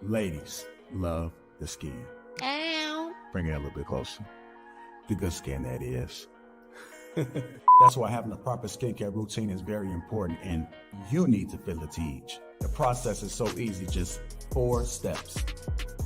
Ladies love the skin. Ow. Bring it a little bit closer. The good skin, that is. That's why having a proper skincare routine is very important, and you need to feel it to each. The process is so easy, just 4 steps.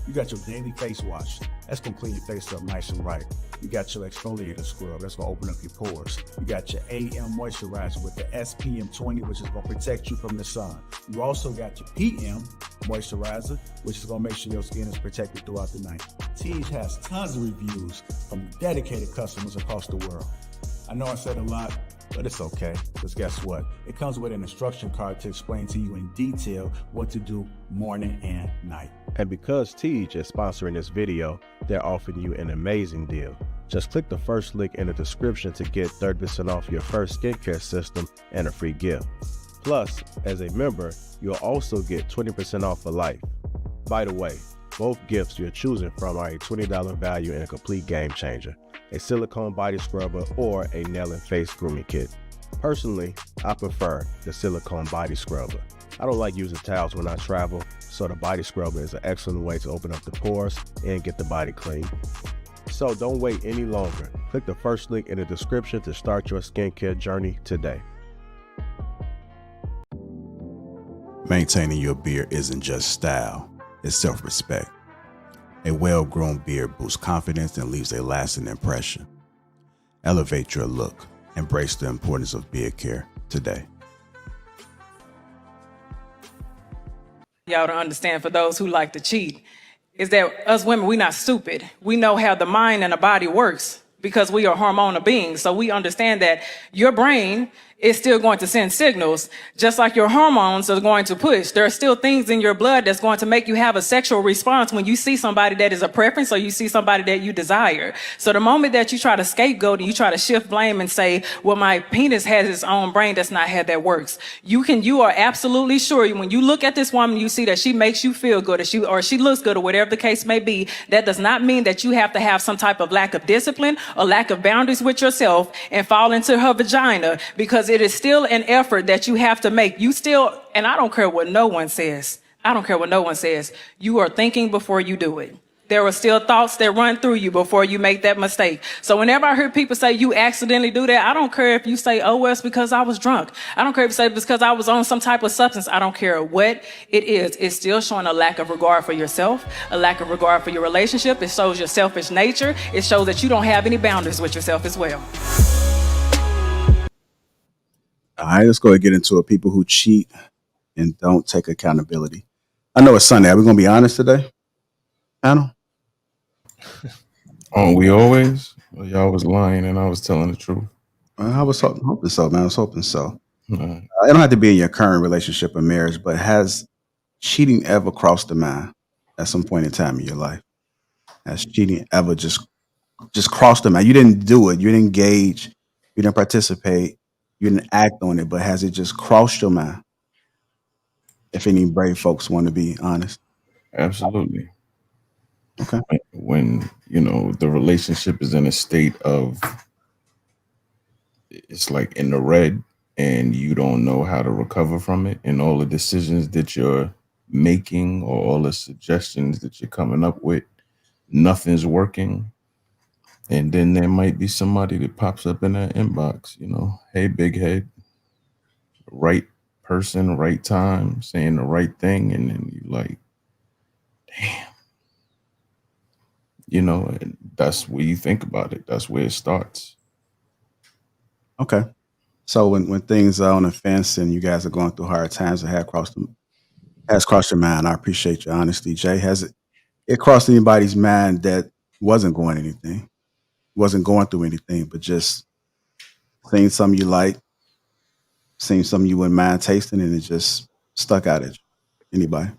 You got your daily face wash. That's gonna clean your face up nice and right. You got your exfoliator scrub. That's gonna open up your pores. You got your AM moisturizer with the SPM 20, which is gonna protect you from the sun. You also got your PM moisturizer, which is gonna make sure your skin is protected throughout the night. Teej has tons of reviews from dedicated customers across the world. I know I said a lot, but it's okay, because guess what? It comes with an instruction card to explain to you in detail what to do morning and night. And because Teej is sponsoring this video, they're offering you an amazing deal. Just click the first link in the description to get 30% off your first skincare system and a free gift. Plus, as a member, you'll also get 20% off for life. By the way, both gifts you're choosing from are a $20 value and a complete game changer: a silicone body scrubber or a nail and face grooming kit. Personally, I prefer the silicone body scrubber. I don't like using towels when I travel, so the body scrubber is an excellent way to open up the pores and get the body clean. So don't wait any longer. Click the first link in the description to start your skincare journey today. Maintaining your beard isn't just style, it's self-respect. A well-groomed beard boosts confidence and leaves a lasting impression. Elevate your look. Embrace the importance of beard care today. Y'all don't understand, for those who like to cheat, is that us women, we're not stupid. We know how the mind and the body works because we are hormonal beings. So we understand that your brain is still going to send signals, just like your hormones are going to push. There are still things in your blood that's going to make you have a sexual response when you see somebody that is a preference or you see somebody that you desire. So the moment that you try to scapegoat and you try to shift blame and say, well, my penis has its own brain, that's not how that works. You are absolutely sure when you look at this woman, you see that she makes you feel good, or she looks good, or whatever the case may be. That does not mean that you have to have some type of lack of discipline or lack of boundaries with yourself and fall into her vagina, because it is still an effort that you have to make. You still, and I don't care what no one says. I don't care what no one says. You are thinking before you do it. There are still thoughts that run through you before you make that mistake. So whenever I hear people say you accidentally do that, I don't care if you say, oh, well, it's because I was drunk. I don't care if you say it's because I was on some type of substance. I don't care what it is. It's still showing a lack of regard for yourself, a lack of regard for your relationship. It shows your selfish nature. It shows that you don't have any boundaries with yourself as well. All right, let's go ahead and get into it. People who cheat and don't take accountability. I know it's Sunday. Are we going to be honest today? Panel? Oh, we always? Well, y'all was lying and I was telling the truth. I was hoping so, man. I was hoping so. It don't have to be in your current relationship or marriage, but has cheating ever crossed the mind at some point in time in your life? Has cheating ever just crossed the mind? You didn't do it. You didn't engage. You didn't participate. You didn't act on it, but has it just crossed your mind? If any brave folks want to be honest. Absolutely. Okay. When, the relationship is in a state of, it's like in the red and you don't know how to recover from it, and all the decisions that you're making or all the suggestions that you're coming up with, nothing's working. And then there might be somebody that pops up in that inbox, hey, big head, right person, right time, saying the right thing. And then you like, damn, and that's where you think about it. That's where it starts. Okay. So when things are on the fence and you guys are going through hard times, it has crossed your mind. I appreciate your honesty, Jay. Has it crossed anybody's mind that wasn't going through anything, but just seeing something you like, seeing something you wouldn't mind tasting, and it just stuck out at you? Anybody?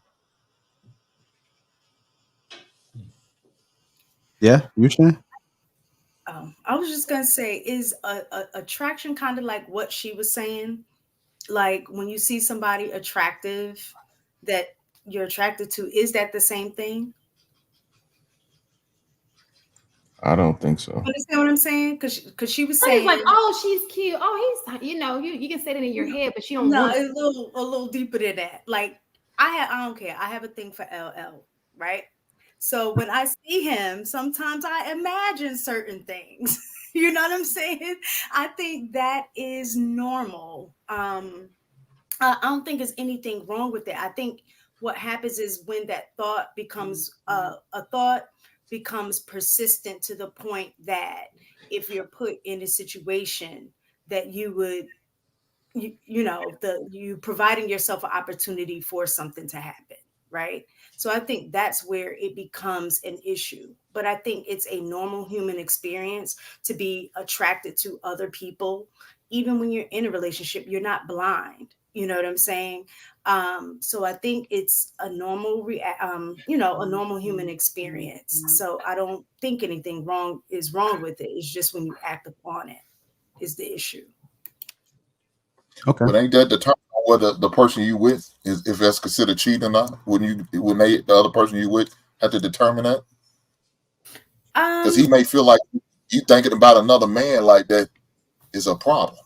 Yeah, you saying? I was just gonna say, is attraction kind of like what she was saying? Like when you see somebody attractive that you're attracted to, is that the same thing? I don't think so. Understand what I'm saying? Because she was But saying, it's like, oh, she's cute. Oh, he's, you can say it in your head, but you don't no, want it's a little deeper than that. Like, I don't care. I have a thing for LL, right? So when I see him, sometimes I imagine certain things. You know what I'm saying? I think that is normal. I don't think there's anything wrong with it. I think what happens is when that thought becomes a thought becomes persistent to the point that if you're put in a situation that you would you providing yourself an opportunity for something to happen, right? So I think that's where it becomes an issue. But I think it's a normal human experience to be attracted to other people. Even when you're in a relationship, you're not blind, you know what I'm saying? So I think it's a normal a normal human experience. So I don't think anything wrong with it. It's just when you act upon it is the issue. Okay. But ain't that determine whether the person you with is, if that's considered cheating or not? Wouldn't the other person you with have to determine that? Because he may feel like you thinking about another man like that is a problem.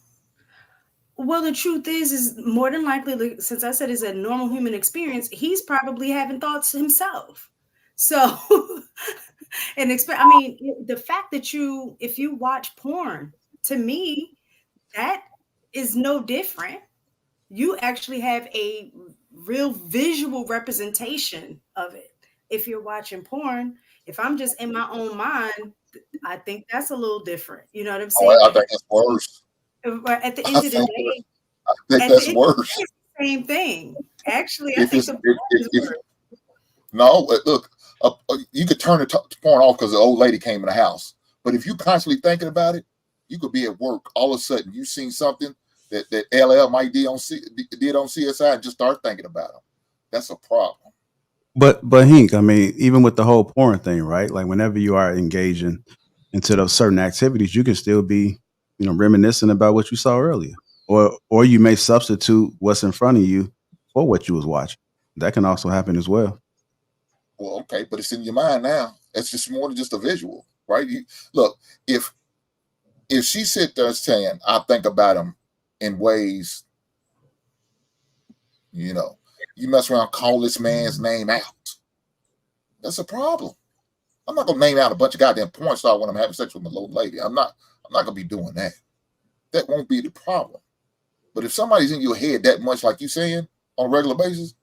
Well, the truth is more than likely, since I said it's a normal human experience, he's probably having thoughts himself. So, I mean, the fact that if you watch porn, to me, that is no different. You actually have a real visual representation of it. If you're watching porn, if I'm just in my own mind, I think that's a little different. You know what I'm saying? I think it's worse. At the end of the day, I think that's worse. It's the same thing. Actually, If I think no, look, you could turn the porn off because the old lady came in the house. But if you constantly thinking about it, you could be at work. All of a sudden, you seen something that LL might did on CSI and just start thinking about them. That's a problem. But Hink, I mean, even with the whole porn thing, right? Like whenever you are engaging into those certain activities, you can still be, reminiscing about what you saw earlier, or you may substitute what's in front of you for what you was watching. That can also happen as well. Well, okay, but it's in your mind now. It's just more than just a visual, right? Look, if she sit there saying, "I think about him in ways," you mess around, call this man's name out. That's a problem. I'm not gonna name out a bunch of goddamn porn stars when I'm having sex with my little lady. I'm not gonna be doing that. That won't be the problem. But if somebody's in your head that much, like you saying, on a regular basis,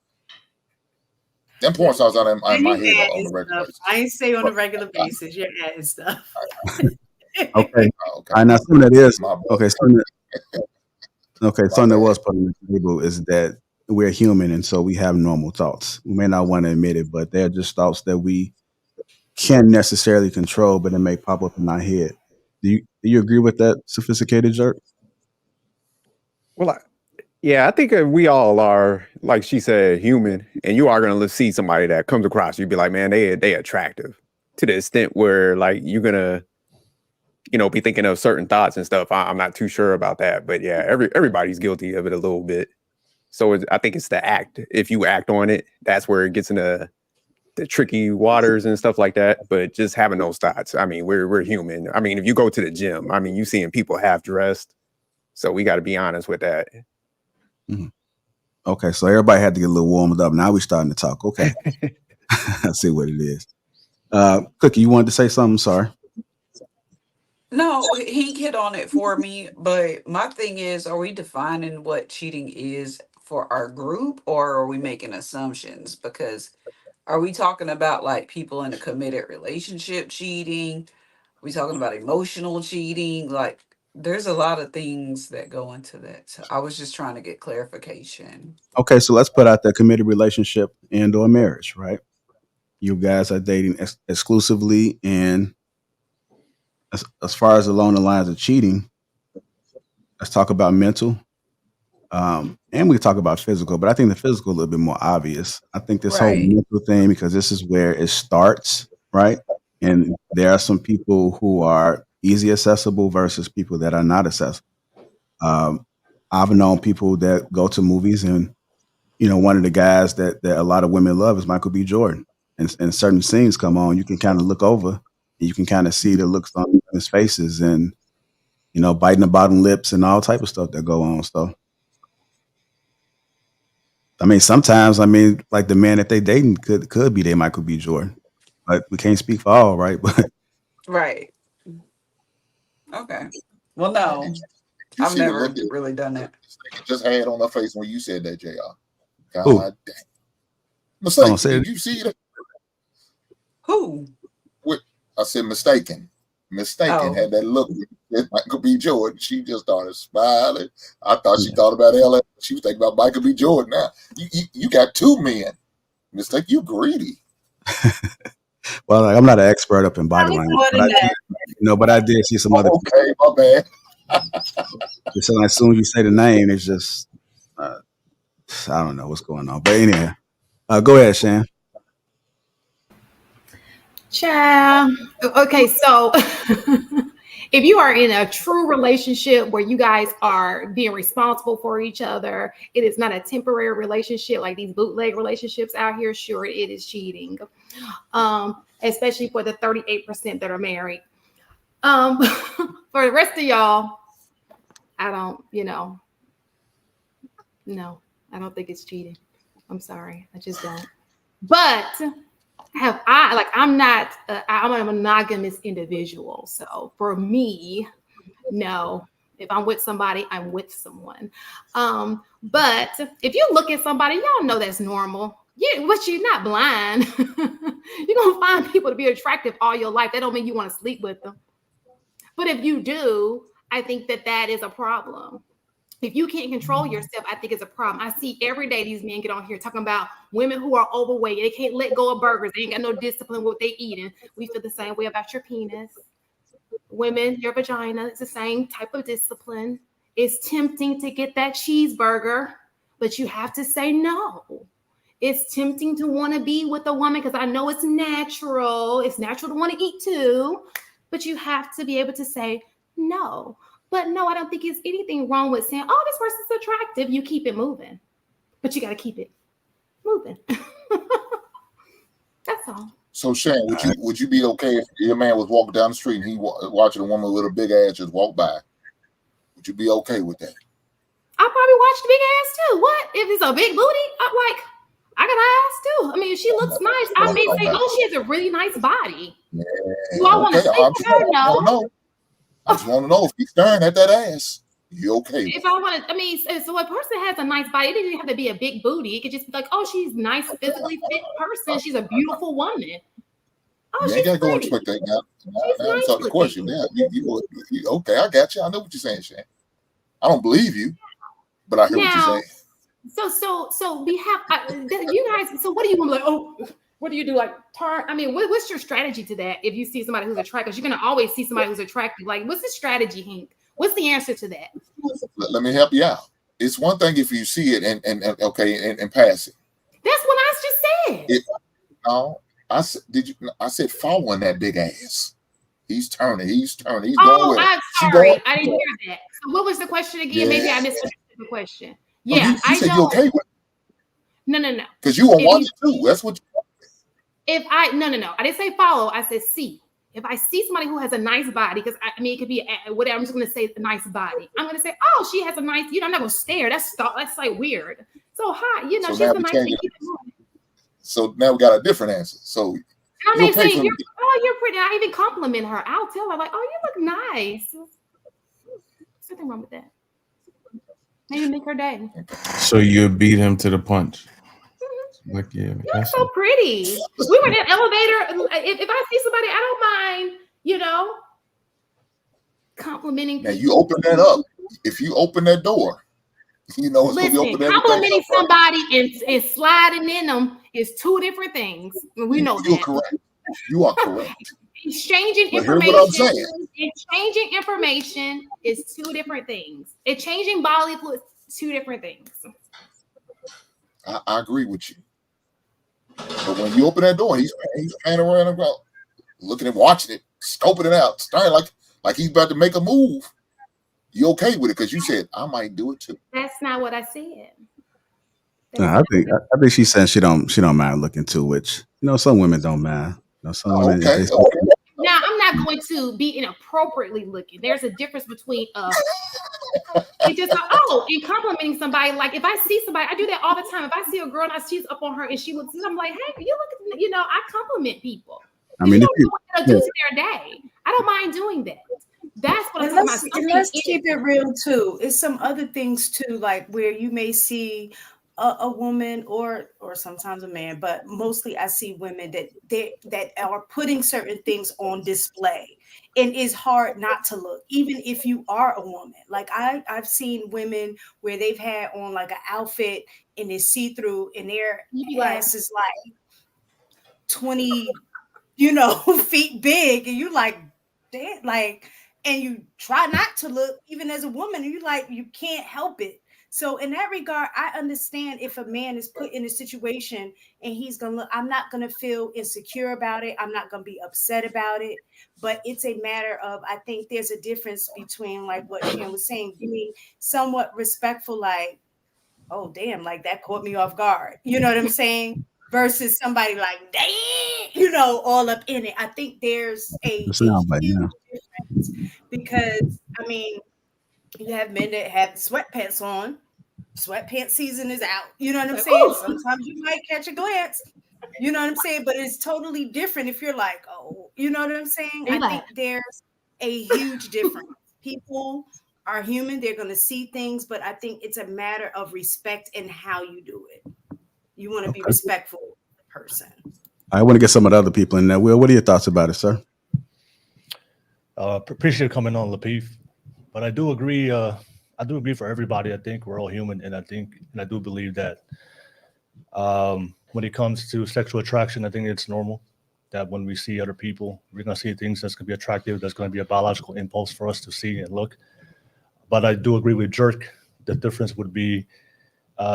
them porn stars out in my head on a regular basis. I ain't say on a regular basis. You're adding stuff. Okay. Okay. I know something that is okay. Something that was put on the table is that we're human, and so we have normal thoughts. We may not want to admit it, but they're just thoughts that we can't necessarily control, but it may pop up in our head. Do you agree with that, sophisticated jerk? Well, I think we all are, like she said, human, and you are gonna see somebody that comes across. You'd be like, man, they attractive to the extent where like you're gonna, be thinking of certain thoughts and stuff. I'm not too sure about that, but yeah, everybody's guilty of it a little bit. So I think it's the act. If you act on it, that's where it gets into the tricky waters and stuff like that. But just having those thoughts, I mean, we're human. I mean, if you go to the gym, I mean, you seeing people half dressed. So we got to be honest with that. Mm-hmm. Okay, so everybody had to get a little warmed up. Now we're starting to talk. Okay, I see what it is. Cookie, you wanted to say something? Sorry. No, he hit on it for me. But my thing is, are we defining what cheating is for our group, or are we making assumptions? Because are we talking about like people in a committed relationship cheating? Are we talking about emotional cheating? Like, there's a lot of things that go into that. So I was just trying to get clarification. Okay, so let's put out the committed relationship and or marriage, right? You guys are dating exclusively, and as far as along the lines of cheating, let's talk about mental. And we talk about physical, but I think the physical a little bit more obvious. I think this whole Right. mental thing, because this is where it starts, right? And there are some people who are easy accessible versus people that are not accessible. I've known people that go to movies, and one of the guys that a lot of women love is Michael B. Jordan. And certain scenes come on, you can kind of look over and you can kind of see the looks on his faces, and biting the bottom lips and all type of stuff that go on. So I mean, sometimes, I mean, like the man that they dating could be their Michael B. Jordan, but we can't speak for all, right? But Right. Okay. Well, no, You I've see the never look that really done that. Mistake just had on her face when you said that, JR. Who? God damn. Mistake. Say Did it. you see that? Who? I said mistaken. Mistaken Oh. had that look. Michael B. Jordan. She just started smiling. I thought she thought about LA. She was thinking about Michael B. Jordan. Now you got two men. Mistake, you greedy. Well, like, I'm not an expert up in body Tell me language, more but than I did, that. but I did see some other. Okay, my bad. Just as soon as you say the name, it's just I don't know what's going on. But anyway, go ahead, Shan. Child. Okay, so if you are in a true relationship where you guys are being responsible for each other, it is not a temporary relationship like these bootleg relationships out here. Sure, it is cheating, especially for the 38% that are married. For the rest of y'all, I don't, no, I don't think it's cheating. I'm sorry, I just don't. But I'm a monogamous individual. So for me, no, if I'm with somebody, I'm with someone. But if you look at somebody, y'all know that's normal. Yeah, but you're not blind. You're gonna find people to be attractive all your life. That don't mean you want to sleep with them. But if you do, I think that is a problem. If you can't control yourself, I think it's a problem. I see every day these men get on here talking about women who are overweight. They can't let go of burgers. They ain't got no discipline with what they eating. We feel the same way about your penis. Women, your vagina, it's the same type of discipline. It's tempting to get that cheeseburger, but you have to say no. It's tempting to want to be with a woman because I know it's natural. It's natural to want to eat too, but you have to be able to say no. But no, I don't think it's anything wrong with saying, oh, this person's attractive. You keep it moving, but you got to keep it moving. That's all. So Shane, would you be okay if your man was walking down the street and he watching a woman with a big ass just walk by? Would you be okay with that? I'll probably watch the big ass too. What if it's a big booty? I got ass too. I mean, if she looks nice, I may say, oh, she has a really nice body. Yeah, Do I want to sleep with her? No. I just want to know if he's staring at that ass. You okay? If I want to, I mean, so a person has a nice body. It doesn't have to be a big booty. It could just be like, oh, she's nice, physically fit person. She's a beautiful woman. Oh, you she's ain't got to go pretty. expect that now. She's Now nice it's the question. Now, you okay? I got you. I know what you're saying, Shane. I don't believe you, but I hear what you're saying. So we have you guys. So what do you want? Like, oh, what do you do? Like turn? I mean, what's your strategy to that? If you see somebody who's attractive, you're gonna always see somebody who's attractive. Like, what's the strategy, Hank? What's the answer to that? Let me help you out. It's one thing if you see it and pass it. That's what I just said. No, I said following that big ass. He's turning. He's going with it. I'm sorry. I didn't hear that. So what was the question again? Yeah. Maybe I misunderstood the question. Yeah, Yeah, you said you okay with it. No. Because you want one too. That's what you No. I didn't say follow. I said see. If I see somebody who has a nice body, because I mean, it could be whatever. I'm just going to say it's a nice body. I'm going to say, oh, she has a nice, I'm not going to stare. That's like weird. So hi, she's a nice thing. So now we got a different answer. So I may say, you're pretty. I even compliment her. I'll tell her like, oh, you look nice. There's nothing wrong with that. Maybe make her day. So you beat him to the punch. Like, yeah, you're so pretty. We were in an elevator. If I see somebody, I don't mind, complimenting. Now you open that up. If you open that door, it's listen, complimenting somebody and sliding in them is two different things. We know You're that. correct. You are correct. Exchanging information is two different things. Exchanging bodily fluids, two different things. I agree with you. But when you open that door, he's panning around about looking and watching it, scoping it out, staring like he's about to make a move. You okay with it? Because you said I might do it too. That's not what I said. No, I think she said she don't mind looking too, which some women don't mind. Some women. Okay. Now I'm not going to be inappropriately looking. There's a difference between and just and complimenting somebody. Like if I see somebody, I do that all the time. If I see a girl and she's up on her and she looks, I'm like, hey, you look, I compliment people. I mean, you don't know what they'll do to their day. I don't mind doing that. That's what I'm talking about. And let's keep it real too. It's some other things too, like where you may see a woman or sometimes a man, but mostly I see women that are putting certain things on display, and it's hard not to look, even if you are a woman. Like I've seen women where they've had on like an outfit and it's see-through, and their ass is like 20, feet big, and you like, damn, like, and you try not to look, even as a woman, and you can't help it. So in that regard, I understand if a man is put in a situation and he's gonna look, I'm not gonna feel insecure about it. I'm not gonna be upset about it. But it's a matter of, I think there's a difference between like what Shan was saying, being somewhat respectful, like, oh damn, like that caught me off guard. You know what I'm saying? Versus somebody like, damn, all up in it. I think there's a huge difference, because I mean, you have men that have sweatpants on. Sweatpants season is out. You know what I'm saying? Sometimes you might catch a glance. You know what I'm saying? But it's totally different if you're like, oh, you know what I'm saying? I think there's a huge difference. People are human. They're going to see things, but I think it's a matter of respect and how you do it. You want to be respectful of the person. I want to get some of the other people in there. Will, what are your thoughts about it, sir? Appreciate coming on, Lapeef. But I do agree. I do agree for everybody. I think we're all human, and I do believe that when it comes to sexual attraction, I think it's normal that when we see other people, we're gonna see things that's gonna be attractive. That's gonna be a biological impulse for us to see and look. But I do agree with Jerk. The difference would be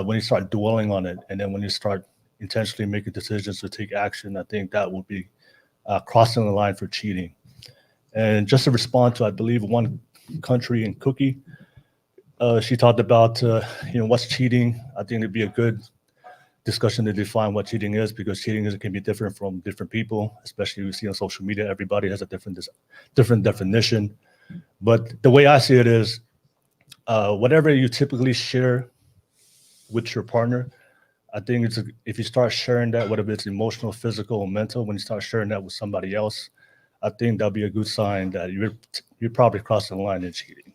when you start dwelling on it, and then when you start intentionally making decisions to take action. I think that would be crossing the line for cheating. And just to respond to, I believe, one country in Cookie, she talked about what's cheating. I think it'd be a good discussion to define what cheating is, because cheating can be different from different people, especially we see on social media. Everybody has a different definition. But the way I see it is, whatever you typically share with your partner, I think if you start sharing that, whether it's emotional, physical, or mental, when you start sharing that with somebody else, I think that'll be a good sign that you're probably crossing the line in cheating.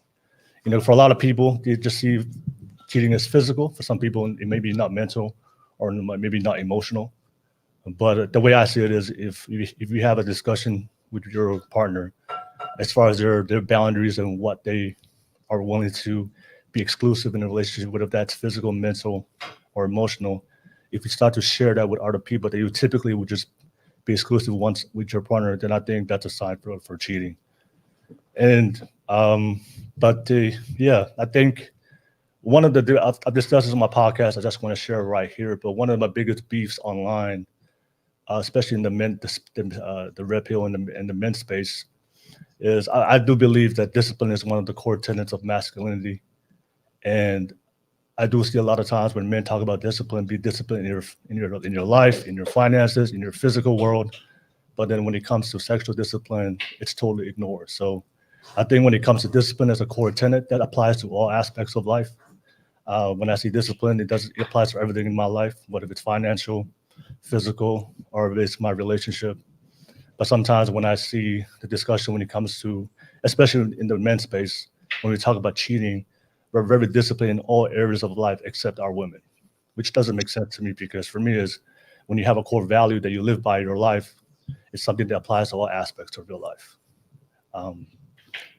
For a lot of people, they just see cheating as physical. For some people, it may be not mental or maybe not emotional. But the way I see it is, if you have a discussion with your partner as far as their boundaries and what they are willing to be exclusive in a relationship, whether that's physical, mental, or emotional, if you start to share that with other people that you typically would just be exclusive once with your partner, then I think that's a sign for cheating. And I think one of I've discussed this on my podcast. I just want to share it right here. But one of my biggest beefs online, especially in the red pill and the men's space, is I do believe that discipline is one of the core tenets of masculinity. And I do see a lot of times when men talk about discipline, be disciplined in your life, in your finances, in your physical world. But then when it comes to sexual discipline, it's totally ignored. So I think when it comes to discipline as a core tenet, that applies to all aspects of life. When I see discipline, it applies to everything in my life, whether it's financial, physical, or if it's my relationship. But sometimes when I see the discussion when it comes to, especially in the men's space, when we talk about cheating, we're very disciplined in all areas of life except our women, which doesn't make sense to me, because for me is when you have a core value that you live by in your life, it's something that applies to all aspects of your life.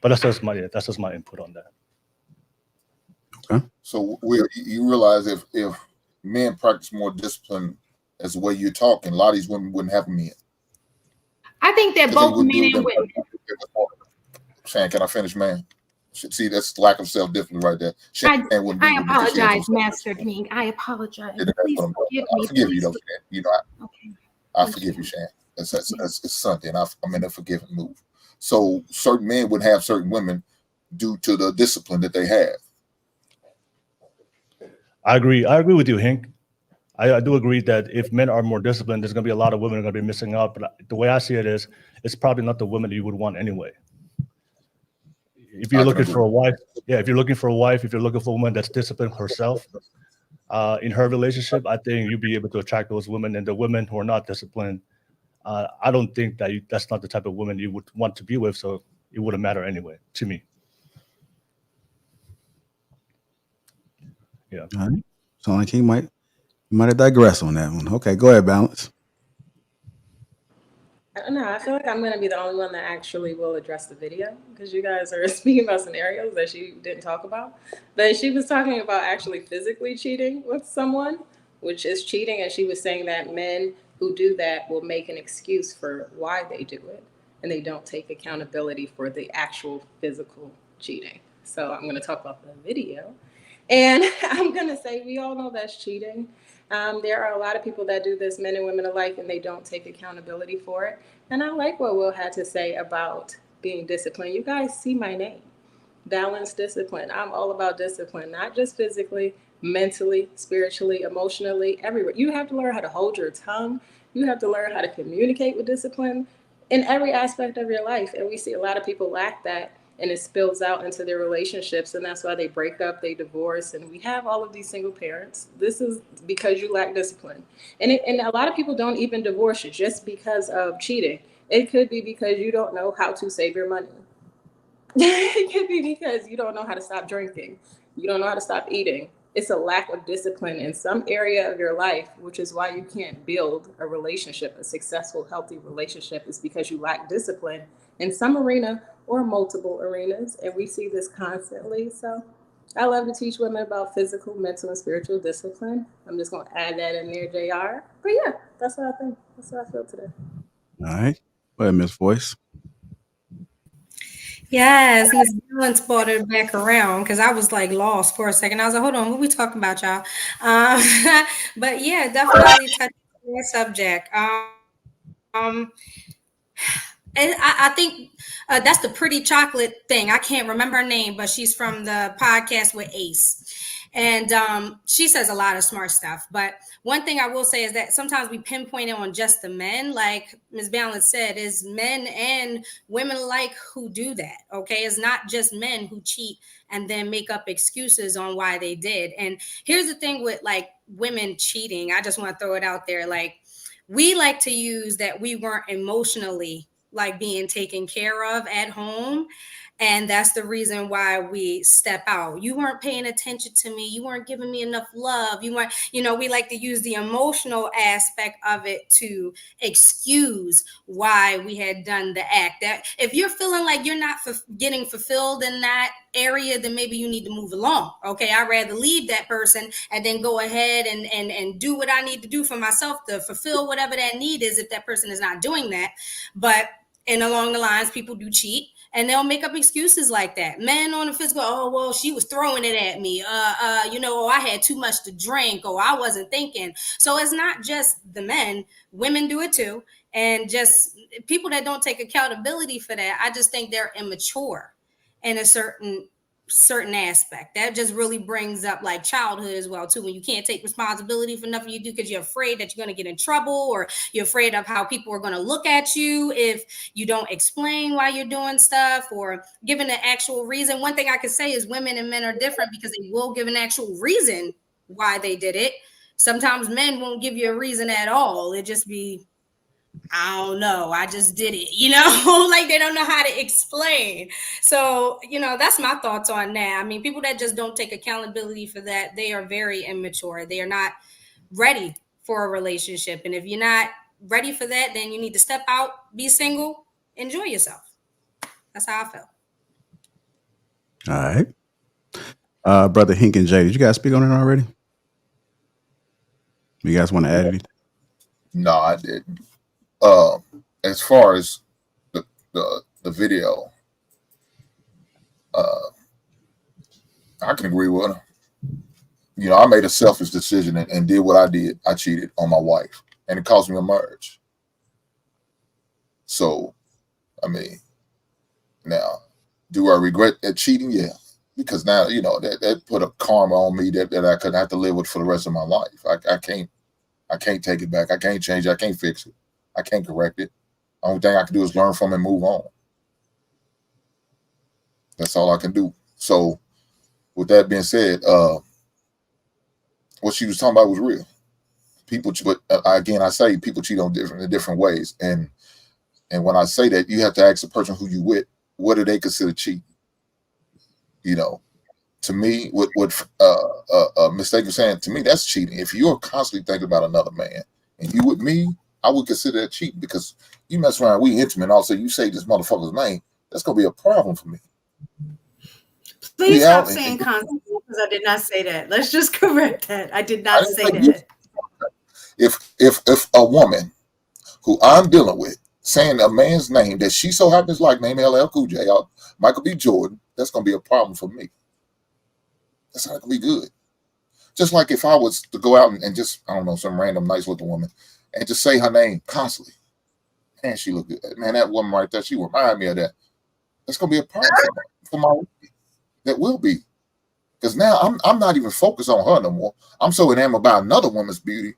But that's just my input on that. Okay. So you realize if men practice more discipline as the way you're talking, a lot of these women wouldn't have men. I think that both men and women. Shan, can I finish, man? See, that's lack of self-discipline right there. Shan, I apologize, Master King. I apologize. Please forgive me. I forgive you, though, Shan. I forgive you, Shan. It's something. I'm in a forgiving mood. So certain men would have certain women due to the discipline that they have. I agree with you, Hank. I do agree that if men are more disciplined, there's going to be a lot of women are going to be missing out. But the way I see it is, it's probably not the women that you would want anyway. If you're looking for a wife, if you're looking for a wife, if you're looking for a woman that's disciplined herself in her relationship, I think you'll be able to attract those women. And the women who are not disciplined, I don't think that that's not the type of woman you would want to be with. So it wouldn't matter anyway, to me. Yeah. All right. Sound like he might have digressed on that one. Okay, go ahead, Balance. I don't know. I feel like I'm going to be the only one that actually will address the video because you guys are speaking about scenarios that she didn't talk about. But she was talking about actually physically cheating with someone, which is cheating. And she was saying that men who do that will make an excuse for why they do it. And they don't take accountability for the actual physical cheating. So I'm going to talk about the video. And I'm going to say we all know that's cheating. There are a lot of people that do this, men and women alike, and they don't take accountability for it. And I like what Will had to say about being disciplined. You guys see my name, balanced discipline. I'm all about discipline, not just physically, mentally, spiritually, emotionally, everywhere. You have to learn how to hold your tongue. You have to learn how to communicate with discipline in every aspect of your life. And we see a lot of people lack that. And it spills out into their relationships. And that's why they break up, they divorce. And we have all of these single parents. This is because you lack discipline. And a lot of people don't even divorce just because of cheating. It could be because you don't know how to save your money. It could be because you don't know how to stop drinking. You don't know how to stop eating. It's a lack of discipline in some area of your life, which is why you can't build a relationship, a successful, healthy relationship, is because you lack discipline in some arena or multiple arenas. And we see this constantly. So I love to teach women about physical, mental, and spiritual discipline. I'm just going to add that in there, JR. But yeah, that's what I think. That's what I feel today. All right. Go ahead, Miss Voice. Yes, Miss Balance brought it back around because I was like lost for a second. I was like, hold on, what we talking about, y'all? But yeah, definitely touch on that subject. And I think that's the Pretty Chocolate thing. I can't remember her name, but she's from the podcast with Ace. And she says a lot of smart stuff. But one thing I will say is that sometimes we pinpoint it on just the men, like Ms. Balance said, is men and women alike who do that. Okay, it's not just men who cheat and then make up excuses on why they did. And here's the thing with like women cheating. I just want to throw it out there. Like, we like to use that we weren't emotionally like being taken care of at home. And that's the reason why we step out. You weren't paying attention to me. You weren't giving me enough love. You weren't, we like to use the emotional aspect of it to excuse why we had done the act. That if you're feeling like you're not getting fulfilled in that area, then maybe you need to move along. Okay, I'd rather leave that person and then go ahead and do what I need to do for myself to fulfill whatever that need is if that person is not doing that. But and along the lines, people do cheat. And they'll make up excuses like that. Men on the physical, oh, well, she was throwing it at me. Oh, I had too much to drink, or I wasn't thinking. So it's not just the men. Women do it too. And just people that don't take accountability for that, I just think they're immature in a certain aspect. That just really brings up like childhood as well too, when you can't take responsibility for nothing you do because you're afraid that you're going to get in trouble, or you're afraid of how people are going to look at you if you don't explain why you're doing stuff or giving an actual reason. One thing I could say is women and men are different because they will give an actual reason why they did it. Sometimes men won't give you a reason at all. It just be, I don't know, I just did it, like they don't know how to explain. So, that's my thoughts on that. I mean, people that just don't take accountability for that, they are very immature. They are not ready for a relationship. And if you're not ready for that, then you need to step out, be single, enjoy yourself. That's how I feel. All right. Brother Hink and Jay, did you guys speak on it already? You guys want to add anything? No, I didn't. As far as the video, I can agree with her. I made a selfish decision and did what I did. I cheated on my wife, and it caused me a marriage. So, I mean, now, do I regret that cheating? Yeah, because now that put a karma on me that I could have to live with for the rest of my life. I can't I can't take it back. I can't change it. I can't fix it. I can't correct it. Only thing I can do is learn from it and move on. That's all I can do. So with that being said, what she was talking about was real. People, but again, I say people cheat on in different ways. And when I say that, you have to ask the person who you with, what do they consider cheating? You know, to me, what Mistake was saying, to me, that's cheating. If you're constantly thinking about another man and you with me, I would consider that cheating, because you mess around, we intimate, also you say this motherfucker's name, that's gonna be a problem for me. Please stop saying constantly, because I did not say that. Let's just correct that. I did not say that. If a woman who I'm dealing with saying a man's name that she so happens like, name LL Cool J, Michael B. Jordan, that's gonna be a problem for me. That's not gonna be good. Just like if I was to go out and just, I don't know, some random nice looking woman and just say her name constantly. Man, she look good. Man, that woman right there, she remind me of that. That's gonna be a problem for my week. That will be. Because now I'm not even focused on her no more. I'm so enamored by another woman's beauty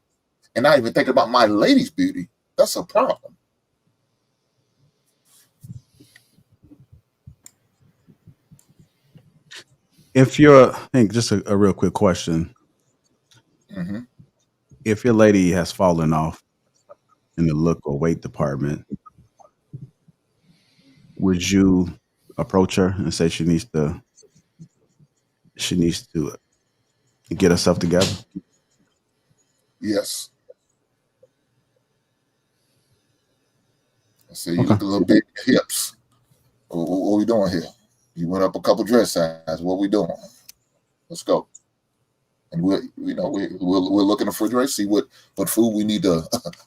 and not even thinking about my lady's beauty. That's a problem. If you're, I think just a real quick question. Mm-hmm. If your lady has fallen off in the look or weight department, would you approach her and say she needs to get herself together? Yes. I say, you look a little big hips. What we doing here? You went up a couple dress sizes. What we doing? Let's go. And we're looking in the refrigerator, see what food we need to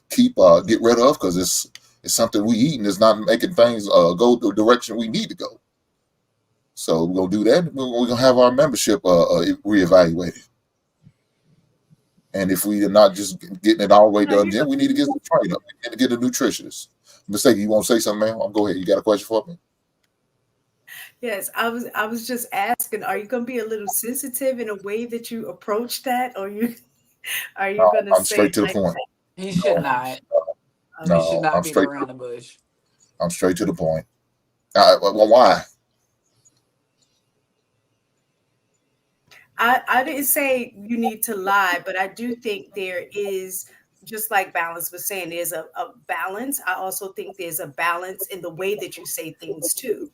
keep, get rid of, because it's something we eat and it's not making things go the direction we need to go. So we're gonna do that. We're gonna have our membership reevaluated. And if we are not just getting it all the way done, then we need to get some training up and get a nutritionist. Mistake, you want to say something, man? Go ahead. You got a question for me? Yes, I was just asking, are you going to be a little sensitive in a way that you approach that, or are you going to say? I'm straight to the point. He should not. No, he should not I'm beat straight around the bush. I'm straight to the point. Well, why? I didn't say you need to lie, but I do think there is, just like Balance was saying, there's a balance. I also think there's a balance in the way that you say things too.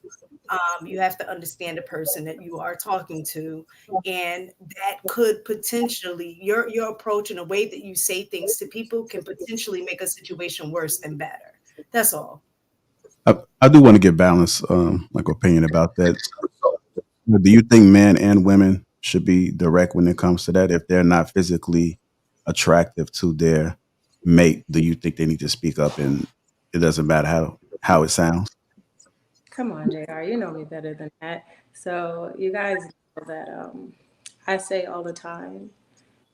You have to understand the person that you are talking to, and that could potentially, your approach and the way that you say things to people can potentially make a situation worse than better. That's all. I do want to get Balance like opinion about that. Do you think men and women should be direct when it comes to that? If they're not physically attractive to their mate, do you think they need to speak up, and it doesn't matter how it sounds? Come on, JR, you know me better than that. So you guys know that I say all the time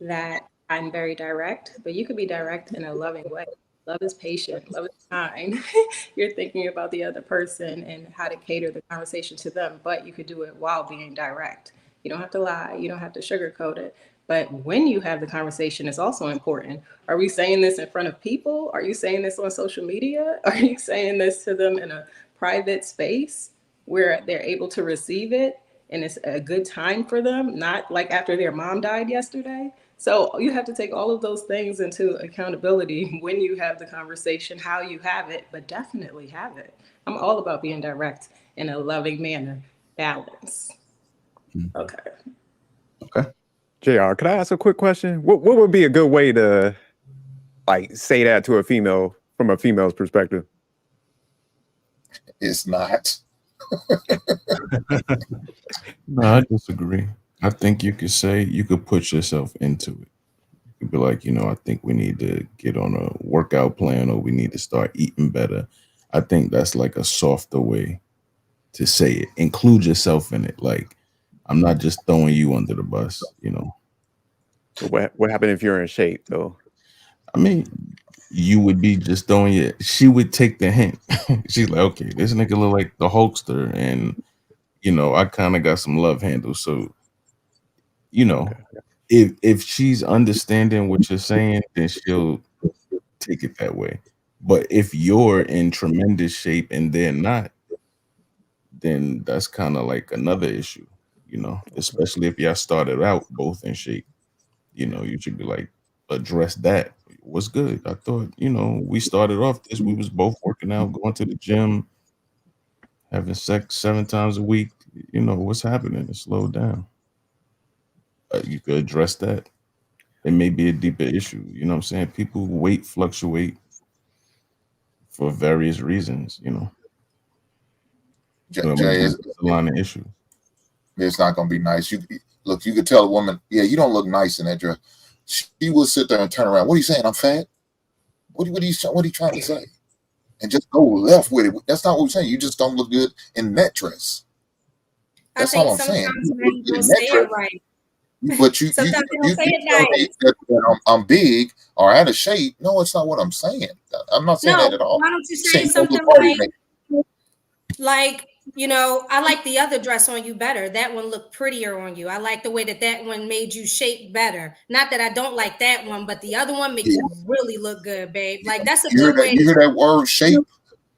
that I'm very direct, but you could be direct in a loving way. Love is patient, love is kind. You're thinking about the other person and how to cater the conversation to them, but you could do it while being direct. You don't have to lie, you don't have to sugarcoat it. But when you have the conversation, it's also important. Are we saying this in front of people? Are you saying this on social media? Are you saying this to them in a private space where they're able to receive it and it's a good time for them, not like after their mom died yesterday? So you have to take all of those things into accountability when you have the conversation, how you have it, but definitely have it. I'm all about being direct in a loving manner, balance. Okay. Okay. JR, could I ask a quick question? What would be a good way to like say that to a female from a female's perspective? It's not. No, I disagree. I think you could put yourself into it. You could be like, I think we need to get on a workout plan, or we need to start eating better. I think that's like a softer way to say it. Include yourself in it. Like, I'm not just throwing you under the bus, So what happened if you're in shape though? I mean, you would be just throwing it. She would take the hint. She's like, okay, this nigga look like the Hulkster, and I kind of got some love handles. So, Okay. if she's understanding what you're saying, then she'll take it that way. But if you're in tremendous shape and they're not, then that's kind of like another issue, you know, especially if y'all started out both in shape. You know, you should be like, address that. What's good? I thought, you know, we started off this, we was both working out, going to the gym, having sex 7 times a week. You know, what's happening? It slowed down. You could address that. It may be a deeper issue. You know what I'm saying? People weight fluctuate for various reasons, you know. Jay, It's a line of issues. It's not going to be nice. You look, you could tell a woman, yeah, you don't look nice in that dress. She will sit there and turn around. What are you saying? I'm fat? What are you trying to say? And just go left with it. That's not what we're saying. You just don't look good in that dress. That's all I'm saying. Men don't say it right. But you tell me that I'm big or out of shape. No, it's not what I'm saying. I'm not saying that at all. Why don't you say something like, you know, I like the other dress on you better. That one looked prettier on you. I like the way that one made you shape better. Not that I don't like that one, but the other one made you really look good, babe. Like that's a good way. You hear that word shape?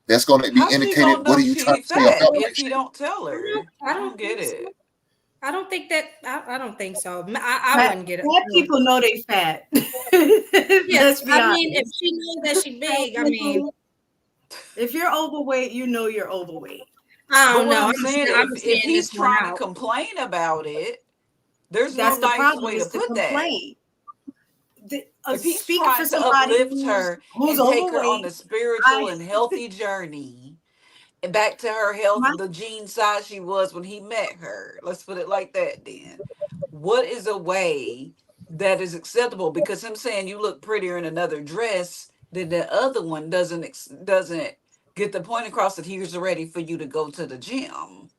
That's going to be indicated. What are you trying to say about if you don't tell her? I don't get it. I don't think that. I don't think so. I wouldn't get it. Fat people know they fat. Yes, I mean, if she knows that she big, I mean, if you're overweight, you know you're overweight. I don't know. I'm saying if he's trying to complain about it, there's no nice way to put that. If he's trying to uplift her and take her on a spiritual and healthy journey and back to her health, the jean size she was when he met her. Let's put it like that then. What is a way that is acceptable? Because him saying you look prettier in another dress than the other one doesn't get the point across that he's ready for you to go to the gym.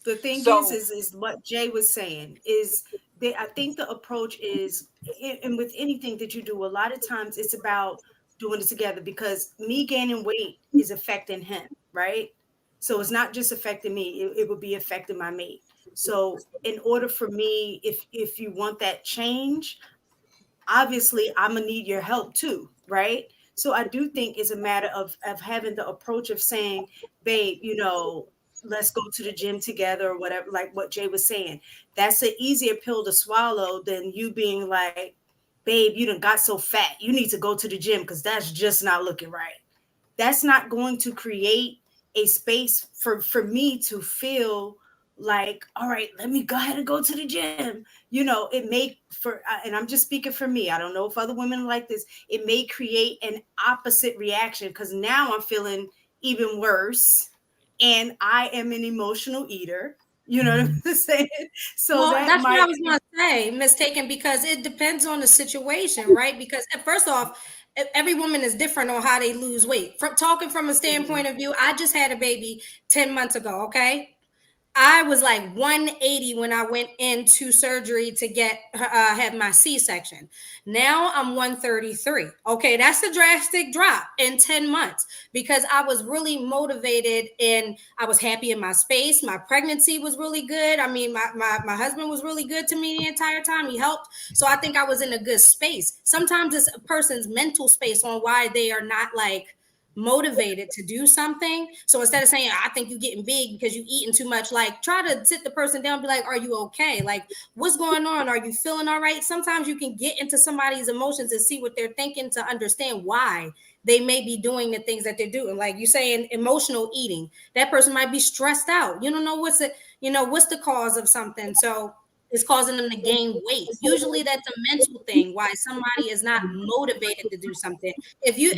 The thing is what Jay was saying is I think the approach is, and with anything that you do, a lot of times it's about doing it together, because me gaining weight is affecting him, right? So it's not just affecting me, it would be affecting my mate. So in order for me, if you want that change, obviously I'm gonna need your help too, right? So I do think it's a matter of having the approach of saying, babe, you know, let's go to the gym together or whatever, like what Jay was saying. That's an easier pill to swallow than you being like, babe, you done got so fat, you need to go to the gym because that's just not looking right. That's not going to create a space for me to feel like, all right, let me go ahead and go to the gym. You know, it may and I'm just speaking for me. I don't know if other women like this. It may create an opposite reaction because now I'm feeling even worse. And I am an emotional eater. You know what I'm saying? So that's what I was going to say, mistaken, because it depends on the situation, right? Because first off, every woman is different on how they lose weight. Talking from a standpoint of view, I just had a baby 10 months ago, okay? I was like 180 when I went into surgery to get have my C-section. Now I'm 133. Okay, that's a drastic drop in 10 months because I was really motivated and I was happy in my space. My pregnancy was really good. I mean, my husband was really good to me the entire time. He helped. So I think I was in a good space. Sometimes it's a person's mental space on why they are not like motivated to do something. So instead of saying, I think you're getting big because you're eating too much, like try to sit the person down and be like, are you okay? Like, what's going on? Are you feeling all right? Sometimes you can get into somebody's emotions and see what they're thinking to understand why they may be doing the things that they're doing. Like you saying emotional eating, that person might be stressed out. You don't know what's the cause of something. So it's causing them to gain weight. Usually that's a mental thing why somebody is not motivated to do something. If your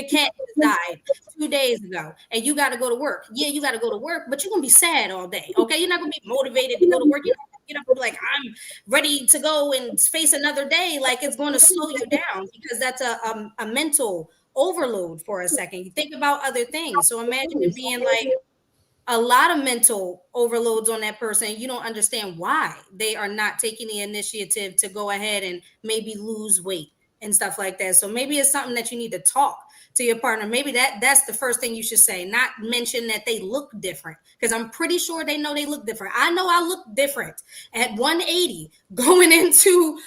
cat died 2 days ago and you got to go to work, you got to go to work, but you're gonna be sad all day. Okay, you're not gonna be motivated to go to work. You're not gonna get up and be like, I'm ready to go and face another day. Like it's going to slow you down because that's a mental overload for a second. You think about other things. So imagine it being like a lot of mental overloads on that person. You don't understand why they are not taking the initiative to go ahead and maybe lose weight and stuff like that. So maybe it's something that you need to talk to your partner, maybe that's the first thing you should say. Not mention that they look different, because I'm pretty sure they know they look different. I know I look different at 180 going into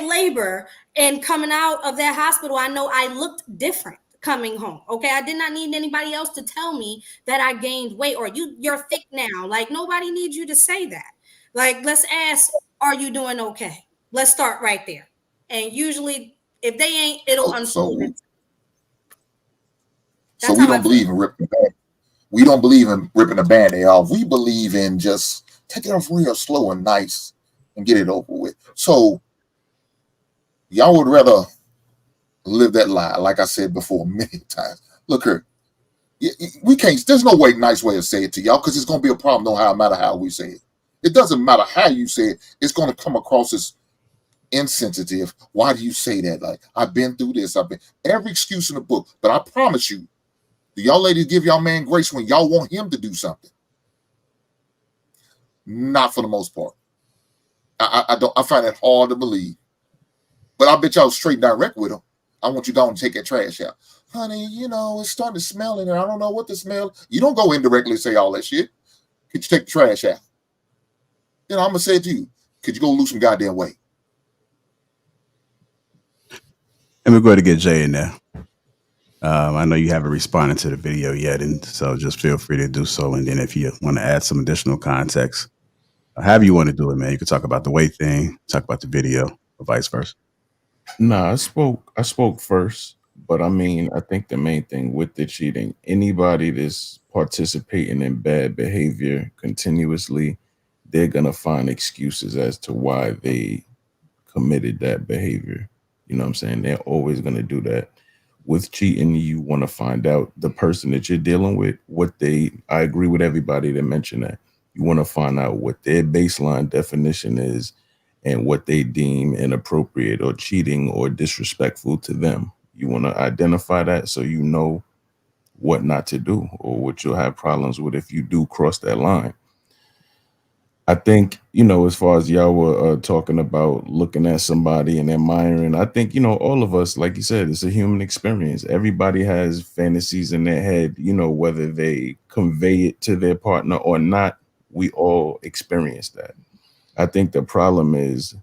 labor and coming out of that hospital. I know I looked different coming home. Okay, I did not need anybody else to tell me that I gained weight or you're thick now. Like, nobody needs you to say that. Like, let's ask, are you doing okay? Let's start right there. And usually, if they ain't, it'll unfold. So we don't believe in ripping the band. We don't believe in ripping the band-aid off. We believe in just take it off real slow and nice and get it over with. So y'all would rather live that lie, like I said before many times. Look here, we can't. There's no nice way to say it to y'all, because it's going to be a problem no matter how we say it. It doesn't matter how you say it. It's going to come across as insensitive. Why do you say that? Like, I've been through this. I've been every excuse in the book. But I promise you, do y'all ladies give y'all man grace when y'all want him to do something? Not for the most part. I don't. I find it hard to believe. But I bet y'all straight direct with him. I want you to take that trash out. Honey, it's starting to smell in there. I don't know what the smell. You don't go indirectly say all that shit. Could you take the trash out? I'm going to say it to you. Could you go lose some goddamn weight? Let me go ahead and get Jay in there. I know you haven't responded to the video yet, and so just feel free to do so. And then if you want to add some additional context, however you want to do it, man, you can talk about the weight thing, talk about the video, or vice versa. Nah, I spoke first, but I mean, I think the main thing with the cheating, anybody that's participating in bad behavior continuously, they're going to find excuses as to why they committed that behavior. You know what I'm saying? They're always going to do that. With cheating, you want to find out the person that you're dealing with, I agree with everybody that mentioned that. You want to find out what their baseline definition is and what they deem inappropriate or cheating or disrespectful to them. You want to identify that so you know what not to do or what you'll have problems with if you do cross that line. I think, as far as y'all were talking about looking at somebody and admiring, I think, all of us, like you said, it's a human experience. Everybody has fantasies in their head, whether they convey it to their partner or not, we all experience that. I think the problem is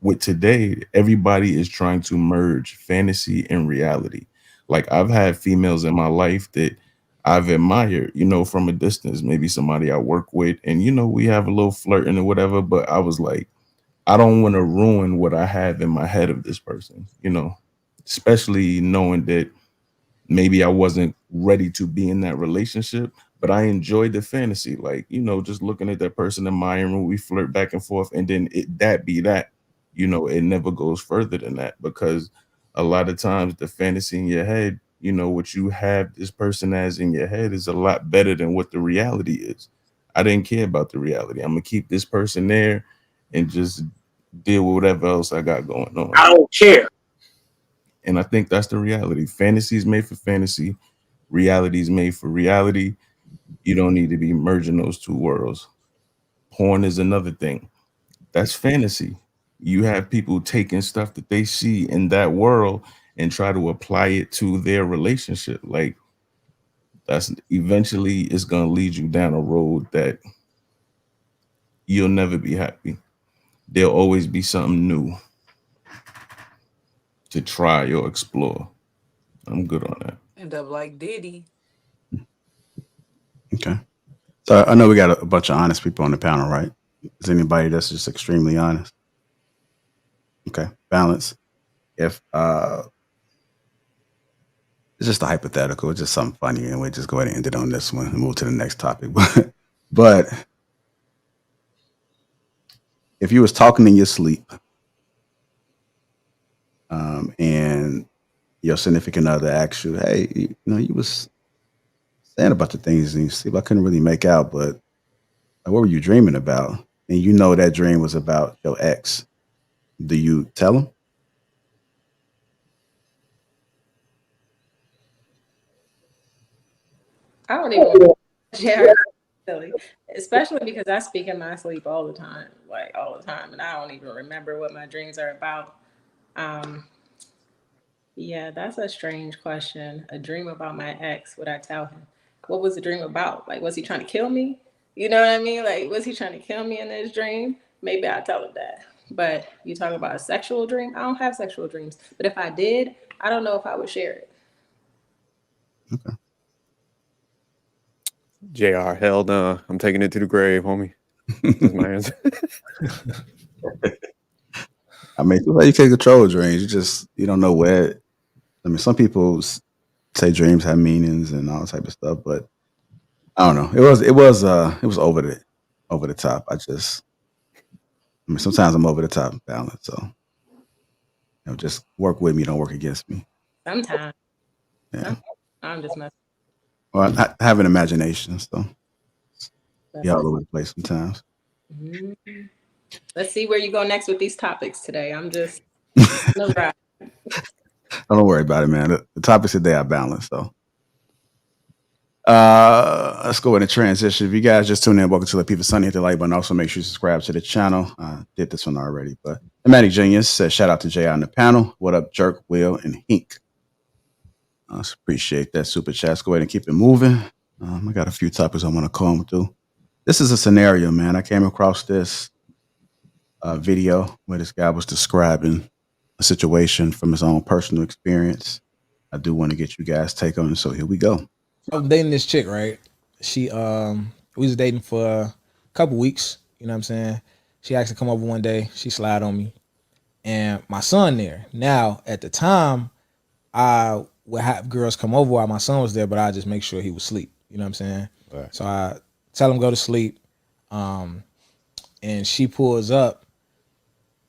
with today, everybody is trying to merge fantasy and reality. Like, I've had females in my life that I've admired, from a distance, maybe somebody I work with, and, we have a little flirting or whatever, but I was like, I don't want to ruin what I have in my head of this person, especially knowing that maybe I wasn't ready to be in that relationship, but I enjoyed the fantasy, like, just looking at that person, admiring, we flirt back and forth, and then it never goes further than that, because a lot of times the fantasy in your head, what you have this person as in your head is a lot better than what the reality is. I didn't care about the reality. I'm going to keep this person there and just deal with whatever else I got going on. I don't care. And I think that's the reality. Fantasy is made for fantasy. Reality is made for reality. You don't need to be merging those two worlds. Porn is another thing. That's fantasy. You have people taking stuff that they see in that world and try to apply it to their relationship. Like, that's eventually it's going to lead you down a road that you'll never be happy. There'll always be something new to try or explore. I'm good on that. End up like Diddy. Okay. So I know we got a bunch of honest people on the panel, right? Is anybody that's just extremely honest? Okay. Balance. If it's just a hypothetical, it's just something funny, and we just go ahead and end it on this one and move to the next topic. But if you was talking in your sleep, and your significant other asks you, hey, you was saying about the things in your sleep, I couldn't really make out, but what were you dreaming about? And that dream was about your ex. Do you tell him? I don't even share, especially because I speak in my sleep all the time, and I don't even remember what my dreams are about. Yeah, that's a strange question. A dream about my ex, would I tell him? What was the dream about? Like, was he trying to kill me? You know what I mean? Like, was he trying to kill me in this dream? Maybe I'd tell him that. But you talk about a sexual dream? I don't have sexual dreams. But if I did, I don't know if I would share it. Okay. JR, hell no. I'm taking it to the grave, homie. That's my answer. I mean, you can't control dreams. You don't know where. I mean, some people say dreams have meanings and all type of stuff, but I don't know. It was over the top. I mean, sometimes I'm over the top balance. So, just work with me, don't work against me. Sometimes. Yeah. I'm just messing. Well, I have an imagination, so yeah, all over the place sometimes. Mm-hmm. Let's see where you go next with these topics today. I'm just no right. Don't worry about it, man. The topics today are balanced, so. Let's go ahead and transition. If you guys just tuned in, welcome to Lapeef-ing Sundays. Hit the like button. Also, make sure you subscribe to the channel. Did this one already, but Thematic Genius says shout out to JR on the panel. What up, Jerk, Will, and Hink? Appreciate that super chat. Let's go ahead and keep it moving. I got a few topics I want to comb through. This is a scenario, man. I came across this video where this guy was describing a situation from his own personal experience. I do want to get you guys' take on it, so here we go. I was dating this chick, right? She we was dating for a couple weeks, you know what I'm saying? She asked to come over one day, she slid on me. And my son there. Now, at the time, I would have girls come over while my son was there, but I just make sure he was asleep. You know what I'm saying? Right. So I tell him go to sleep. And she pulls up.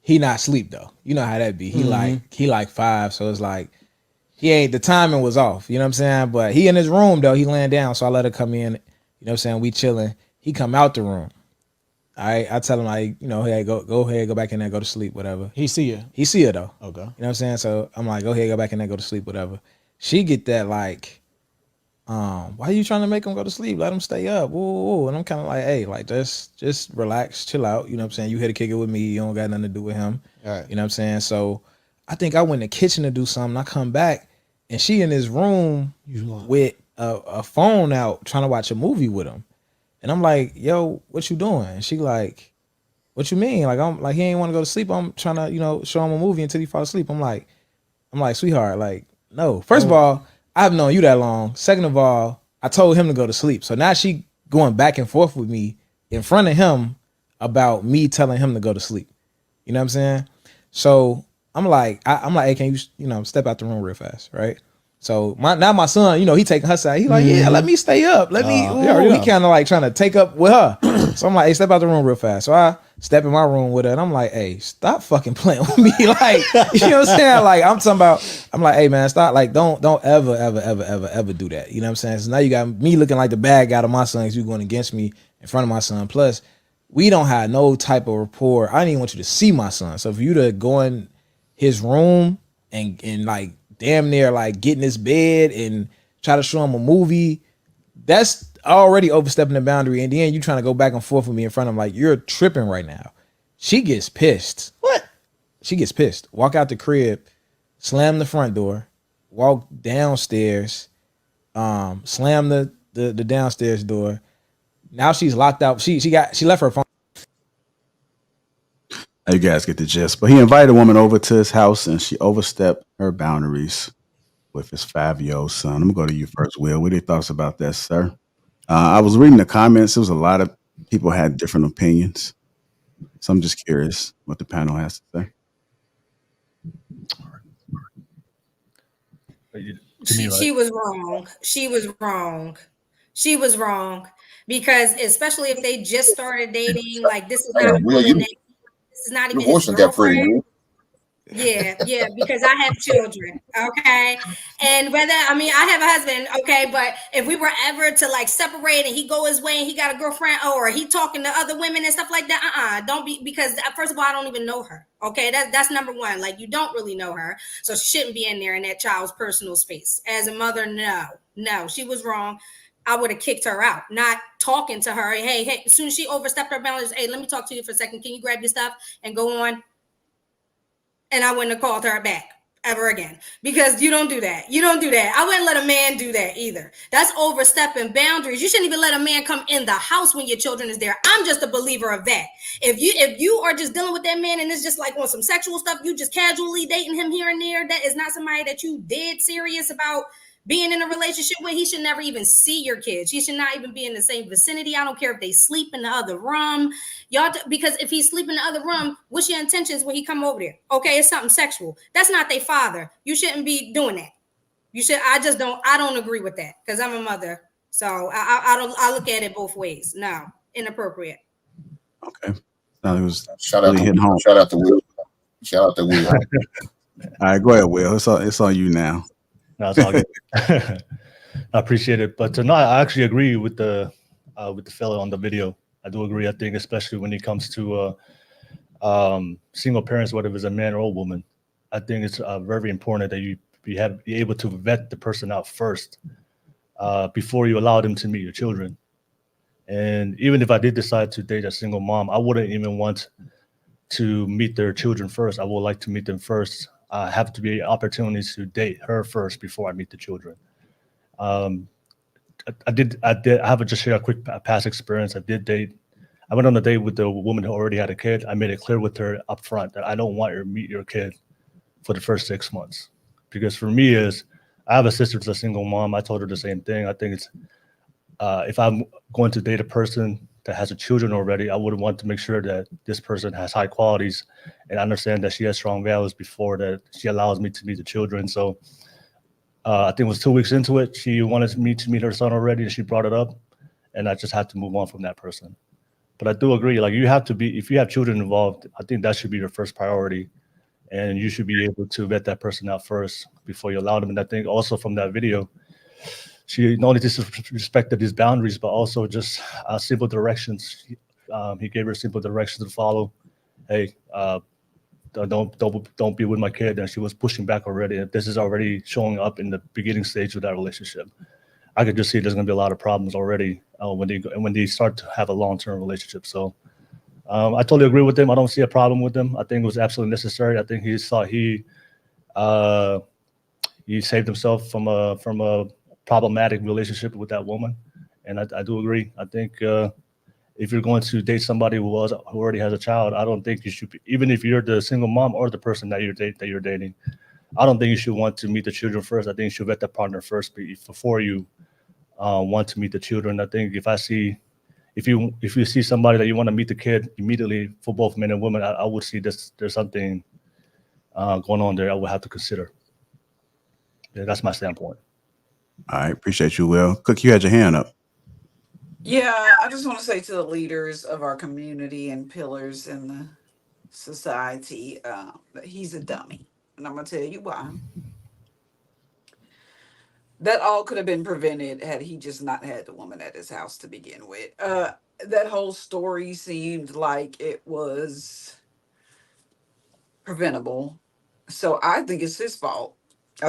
He not asleep though. You know how that be. He like 5, so it's like the timing was off, you know what I'm saying? But he in his room though, he laying down, so I let her come in, you know what I'm saying? We chilling. He come out the room. I tell him like, hey, go ahead, go back in there, go to sleep, whatever. He see her? He see her though. Okay. You know what I'm saying? So I'm like, go ahead, go back in there, go to sleep, whatever. She get that like, why are you trying to make him go to sleep? Let him stay up. Woo. And I'm kind of like, hey, like just relax, chill out. You know what I'm saying? You here to kick it with me. You don't got nothing to do with him. All right. You know what I'm saying? So I think I went in the kitchen to do something. I come back and she in his room with a phone out trying to watch a movie with him. And I'm like, yo, what you doing? And she like, what you mean? Like, I'm like, he ain't want to go to sleep. I'm trying to, show him a movie until he fall asleep. I'm like, sweetheart, like, no. First of all, I've known you that long. Second of all, I told him to go to sleep. So now she going back and forth with me in front of him about me telling him to go to sleep. You know what I'm saying? So I'm like, hey, can you, step out the room real fast, right? So my son, he taking her side. He like, yeah, let me stay up. Let me. He kind of like trying to take up with her. So I'm like, hey, step out the room real fast. So I step in my room with her, and I'm like, hey, stop fucking playing with me. Like, you know what I'm saying? Like, I'm like, hey man, stop. Like, don't ever do that. You know what I'm saying? So now you got me looking like the bad guy to my son because you going against me in front of my son. Plus, we don't have no type of rapport. I didn't even want you to see my son. So for you to go in his room and like damn near like get in his bed and try to show him a movie, that's already overstepping the boundary. And then you trying to go back and forth with me in front of him, like, you're tripping right now. She gets pissed. What? She gets pissed. Walk out the crib, slam the front door, walk downstairs, slam the downstairs door. Now she's locked out. She left her phone. You guys get the gist. But he invited a woman over to his house, and she overstepped her boundaries with his 5-year-old son. I'm going to go to you first, Will. What are your thoughts about that, sir? I was reading the comments. There was a lot of people had different opinions. So I'm just curious what the panel has to say. She was wrong. She was wrong because especially if they just started dating, like this is not this is not even his girlfriend. Yeah, because I have children, okay? And I have a husband, okay? But if we were ever to like separate and he go his way and he got a girlfriend or he talking to other women and stuff like that, don't be, because first of all, I don't even know her, okay? That's number one. Like, you don't really know her, so she shouldn't be in there in that child's personal space. As a mother, no, she was wrong. I would have kicked her out, not talking to her. Hey, as soon as she overstepped her boundaries, hey, let me talk to you for a second. Can you grab your stuff and go on? And I wouldn't have called her back. ever again, because you don't do that. You don't do that. I wouldn't let a man do that either. That's overstepping boundaries. You shouldn't even let a man come in the house when your children is there. I'm just a believer of that. If you are just dealing with that man and it's just like on some sexual stuff, you just casually dating him here and there, that is not somebody that you dead serious about being in a relationship with. He should never even see your kids. He should not even be in the same vicinity. I don't care if they sleep in the other room. Because if he sleep in the other room, what's your intentions when he come over there? Okay, it's something sexual. That's not their father. You shouldn't be doing that. You should. I don't agree with that because I'm a mother. So I look at it both ways. No, inappropriate. Okay. No, it was Shout really out to hitting home. Shout out to Will. Shout out to Will. All right, go ahead, Will. It's on you now. No, it's all good. I appreciate it. But no, I actually agree with the fella on the video. I do agree. I think especially when it comes to single parents, whether it's a man or a woman, I think it's very important that you be able to vet the person out first before you allow them to meet your children. And even if I did decide to date a single mom, I wouldn't even want to meet their children first. I would like to meet them first. Have to be opportunities to date her first before I meet the children. I have to just share a quick past experience. I went on a date with a woman who already had a kid. I made it clear with her up front that I don't want her to meet your kid for the first 6 months. Because for me I have a sister that's a single mom. I told her the same thing. I think it's, if I'm going to date a person that has children already, I would want to make sure that this person has high qualities and understand that she has strong values before that she allows me to meet the children. So I think it was 2 weeks into it. She wanted me to meet her son already and she brought it up and I just had to move on from that person. But I do agree, like you have to be, if you have children involved, I think that should be your first priority. And you should be able to vet that person out first before you allow them. And I think also from that video, she not only disrespected his boundaries, but also just simple directions. He gave her simple directions to follow. Hey, don't be with my kid. And she was pushing back already. This is already showing up in the beginning stage of that relationship. I could just see there's going to be a lot of problems already when they start to have a long-term relationship. So I totally agree with him. I don't see a problem with him. I think it was absolutely necessary. I think he saved himself from a problematic relationship with that woman, and I do agree. I think if you're going to date somebody who already has a child, I don't think you should be, even if you're the single mom or the person that you're dating. I don't think you should want to meet the children first. I think you should vet the partner first before you want to meet the children. I think if you see somebody that you want to meet the kid immediately, for both men and women, I would see there's something going on there I would have to consider. Yeah, that's my standpoint. All right, appreciate you, Will. Cook, you had your hand up. Yeah, I just want to say to the leaders of our community and pillars in the society that he's a dummy. And I'm going to tell you why. That all could have been prevented had he just not had the woman at his house to begin with. That whole story seemed like it was preventable. So I think it's his fault.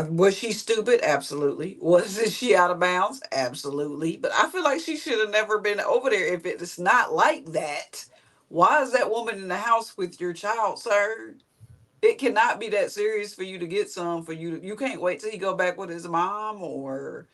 Was she stupid? Absolutely. Was she out of bounds? Absolutely. But I feel like she should have never been over there. If it's not like that, why is that woman in the house with your child, sir? It cannot be that serious for you to get some. You can't wait till he go back with his mom or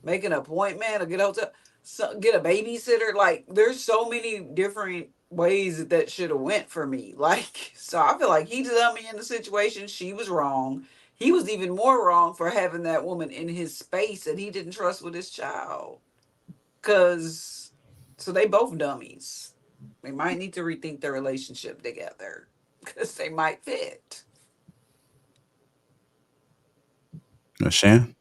make an appointment or get a babysitter. Like, there's so many different ways that should have went for me. Like, so I feel like he's a dummy in the situation. She was wrong. He was even more wrong for having that woman in his space that he didn't trust with his child. So they both dummies. They might need to rethink their relationship together because they might fit. Shan?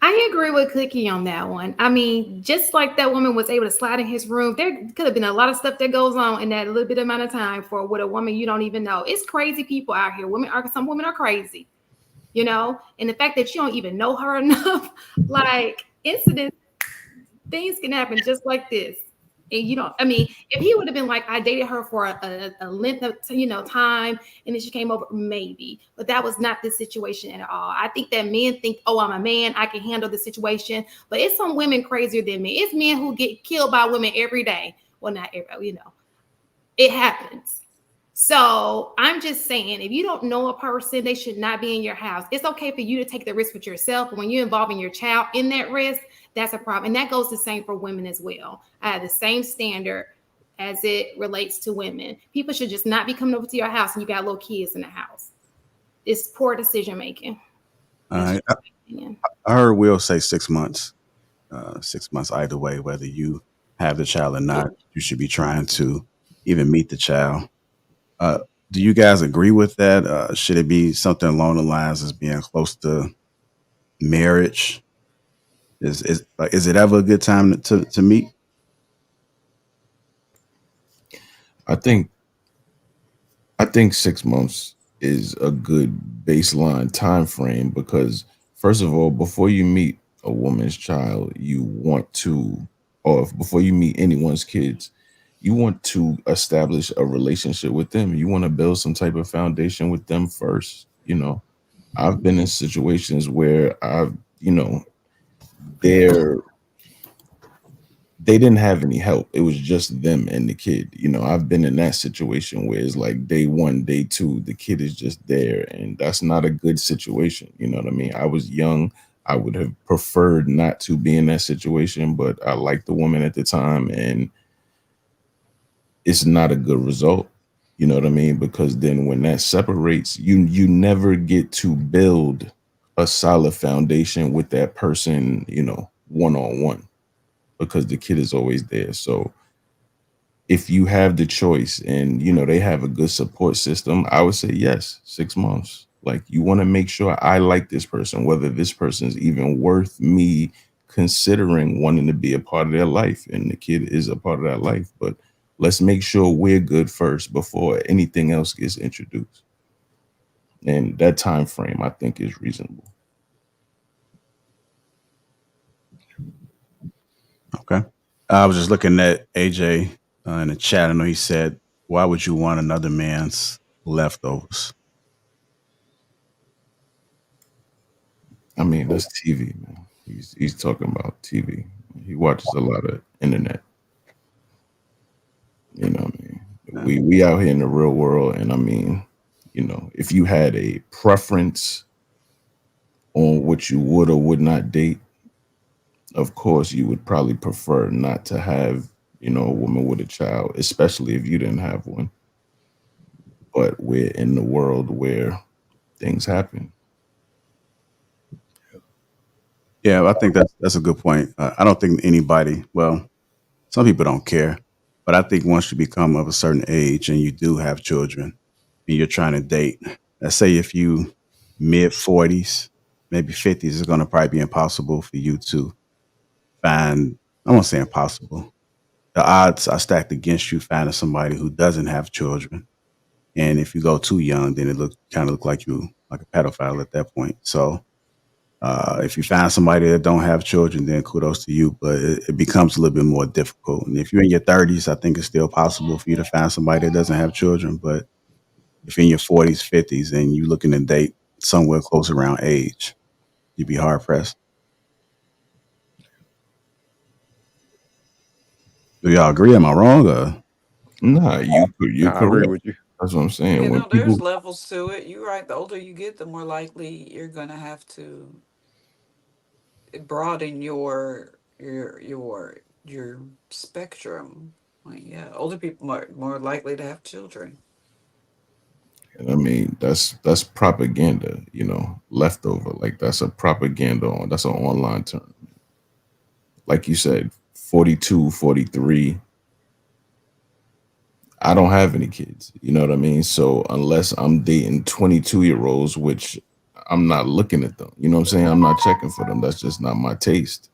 I agree with Cookie on that one. I mean, just like that woman was able to slide in his room, there could have been a lot of stuff that goes on in that little bit amount of time for with a woman you don't even know. It's crazy people out here. Some women are crazy, you know? And the fact that you don't even know her enough, like incidents, things can happen just like this. And you don't, I mean, if he would have been like, I dated her for a length of, time, and then she came over, maybe, but that was not the situation at all. I think that men think, oh, I'm a man, I can handle the situation, but it's some women crazier than me. It's men who get killed by women every day. Well, not every, it happens. So I'm just saying, if you don't know a person, they should not be in your house. It's okay for you to take the risk with yourself, but when you're involving your child in that risk, that's a problem. And that goes the same for women as well. I have the same standard as it relates to women. People should just not be coming over to your house and you got little kids in the house. It's poor decision making. I heard Will say 6 months. 6 months either way, whether you have the child or not, you should be trying to even meet the child. Do you guys agree with that? Should it be something along the lines as being close to marriage? Is it ever a good time to meet? I think 6 months is a good baseline time frame because first of all, before you meet a woman's child, you want to, or before you meet anyone's kids, you want to establish a relationship with them. You want to build some type of foundation with them first. You know, I've been in situations where they didn't have any help. It was just them and the kid. You know, I've been in that situation where it's like day one, day two, the kid is just there. And that's not a good situation. You know what I mean? I was young. I would have preferred not to be in that situation, but I liked the woman at the time and it's not a good result. You know what I mean? Because then when that separates, you never get to build a solid foundation with that person, you know, one-on-one. Because the kid is always there. So if you have the choice and, you know, they have a good support system, I would say yes, 6 months. Like you want to make sure I like this person, whether this person is even worth me considering wanting to be a part of their life. And the kid is a part of that life. But let's make sure we're good first before anything else gets introduced. And that time frame, I think, is reasonable. Okay. I was just looking at AJ in the chat. I know he said, why would you want another man's leftovers? I mean, that's TV, man. He's talking about TV. He watches a lot of internet. You know what I mean? We out here in the real world, and I mean, you know, if you had a preference on what you would or would not date, of course, you would probably prefer not to have, you know, a woman with a child, especially if you didn't have one. But we're in the world where things happen. Yeah, I think that's a good point. I don't think anybody, well, some people don't care, but I think once you become of a certain age and you do have children and you're trying to date, let's say if you mid 40s, maybe 50s, it's going to probably be impossible for you to find, I won't say impossible. The odds are stacked against you finding somebody who doesn't have children. And if you go too young, then it kind of look like you like a pedophile at that point. So if you find somebody that don't have children, then kudos to you, but it becomes a little bit more difficult. And if you're in your 30s, I think it's still possible for you to find somebody that doesn't have children. But if you're in your 40s, 50s, and you're looking to date somewhere close around age, you'd be hard pressed. Do y'all agree? Am I wrong? Nah, you're I agree correct. with you. That's what I'm saying. You When know, there's people, levels to it. You're right. The older you get, the more likely you're gonna have to broaden your spectrum. Like, yeah, older people more likely to have children. and I mean, that's propaganda, you know, leftover. Like that's a propaganda that's an online term. Like you said, 42, 43. I don't have any kids. You know what I mean? So unless I'm dating 22-year-olds, which I'm not looking at them, you know what I'm saying? I'm not checking for them. That's just not my taste.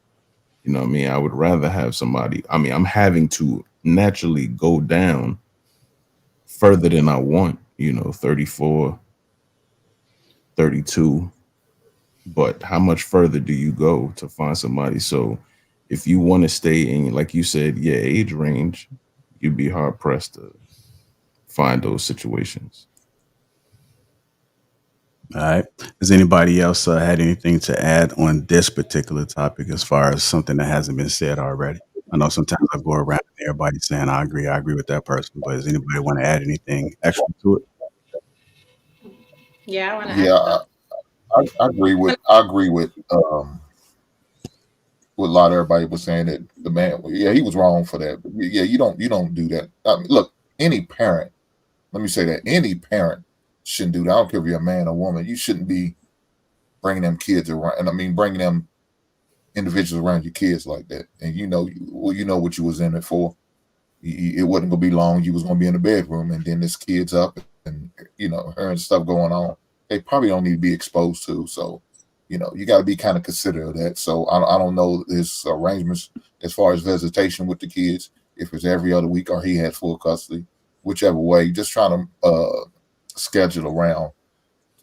You know what I mean? I would rather have somebody, I mean, I'm having to naturally go down further than I want, you know, 34, 32. But how much further do you go to find somebody? So if you want to stay in, like you said, yeah, age range, you'd be hard pressed to find those situations. All right. Has anybody else had anything to add on this particular topic as far as something that hasn't been said already? I know sometimes I go around and everybody saying I agree with that person, but does anybody want to add anything extra to it? Yeah, I want to add Yeah, I agree with what a lot of everybody was saying, that the man, yeah, he was wrong for that. But yeah, you don't do that. I mean, look, any parent, let me say that any parent shouldn't do that. I don't care if you're a man or woman. You shouldn't be bringing them kids around, and I mean bringing them individuals around your kids like that. And you know what you was in it for. It wasn't gonna be long. You was gonna be in the bedroom, and then this kid's up, and her and stuff going on. They probably don't need to be exposed to. So, you got to be kind of considerate of that. So I don't know his arrangements as far as visitation with the kids, if it's every other week or he has full custody, whichever way. Just trying to schedule around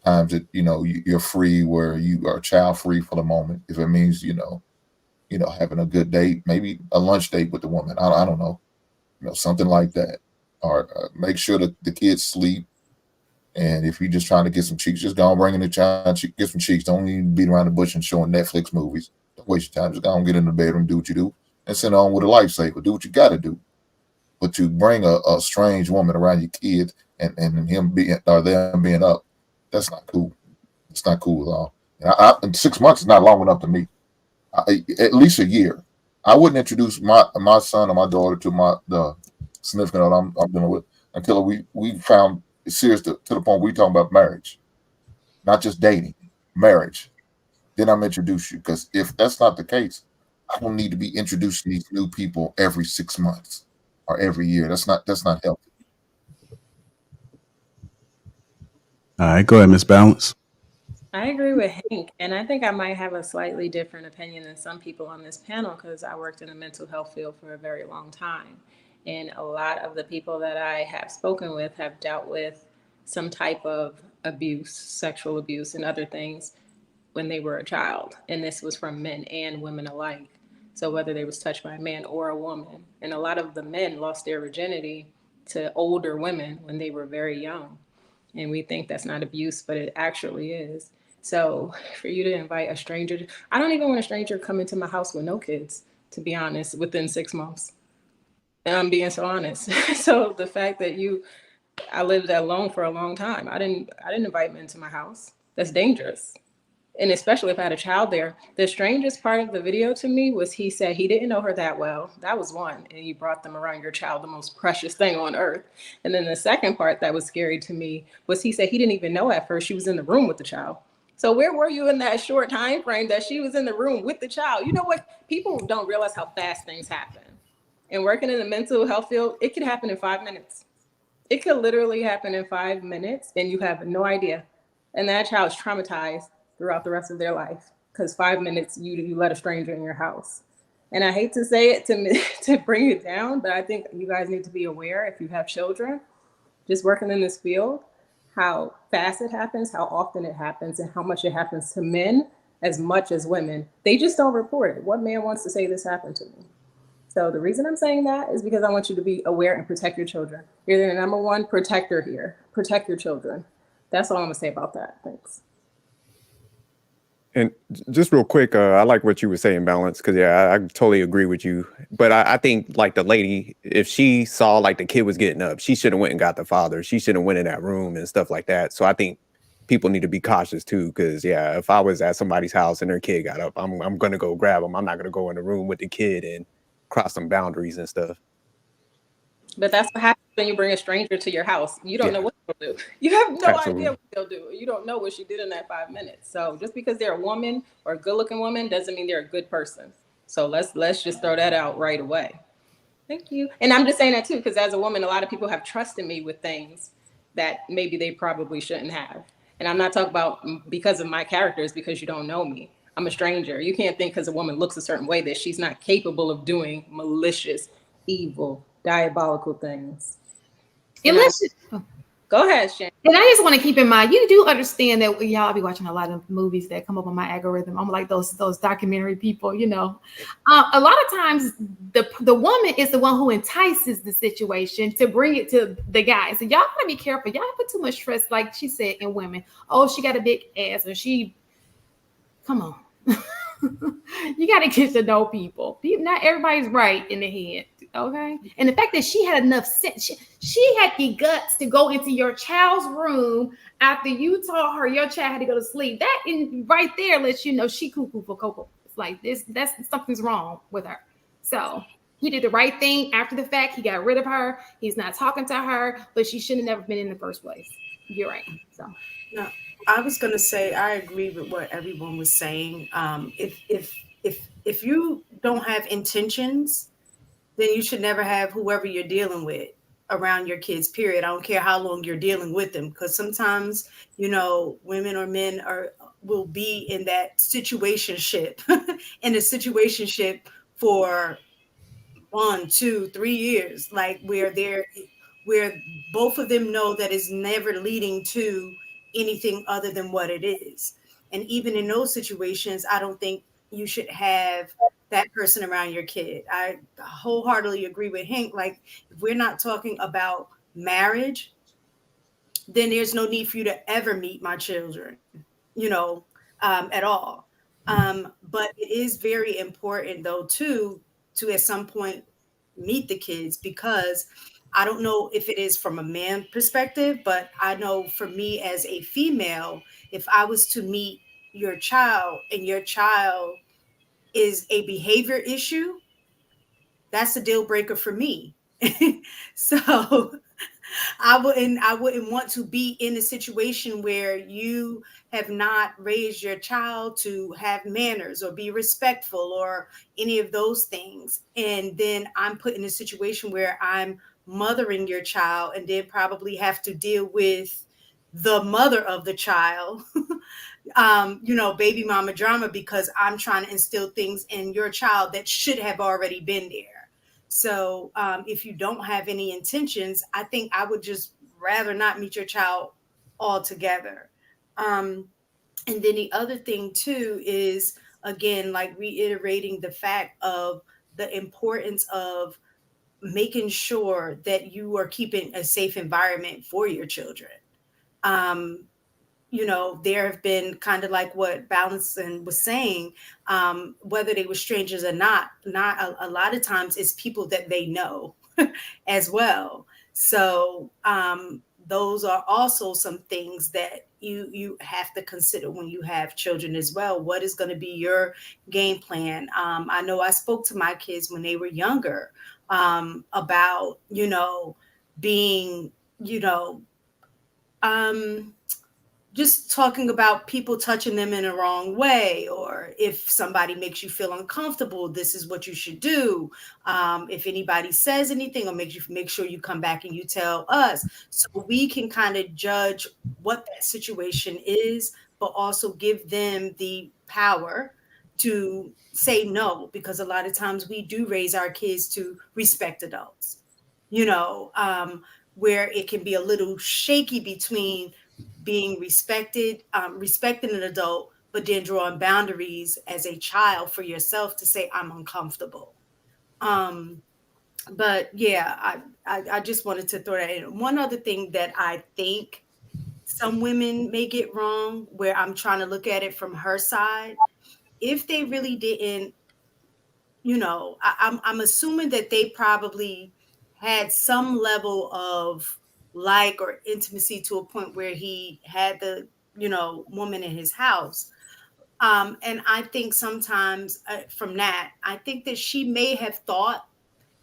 times that you're free, where you are child free for the moment. If it means having a good date, maybe a lunch date with the woman. I don't know. Something like that, or make sure that the kids sleep. And if you're just trying to get some cheeks, just go and bring in the child, get some cheeks. Don't even beat around the bush and showing Netflix movies. Don't waste your time. Just go and get in the bedroom, do what you do, and send on with a lifesaver. Do what you got to do. But to bring a strange woman around your kids and him being or them being up, that's not cool. It's not cool at all. And 6 months is not long enough to me. At least a year. I wouldn't introduce my son or my daughter to the significant other I'm dealing with until we found it's serious to the point we talking about marriage, not just dating, marriage. Then I'm introduce you, because if that's not the case, I don't need to be introducing these new people every 6 months or every year. That's not healthy. All right, go ahead, Miss Balance. I agree with Hank, and I think I might have a slightly different opinion than some people on this panel because I worked in the mental health field for a very long time. And a lot of the people that I have spoken with have dealt with some type of abuse, sexual abuse, and other things when they were a child. And this was from men and women alike. So whether they was touched by a man or a woman. And a lot of the men lost their virginity to older women when they were very young. And we think that's not abuse, but it actually is. So for you to invite a stranger, I don't even want a stranger to come into my house with no kids, to be honest, within 6 months. And I'm being so honest. So the fact that I lived alone for a long time. I didn't invite men into my house. That's dangerous. And especially if I had a child there. The strangest part of the video to me was he said he didn't know her that well. That was one. And you brought them around your child, the most precious thing on earth. And then the second part that was scary to me was he said he didn't even know at first she was in the room with the child. So where were you in that short time frame that she was in the room with the child? You know what? People don't realize how fast things happen. And working in the mental health field, it could happen in 5 minutes. It could literally happen in 5 minutes and you have no idea. And that child's traumatized throughout the rest of their life because 5 minutes you let a stranger in your house. And I hate to say it to bring it down, but I think you guys need to be aware if you have children, just working in this field, how fast it happens, how often it happens, and how much it happens to men as much as women. They just don't report it. What man wants to say this happened to me? So the reason I'm saying that is because I want you to be aware and protect your children. You're the number one protector here. Protect your children. That's all I'm gonna say about that. Thanks. And just real quick, I like what you were saying, Balance, because yeah, I totally agree with you. But I think like the lady, if she saw like the kid was getting up, she should have went and got the father. She should have went in that room and stuff like that. So I think people need to be cautious too, because yeah, if I was at somebody's house and their kid got up, I'm gonna go grab them. I'm not gonna go in the room with the kid and cross some boundaries and stuff. But that's what happens when you bring a stranger to your house. You don't know what they'll do. You have no idea what they'll do. You don't know what she did in that 5 minutes. So just because they're a woman or a good-looking woman doesn't mean they're a good person. So let's just throw that out right away. Thank you. And I'm just saying that too, because as a woman, a lot of people have trusted me with things that maybe they probably shouldn't have. And I'm not talking about because of my characters, because you don't know me. I'm a stranger. You can't think because a woman looks a certain way that she's not capable of doing malicious, evil, diabolical things. Go ahead, Shane. And I just want to keep in mind, you do understand that y'all be watching a lot of movies that come up on my algorithm. I'm like those documentary people, you know. A lot of times the woman is the one who entices the situation to bring it to the guy. So y'all gotta be careful. Y'all put too much trust, like she said, in women. Oh, she got a big ass, or come on. You got to get to know people. Not everybody's right in the head, okay? And the fact that she had enough sense, she had the guts to go into your child's room after you told her your child had to go to sleep. That right there lets you know she cuckoo for cocoa. It's like this. That's something's wrong with her. So he did the right thing after the fact. He got rid of her. He's not talking to her, but she shouldn't have never been in the first place. You're right. So. No, I was gonna say I agree with what everyone was saying. If you don't have intentions, then you should never have whoever you're dealing with around your kids. Period. I don't care how long you're dealing with them, because sometimes women or men will be in that situationship, in a situationship for 1, 2, 3 years, like where both of them know that it's never leading to anything other than what it is. And even in those situations, I don't think you should have that person around your kid. I wholeheartedly agree with Hank. Like, if we're not talking about marriage, then there's no need for you to ever meet my children, at all. But it is very important, though, to at some point meet the kids, because I don't know if it is from a man perspective, but I know for me as a female, if I was to meet your child and your child is a behavior issue, that's a deal breaker for me. So I wouldn't want to be in a situation where you have not raised your child to have manners or be respectful or any of those things. And then I'm put in a situation where I'm mothering your child and then probably have to deal with the mother of the child, baby mama drama, because I'm trying to instill things in your child that should have already been there. So if you don't have any intentions, I think I would just rather not meet your child altogether. And then the other thing too is, again, like reiterating the fact of the importance of making sure that you are keeping a safe environment for your children. There have been, kind of like what Balancing was saying, whether they were strangers or not a lot of times it's people that they know as well. So those are also some things that you have to consider when you have children as well. What is going to be your game plan? I know I spoke to my kids when they were younger about, being, just talking about people touching them in a wrong way, or if somebody makes you feel uncomfortable, this is what you should do. If anybody says anything, or make sure you come back and you tell us, so we can kind of judge what that situation is, but also give them the power to say no, because a lot of times we do raise our kids to respect adults, where it can be a little shaky between being respecting an adult, but then drawing boundaries as a child for yourself to say, I'm uncomfortable. But yeah, I just wanted to throw that in. One other thing that I think some women may get wrong, where I'm trying to look at it from her side, if they really didn't, I'm assuming that they probably had some level of like or intimacy to a point where he had the woman in his house, and I think sometimes from that, I think that she may have thought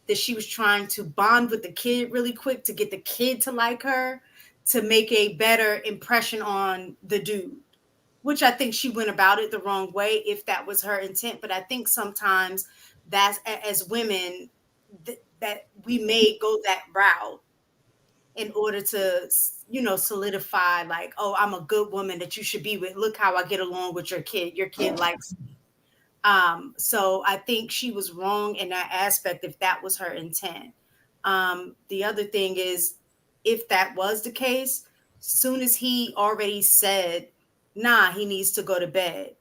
that she was trying to bond with the kid really quick to get the kid to like her, to make a better impression on the dude, which I think she went about it the wrong way if that was her intent. But I think sometimes that's, as women, that we may go that route in order to, solidify, like, oh, I'm a good woman that you should be with. Look how I get along with your kid. Your kid likes me. So I think she was wrong in that aspect if that was her intent. The other thing is, if that was the case, soon as he already said, nah, he needs to go to bed,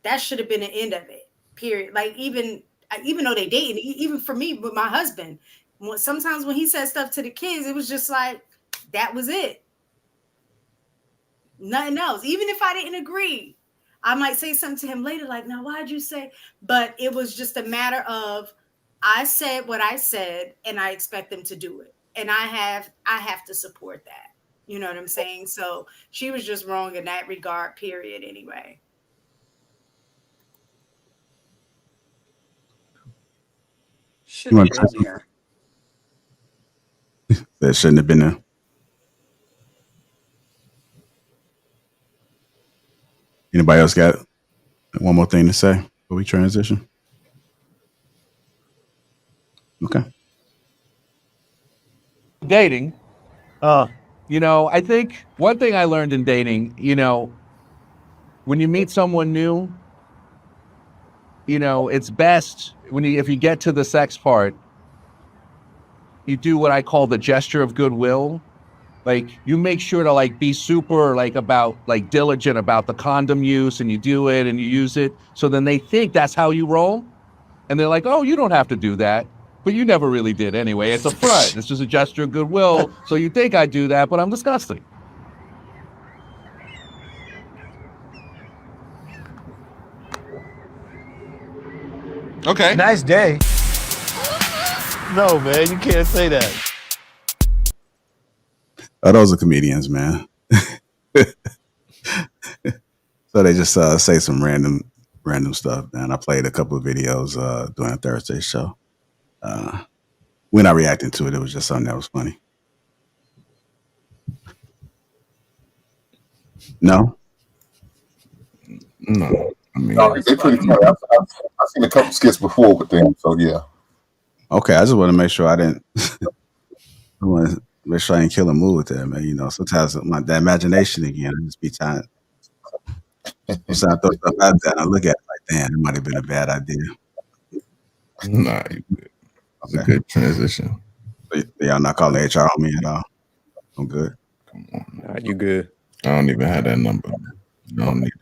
that should have been the end of it, period. Like, even though they dated, even for me with my husband, sometimes when he said stuff to the kids, it was just like, that was it. Nothing else. Even if I didn't agree, I might say something to him later, like, now why'd you say? But it was just a matter of I said what I said, and I expect them to do it. And I have to support that. You know what I'm saying? So she was just wrong in that regard, period, anyway. Should have been there. That shouldn't have been there. Anybody else got one more thing to say before we transition? Okay. Dating, I think one thing I learned in dating, when you meet someone new, it's best if you get to the sex part, you do what I call the gesture of goodwill. Like, you make sure to be super about diligent about the condom use, and you do it and you use it. So then they think that's how you roll. And they're like, oh, you don't have to do that. But you never really did anyway. It's a front. It's just a gesture of goodwill. So you think I do that, but I'm disgusting. Okay. Nice day. No, man, you can't say that. Oh, those are comedians, man. So they just say some random stuff, man. I played a couple of videos during a Thursday show. We're not reacting to it. It was just something that was funny. No? No. I mean, they're pretty funny. I've seen a couple skits before with them, so yeah. Okay, I just want to make sure I didn't. I want to make sure I didn't kill a mood with that, man. Sometimes that imagination again, I just be trying. Sometimes I throw stuff out there and I look at it like, damn, it might have been a bad idea. Nah, it's a good transition. So y'all not calling HR on me at all? I'm good. Come on. Nah, you good. I don't even have that number. I don't need it.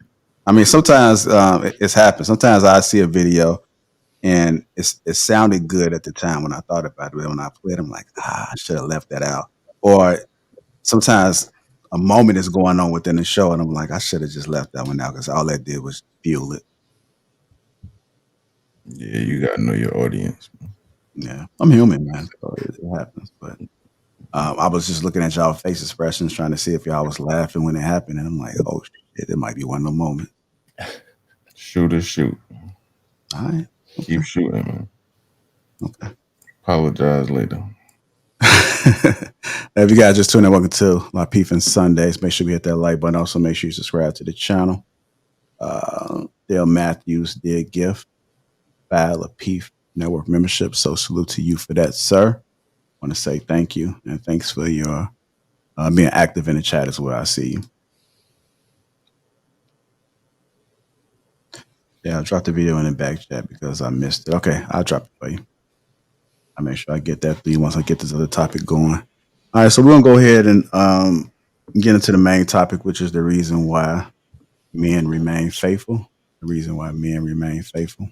I mean, sometimes it's happened. Sometimes I see a video and it sounded good at the time when I thought about it. But when I played, I'm like, I should have left that out. Or sometimes a moment is going on within the show and I'm like, I should have just left that one out because all that did was fuel it. Yeah, you got to know your audience. Yeah, I'm human, man. So it happens. But I was just looking at y'all face expressions, trying to see if y'all was laughing when it happened. And I'm like, oh, shit, it might be one of the moments. Shoot or shoot. All right. Okay. Keep shooting, man. Okay. Apologize later. If you guys just tuned in, welcome to Lapeef-ing Sundays. Make sure we hit that like button. Also, make sure you subscribe to the channel. Dale Matthews did gift by Lapeef Network membership. So salute to you for that, sir. Want to say thank you and thanks for your being active in the chat as well. I see you. Yeah, I dropped the video in the back chat because I missed it. Okay, I'll drop it for you. I'll make sure I get that for you once I get this other topic going. All right, so we're going to go ahead and get into the main topic, which is the reason why men remain faithful. The reason why men remain faithful.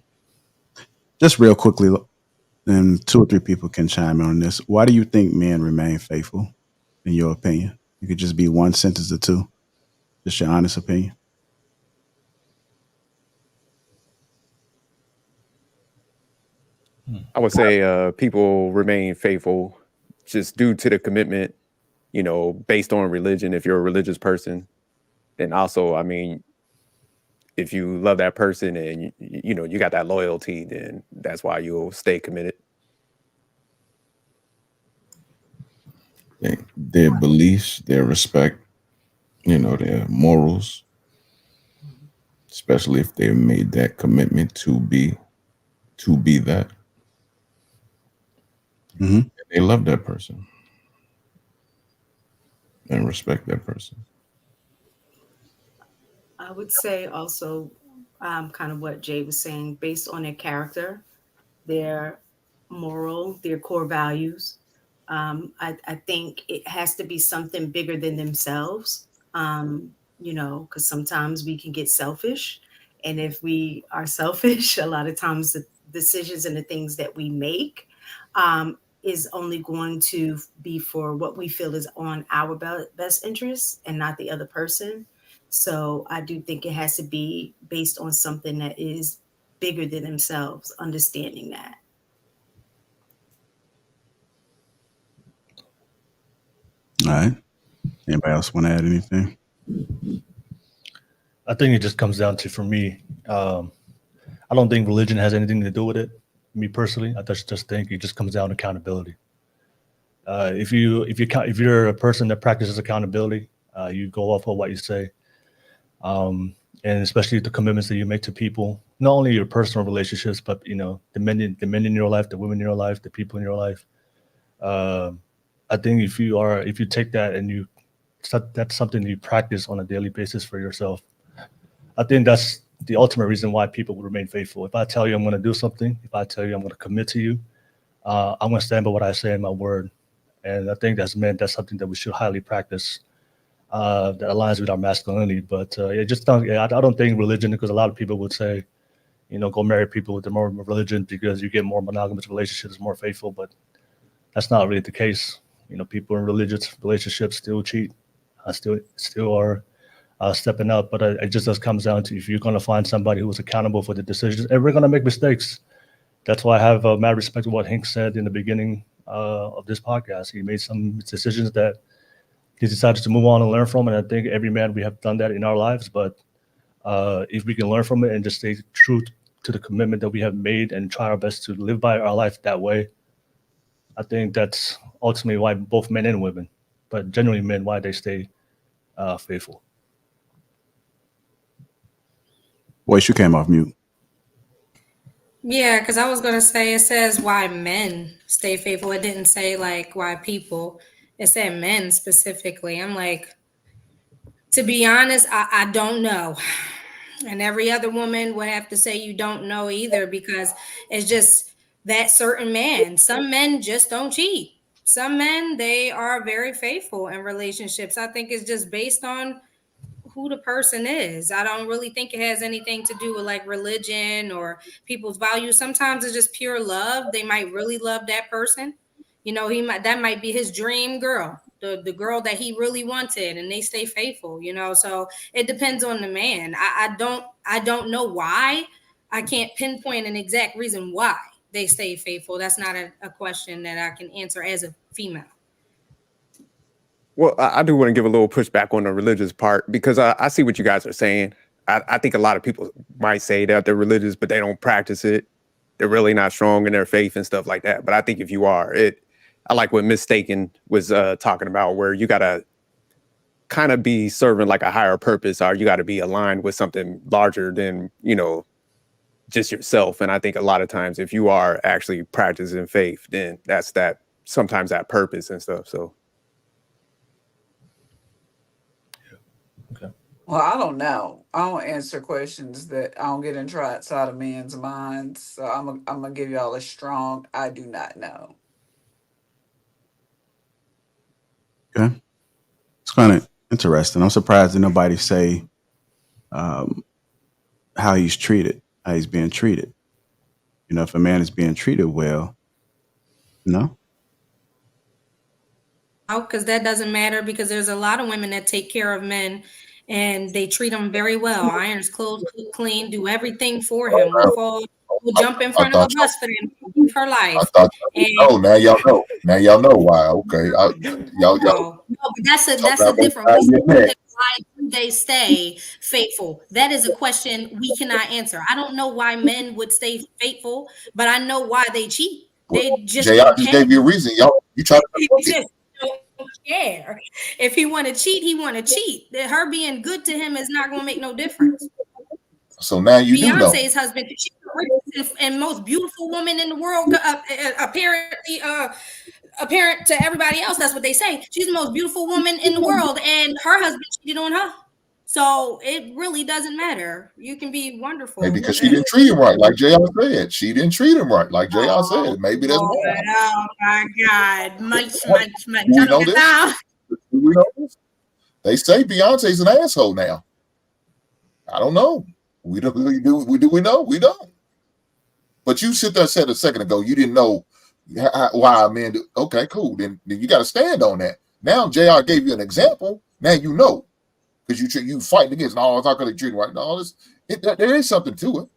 Just real quickly, and 2 or 3 people can chime in on this. Why do you think men remain faithful, in your opinion? It could just be one sentence or 2. Just your honest opinion. I would say people remain faithful just due to the commitment, based on religion. If you're a religious person, and also, I mean, if you love that person and you got that loyalty, then that's why you'll stay committed. Their beliefs, their respect, their morals, especially if they made that commitment to be that. Mm-hmm. They love that person and respect that person. I would say also kind of what Jay was saying, based on their character, their moral, their core values. I think it has to be something bigger than themselves, because sometimes we can get selfish. And if we are selfish, a lot of times the decisions and the things that we make is only going to be for what we feel is on our best interest and not the other person. So I do think it has to be based on something that is bigger than themselves, understanding that. All right. Anybody else want to add anything? I think it just comes down to, for me, I don't think religion has anything to do with it. Me personally, I just think it just comes down to accountability. If you're a person that practices accountability, you go off of what you say, and especially the commitments that you make to people, not only your personal relationships, but the men in your life, the women in your life, the people in your life. I think if you take that and that's something you practice on a daily basis for yourself, I think that's the ultimate reason why people will remain faithful. If I tell you I'm going to do something, if I tell you I'm going to commit to you, I'm going to stand by what I say in my word. And I think that's something that we should highly practice, that aligns with our masculinity. But I don't think religion, because a lot of people would say, go marry people with more religion because you get more monogamous relationships, more faithful. But that's not really the case. People in religious relationships still cheat, still are stepping up. But it just comes down to, if you're going to find somebody who is accountable for the decisions, and we're going to make mistakes. That's why I have mad respect for what Hank said in the beginning of this podcast. He made some decisions that he decided to move on and learn from. And I think every man, we have done that in our lives. But if we can learn from it and just stay true to the commitment that we have made and try our best to live by our life that way, I think that's ultimately why both men and women, but generally men, why they stay faithful. Boyce, you came off mute. Yeah, because I was gonna say, it says why men stay faithful. It didn't say like why people. It said men specifically. I'm like, to be honest, I don't know. And every other woman would have to say you don't know either, because it's just that certain man. Some men just don't cheat. Some men, they are very faithful in relationships. I think it's just based on who the person is. I don't really think it has anything to do with like religion or people's values. Sometimes it's just pure love. They might really love that person. That might be his dream girl, the girl that he really wanted, and they stay faithful, So it depends on the man. I don't know why. I can't pinpoint an exact reason why they stay faithful. That's not a question that I can answer as a female. Well, I do want to give a little pushback on the religious part, because I see what you guys are saying. I think a lot of people might say that they're religious, but they don't practice it. They're really not strong in their faith and stuff like that. But I think if you are, I like what Mistaken was talking about, where you got to kind of be serving like a higher purpose, or you got to be aligned with something larger than, just yourself. And I think a lot of times, if you are actually practicing faith, then that's sometimes that purpose and stuff. So. Well, I don't know. I don't answer questions that I don't get into outside of men's minds. So I'm gonna give y'all a strong I do not know. Okay. It's kind of interesting. I'm surprised that nobody say how he's treated, how he's being treated. If a man is being treated well, no. Because that doesn't matter, because there's a lot of women that take care of men and they treat him very well. Iron his clothes, cook, clean, do everything for him. Will jump in front of a bus for him, live her life. Now y'all know. Now y'all know why. Okay, y'all. No, but that's a different. Why do they stay faithful? That is a question we cannot answer. I don't know why men would stay faithful, but I know why they cheat. They just JR just gave you a reason. You try to. Don't care. If he want to cheat, he want to cheat. Her being good to him is not going to make no difference. So now you do know. Beyonce's husband, she's the richest and most beautiful woman in the world. Apparently, apparent to everybody else, that's what they say. She's the most beautiful woman in the world, and her husband cheated on her. So it really doesn't matter. You can be wonderful. Maybe because she didn't treat him right, like JR said. She didn't treat him right, like JR said. Maybe that's why. Oh my God. Much. We know this. We know this. They say Beyonce's an asshole now. I don't know. We don't. We know? We don't. But you sit there and said a second ago, you didn't know why men do. Okay, cool. Then you got to stand on that. Now JR gave you an example. Now you know. because you fighting against. No, it's not going to treat right. No, there is something to it.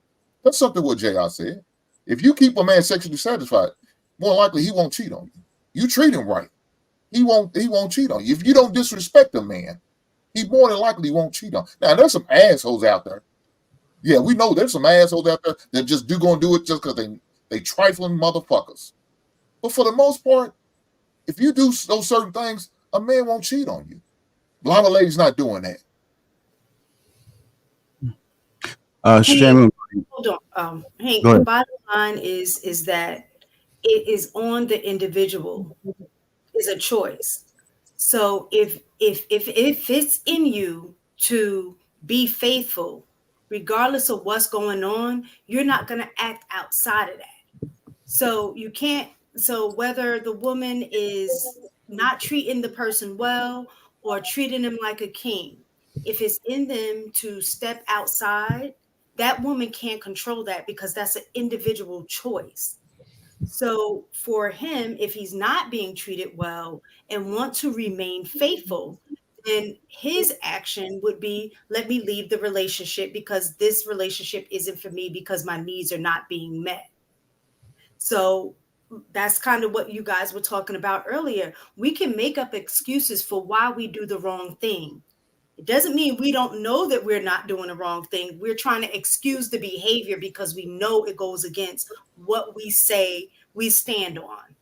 That's something what JR said. If you keep a man sexually satisfied, more likely he won't cheat on you. You treat him right, he won't cheat on you. If you don't disrespect a man, he more than likely won't cheat on. Now there's some assholes out there. Yeah, we know there's some assholes out there that just gonna do it just because they trifling motherfuckers. But for the most part, if you do those certain things, a man won't cheat on you. A lot of ladies not doing that. Hold on. The bottom line is that it is on the individual. It's a choice. So if it's in you to be faithful, regardless of what's going on, you're not going to act outside of that. So you can't. So whether the woman is not treating the person well or treating him like a king, if it's in them to step outside, that woman can't control that because that's an individual choice. So for him, if he's not being treated well and want to remain faithful, then his action would be, let me leave the relationship because this relationship isn't for me because my needs are not being met. So that's kind of what you guys were talking about earlier. We can make up excuses for why we do the wrong thing. It doesn't mean we don't know that we're not doing the wrong thing. We're trying to excuse the behavior because we know it goes against what we say we stand on.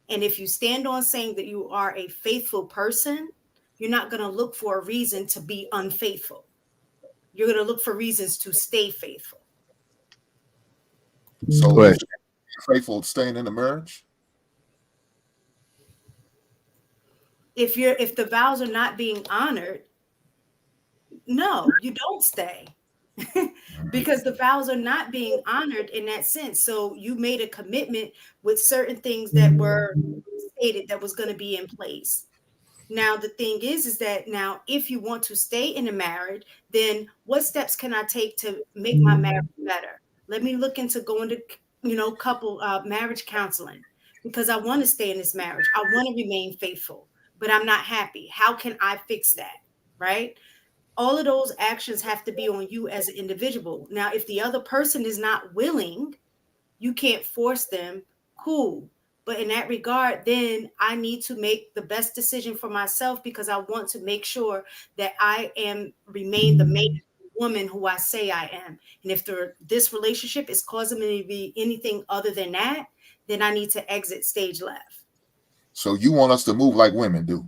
And if you stand on saying that you are a faithful person, you're not going to look for a reason to be unfaithful. You're going to look for reasons to stay faithful. So if you're faithful staying in the marriage? If the vows are not being honored, no, you don't stay. Because the vows are not being honored in that sense. So you made a commitment with certain things that were stated that was going to be in place. Now, the thing is that now if you want to stay in a marriage, then what steps can I take to make my marriage better? Let me look into going to, couple marriage counseling because I want to stay in this marriage. I want to remain faithful, but I'm not happy. How can I fix that? Right? All of those actions have to be on you as an individual. Now, if the other person is not willing, you can't force them. Cool. But in that regard, then I need to make the best decision for myself because I want to make sure that I remain the main woman who I say I am. And if this relationship is causing me to be anything other than that, then I need to exit stage left. So you want us to move like women do?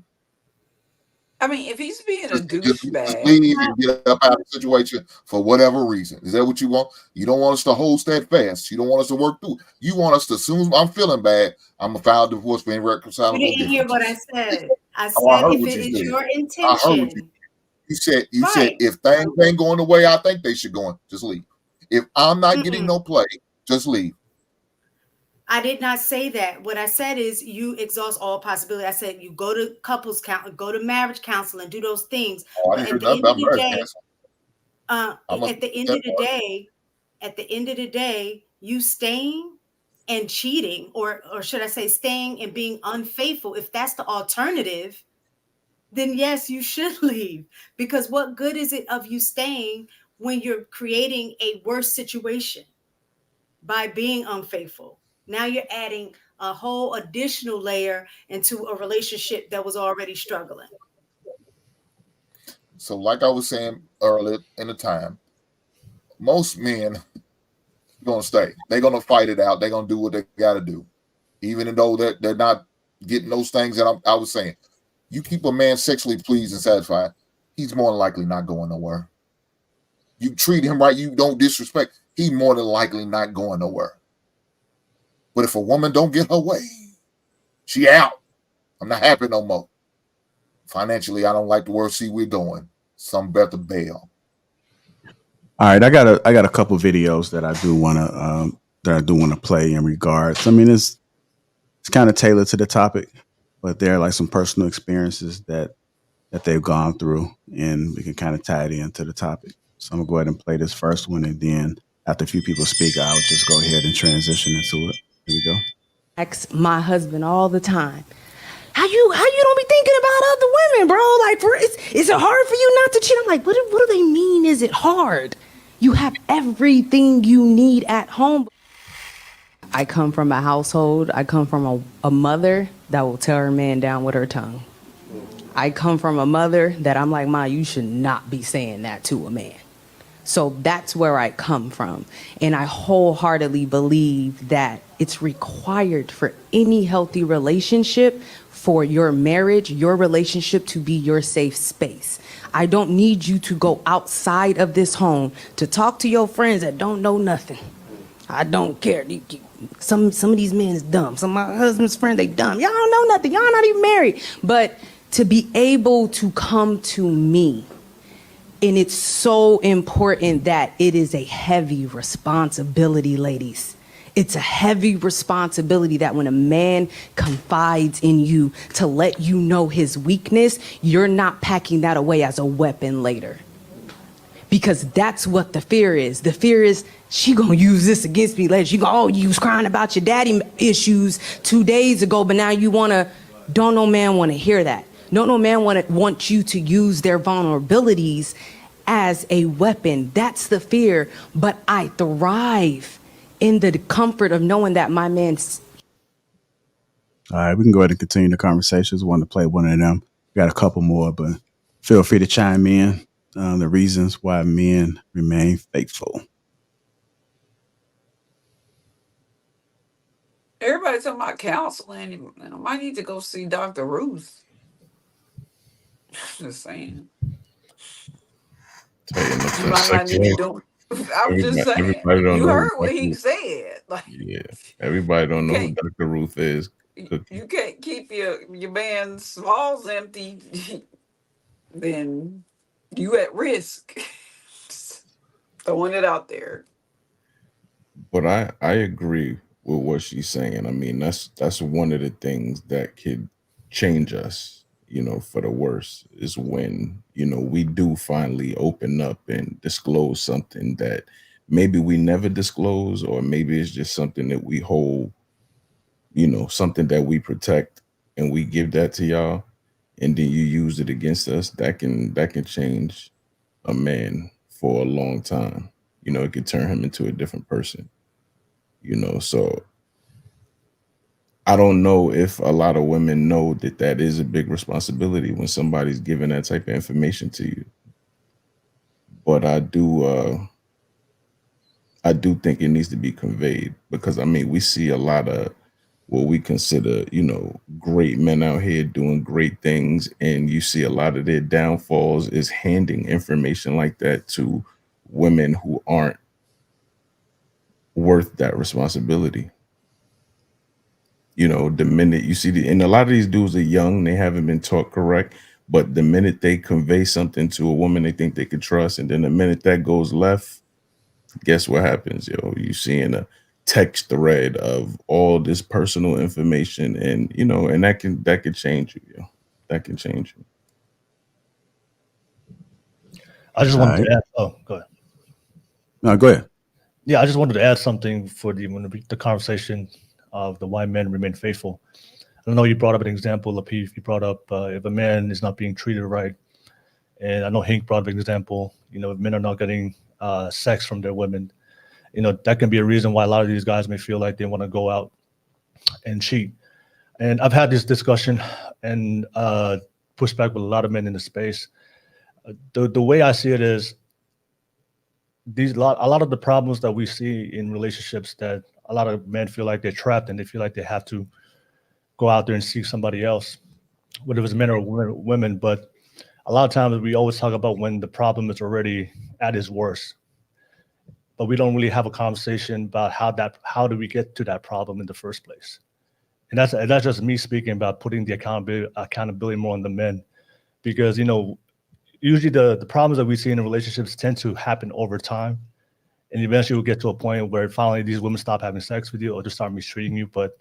I mean, if he's being a douchebag, leave and get up out of the situation for whatever reason. Is that what you want? You don't want us to hold steadfast. You don't want us to work through. You want us to, as soon as I'm feeling bad, I'm gonna file divorce for irreconcilable You didn't hear what I said. I said if it is your I intention. heard you said if things ain't going the way I think they should go, just leave. If I'm not getting no play, just leave. I did not say that. What I said is you exhaust all possibility. I said you go to couples counsel, go to marriage counseling, do those things. Oh, I didn't hear nothing about marriage counseling. At the end of the day, you staying and cheating, or should I say staying and being unfaithful, if that's the alternative, then yes, you should leave. Because what good is it of you staying when you're creating a worse situation by being unfaithful? Now you're adding a whole additional layer into a relationship that was already struggling. So like I was saying earlier in the time, most men gonna stay. They're gonna fight it out. They're gonna do what they gotta do. Even though they're not getting those things that I was saying. You keep a man sexually pleased and satisfied, he's more than likely not going nowhere. You treat him right, you don't disrespect, he's more than likely not going nowhere. But if a woman don't get her way, she out. I'm not happy no more. Financially, I don't like the word see we're going. Some better bail. All right, I got a couple videos that I do want to play in regards. I mean, it's kind of tailored to the topic, but they're like some personal experiences that they've gone through, and we can kind of tie it into the topic. So I'm gonna go ahead and play this first one, and then after a few people speak, I'll just go ahead and transition into it. Here we go. Ask my husband all the time, how you don't be thinking about other women, bro? Like, is it hard for you not to cheat? I'm like, what do they mean? Is it hard? You have everything you need at home. I come from a household, I come from a mother that will tear her man down with her tongue. I come from a mother that I'm like, Ma, you should not be saying that to a man. So that's where I come from. And I wholeheartedly believe that it's required for any healthy relationship, for your marriage, your relationship to be your safe space. I don't need you to go outside of this home to talk to your friends that don't know nothing. I don't care. Some of these men is dumb. Some of my husband's friends, they dumb. Y'all don't know nothing. Y'all not even married. But to be able to come to me, and it's so important that it is a heavy responsibility, ladies. It's a heavy responsibility that when a man confides in you to let you know his weakness, you're not packing that away as a weapon later. Because that's what the fear is. The fear is she gonna use this against me later. She go, oh, you was crying about your daddy issues 2 days ago, but now you don't no man wanna hear that. Don't no man want you to use their vulnerabilities as a weapon. That's the fear. But I thrive in the comfort of knowing that my man's. All right, we can go ahead and continue the conversations. Want to play one of them. We got a couple more, but feel free to chime in. The reasons why men remain faithful. Everybody talking about counseling. I might need to go see Dr. Ruth. Just saying. You might not need to do. I'm just saying. Everybody don't You know heard what he said. Like, yeah, everybody don't know who Dr. Ruth is. you can't keep your man's smalls empty. Then you at risk. Just throwing it out there. But I agree with what she's saying. I mean, that's one of the things that could change us, for the worse, is when, we do finally open up and disclose something that maybe we never disclose, or maybe it's just something that we hold, something that we protect, and we give that to y'all, and then you use it against us. That can change a man for a long time. It could turn him into a different person. So I don't know if a lot of women know that is a big responsibility when somebody's giving that type of information to you. But I do think it needs to be conveyed, because we see a lot of what we consider, great men out here doing great things, and you see a lot of their downfalls is handing information like that to women who aren't worth that responsibility. The minute you see and a lot of these dudes are young, they haven't been taught correct, but the minute they convey something to a woman they think they could trust, and then the minute that goes left, guess what happens? You seeing a text thread of all this personal information, and and that can change you. That can change you. I just wanted to add. Oh, go ahead. No, go ahead. Yeah, I just wanted to add something for the conversation of the why men remain faithful. I know you brought up an example, Lapeef. You brought up if a man is not being treated right, and I know Hank brought up an example. If men are not getting sex from their women, that can be a reason why a lot of these guys may feel like they want to go out and cheat. And I've had this discussion and pushback with a lot of men in the space. The way I see it is a lot of the problems that we see in relationships, that a lot of men feel like they're trapped and they feel like they have to go out there and seek somebody else, whether it's men or women. But a lot of times we always talk about when the problem is already at its worst, but we don't really have a conversation about how do we get to that problem in the first place. And that's just me speaking about putting the accountability more on the men, because usually the problems that we see in relationships tend to happen over time. And eventually we'll get to a point where finally these women stop having sex with you or just start mistreating you. But,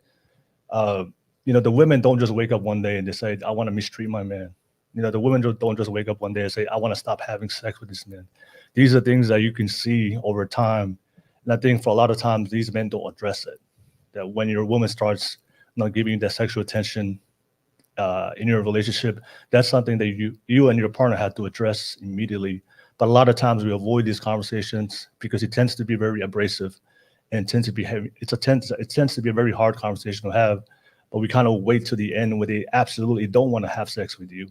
the women don't just wake up one day and they say, I want to mistreat my man. The women don't just wake up one day and say, I want to stop having sex with this man. These are things that you can see over time. And I think for a lot of times, these men don't address it. That when your woman starts not giving you that sexual attention in your relationship, that's something that you and your partner have to address immediately. But a lot of times we avoid these conversations because it tends to be very abrasive and tends to be heavy. It tends to be a very hard conversation to have, but we kind of wait to the end when they absolutely don't want to have sex with you,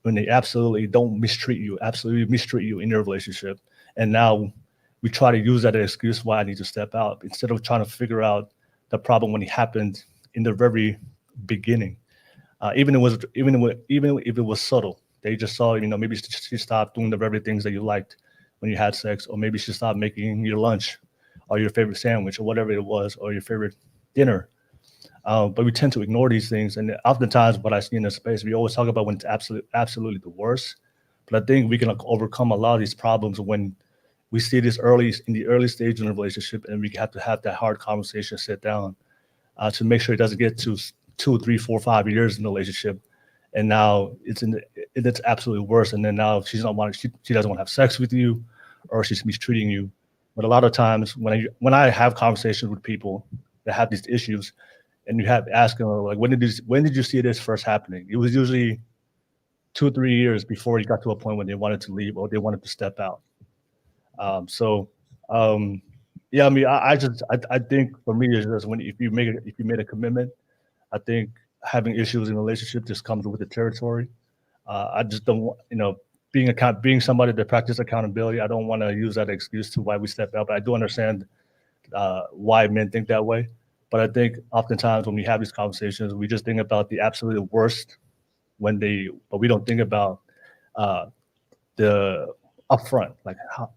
when they absolutely don't mistreat you in your relationship. And now we try to use that as an excuse why I need to step out instead of trying to figure out the problem when it happened in the very beginning. Even if it was subtle, they just saw, maybe she stopped doing the very things that you liked when you had sex, or maybe she stopped making your lunch or your favorite sandwich or whatever it was, or your favorite dinner. But we tend to ignore these things. And oftentimes what I see in the space, we always talk about when it's absolutely the worst. But I think we can overcome a lot of these problems when we see this in the early stage in a relationship, and we have to have that hard conversation, sit down to make sure it doesn't get to 2, 3, 4, 5 years in the relationship. And now it's absolutely worse. And then now she doesn't want to have sex with you, or she's mistreating you. But a lot of times when I have conversations with people that have these issues, and you have asked them like, when did you see this first happening? It was usually 2, 3 years before it got to a point when they wanted to leave or they wanted to step out. Yeah, I mean, I think for me it's just if you made a commitment, I think having issues in a relationship just comes with the territory. I just don't want, being somebody that practices accountability, I don't want to use that excuse to why we step out. But I do understand why men think that way. But I think oftentimes when we have these conversations, we just think about the absolute worst but we don't think about the upfront, like how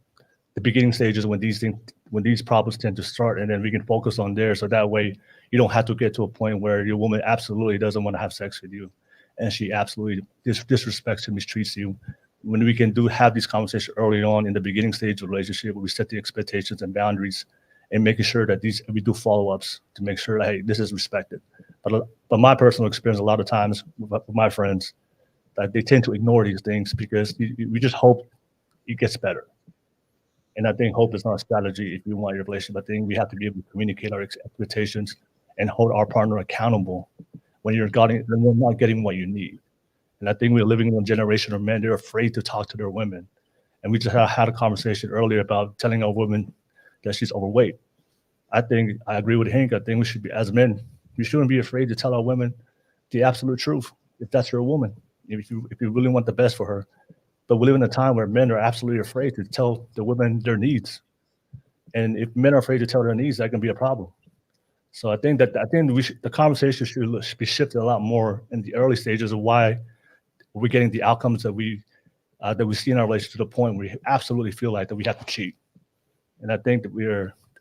the beginning stages when these problems tend to start, and then we can focus on there. So that way you don't have to get to a point where your woman absolutely doesn't want to have sex with you, and she absolutely disrespects and mistreats you. When we can have these conversations early on in the beginning stage of the relationship, where we set the expectations and boundaries, and making sure that we do follow-ups to make sure that, hey, this is respected. But my personal experience, a lot of times with my friends, that they tend to ignore these things because we just hope it gets better. And I think hope is not a strategy if you want your relationship. I think we have to be able to communicate our expectations and hold our partner accountable when you're not getting what you need. And I think we're living in a generation of men, they're afraid to talk to their women. And we just had a conversation earlier about telling our woman that she's overweight. I agree with Hank. I think we should be, as men, we shouldn't be afraid to tell our women the absolute truth if that's your woman, if you really want the best for her. But we live in a time where men are absolutely afraid to tell the women their needs. And if men are afraid to tell their needs, that can be a problem. So I think the conversation should be shifted a lot more in the early stages of why we're getting the outcomes that we see in our relationship, to the point where we absolutely feel like that we have to cheat. And I think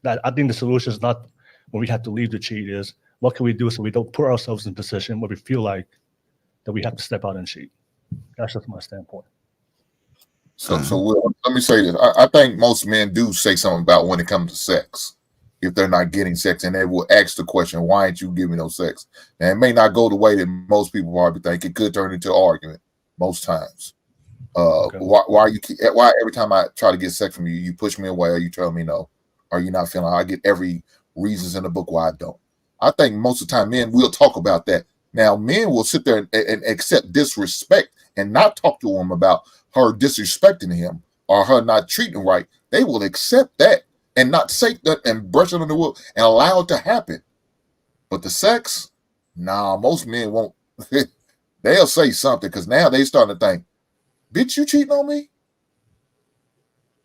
I think the solution is not when we have to leave the cheat, is what can we do so we don't put ourselves in a position where we feel like that we have to step out and cheat. That's just my standpoint. So Will, let me say this. I think most men do say something about when it comes to sex, if they're not getting sex, and they will ask the question, why ain't you giving no sex? Now, it may not go the way that most people probably think. It could turn into an argument most times. Okay. Why every time I try to get sex from you, you push me away, or you tell me no, or you're not feeling? I get every reasons in the book why I don't. I think most of the time men will talk about that. Now, men will sit there and accept disrespect and not talk to him about her disrespecting him or her not treating him right. They will accept that and not say that and brush it under the wood and allow it to happen. But the sex, most men won't. They'll say something because now they starting to think, bitch, you cheating on me?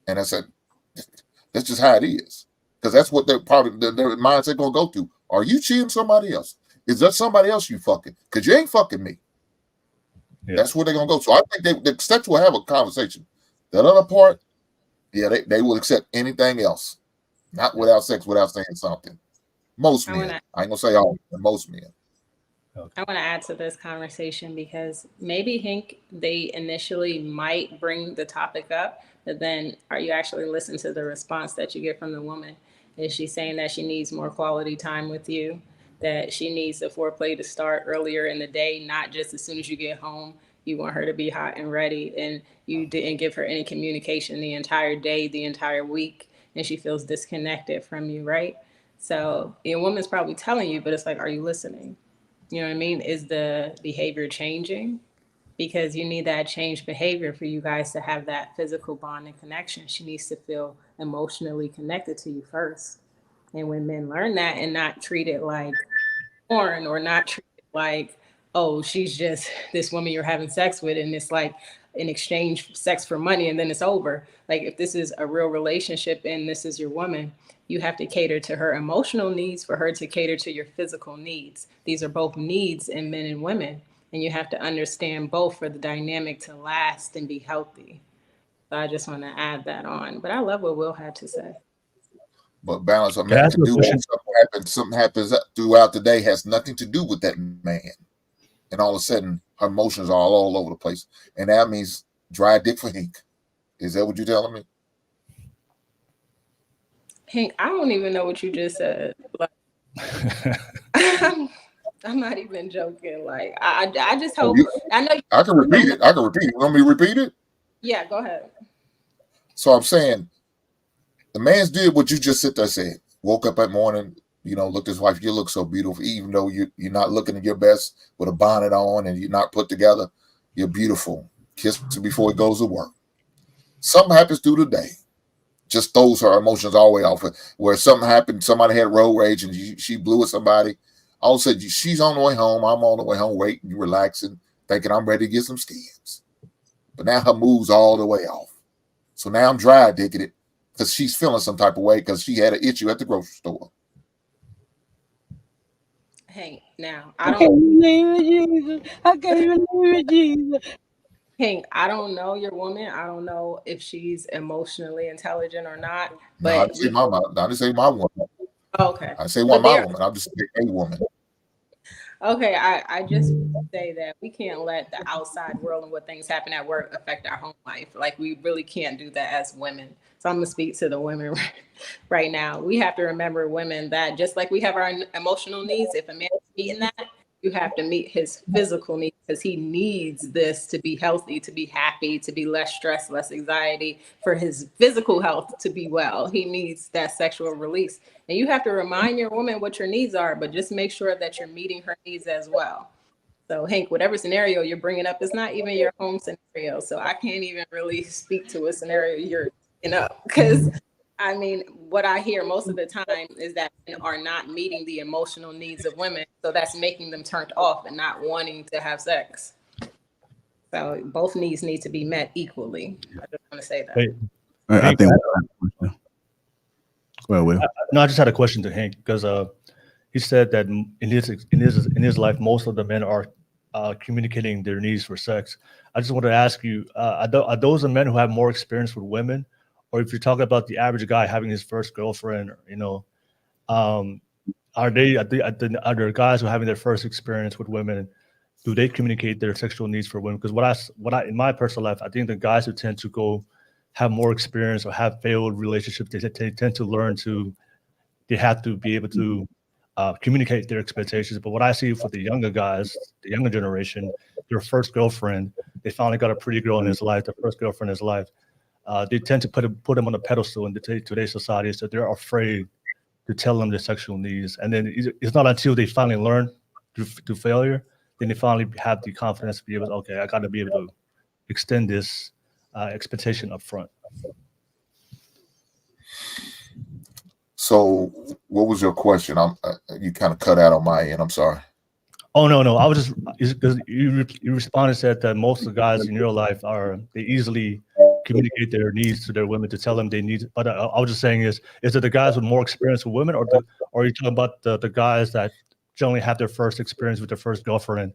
And I said, that's just how it is. Because that's what their mindset going to go to. Are you cheating somebody else? Is that somebody else you fucking? Because you ain't fucking me. Yeah. That's where they're going to go. So I think the sex will have a conversation. The other part, yeah, they will accept anything else. Not without sex, without saying something. Most men. I ain't going to say all, but most men. I want to add to this conversation because maybe, Hank, they initially might bring the topic up, but then are you actually listening to the response that you get from the woman? Is she saying that she needs more quality time with you, that she needs the foreplay to start earlier in the day, not just as soon as you get home? You want her to be hot and ready, and you didn't give her any communication the entire day, the entire week, and she feels disconnected from you, right? So your woman's probably telling you, but it's like, are you listening? You know what I mean? Is the behavior changing? Because you need that changed behavior for you guys to have that physical bond and connection. She needs to feel emotionally connected to you first. And when men learn that and not treat it like porn or not treat it like, oh, she's just this woman you're having sex with and it's like in exchange sex for money and then it's over. Like if this is a real relationship and this is your woman, you have to cater to her emotional needs for her to cater to your physical needs. These are both needs in men and women. And you have to understand both for the dynamic to last and be healthy. So I just want to add that on. But I love what Will had to say. But balance a Can I man ask can you a do question? when something happens throughout the day has nothing to do with that man. And all of a sudden her emotions are all over the place. And that means dry dick for Hank. Is that what you're telling me? Hank, I don't even know what you just said. Like, I'm not even joking. Like I just hope I know I can repeat it. You want me to repeat it? Yeah, go ahead. So I'm saying the man's did what you just sit there said. Woke up that morning, looked at his wife, you look so beautiful, even though you're not looking at your best with a bonnet on and you're not put together. You're beautiful. Kiss her before he goes to work. Something happens through the day. Just throws her emotions all the way off. Where something happened, somebody had road rage and she blew at somebody. All of a sudden, she's on the way home. I'm on the way home, waiting, relaxing, thinking I'm ready to get some skins. But now her mood's all the way off. So now I'm dry dicking it because she's feeling some type of way because she had an issue at the grocery store. Hank, now I don't Hank, I don't know your woman. I don't know if she's emotionally intelligent or not. No, I didn't say my mom. I didn't say my woman. Okay. I say But my woman. I'm just saying a woman. Okay, I just say that we can't let the outside world and what things happen at work affect our home life. Like we really can't do that as women. So I'm gonna speak to the women right now. We have to remember women that just like we have our emotional needs, if a man is meeting that, you have to meet his physical needs because he needs this to be healthy, to be happy, to be less stress, less anxiety, for his physical health to be well. He needs that sexual release. And you have to remind your woman what your needs are, but just make sure that you're meeting her needs as well. So Hank, whatever scenario you're bringing up is not even your home scenario. So I can't even really speak to a scenario you're because I mean, what I hear most of the time is that men are not meeting the emotional needs of women. So that's making them turned off and not wanting to have sex. So both needs need to be met equally. I just want to say that. Hey, I Hank, think. Well, no, I just had a question to Hank because he said that in his life, most of the men are communicating their needs for sex. I just want to ask you: are those the men who have more experience with women, or if you're talking about the average guy having his first girlfriend, are there guys who are having their first experience with women? Do they communicate their sexual needs for women? Because what I in my personal life, I think the guys who tend to go have more experience or have failed relationships, they tend to learn they have to be able to communicate their expectations. But what I see for the younger guys, the younger generation, their first girlfriend, they finally got a pretty girl in his life, the first girlfriend in his life. They tend to put them on a pedestal in today's society, so they're afraid to tell them their sexual needs. And then it's not until they finally learn through failure, then they finally have the confidence to be able to, okay, I got to be able to extend this expectation up front. So what was your question? You kind of cut out on my end. I'm sorry. Oh, no. I was just because you responded, said that most of the guys in your life they easily communicate their needs to their women to tell them they need. But I was just saying is it the guys with more experience with women, or are you talking about the guys that generally have their first experience with their first girlfriend?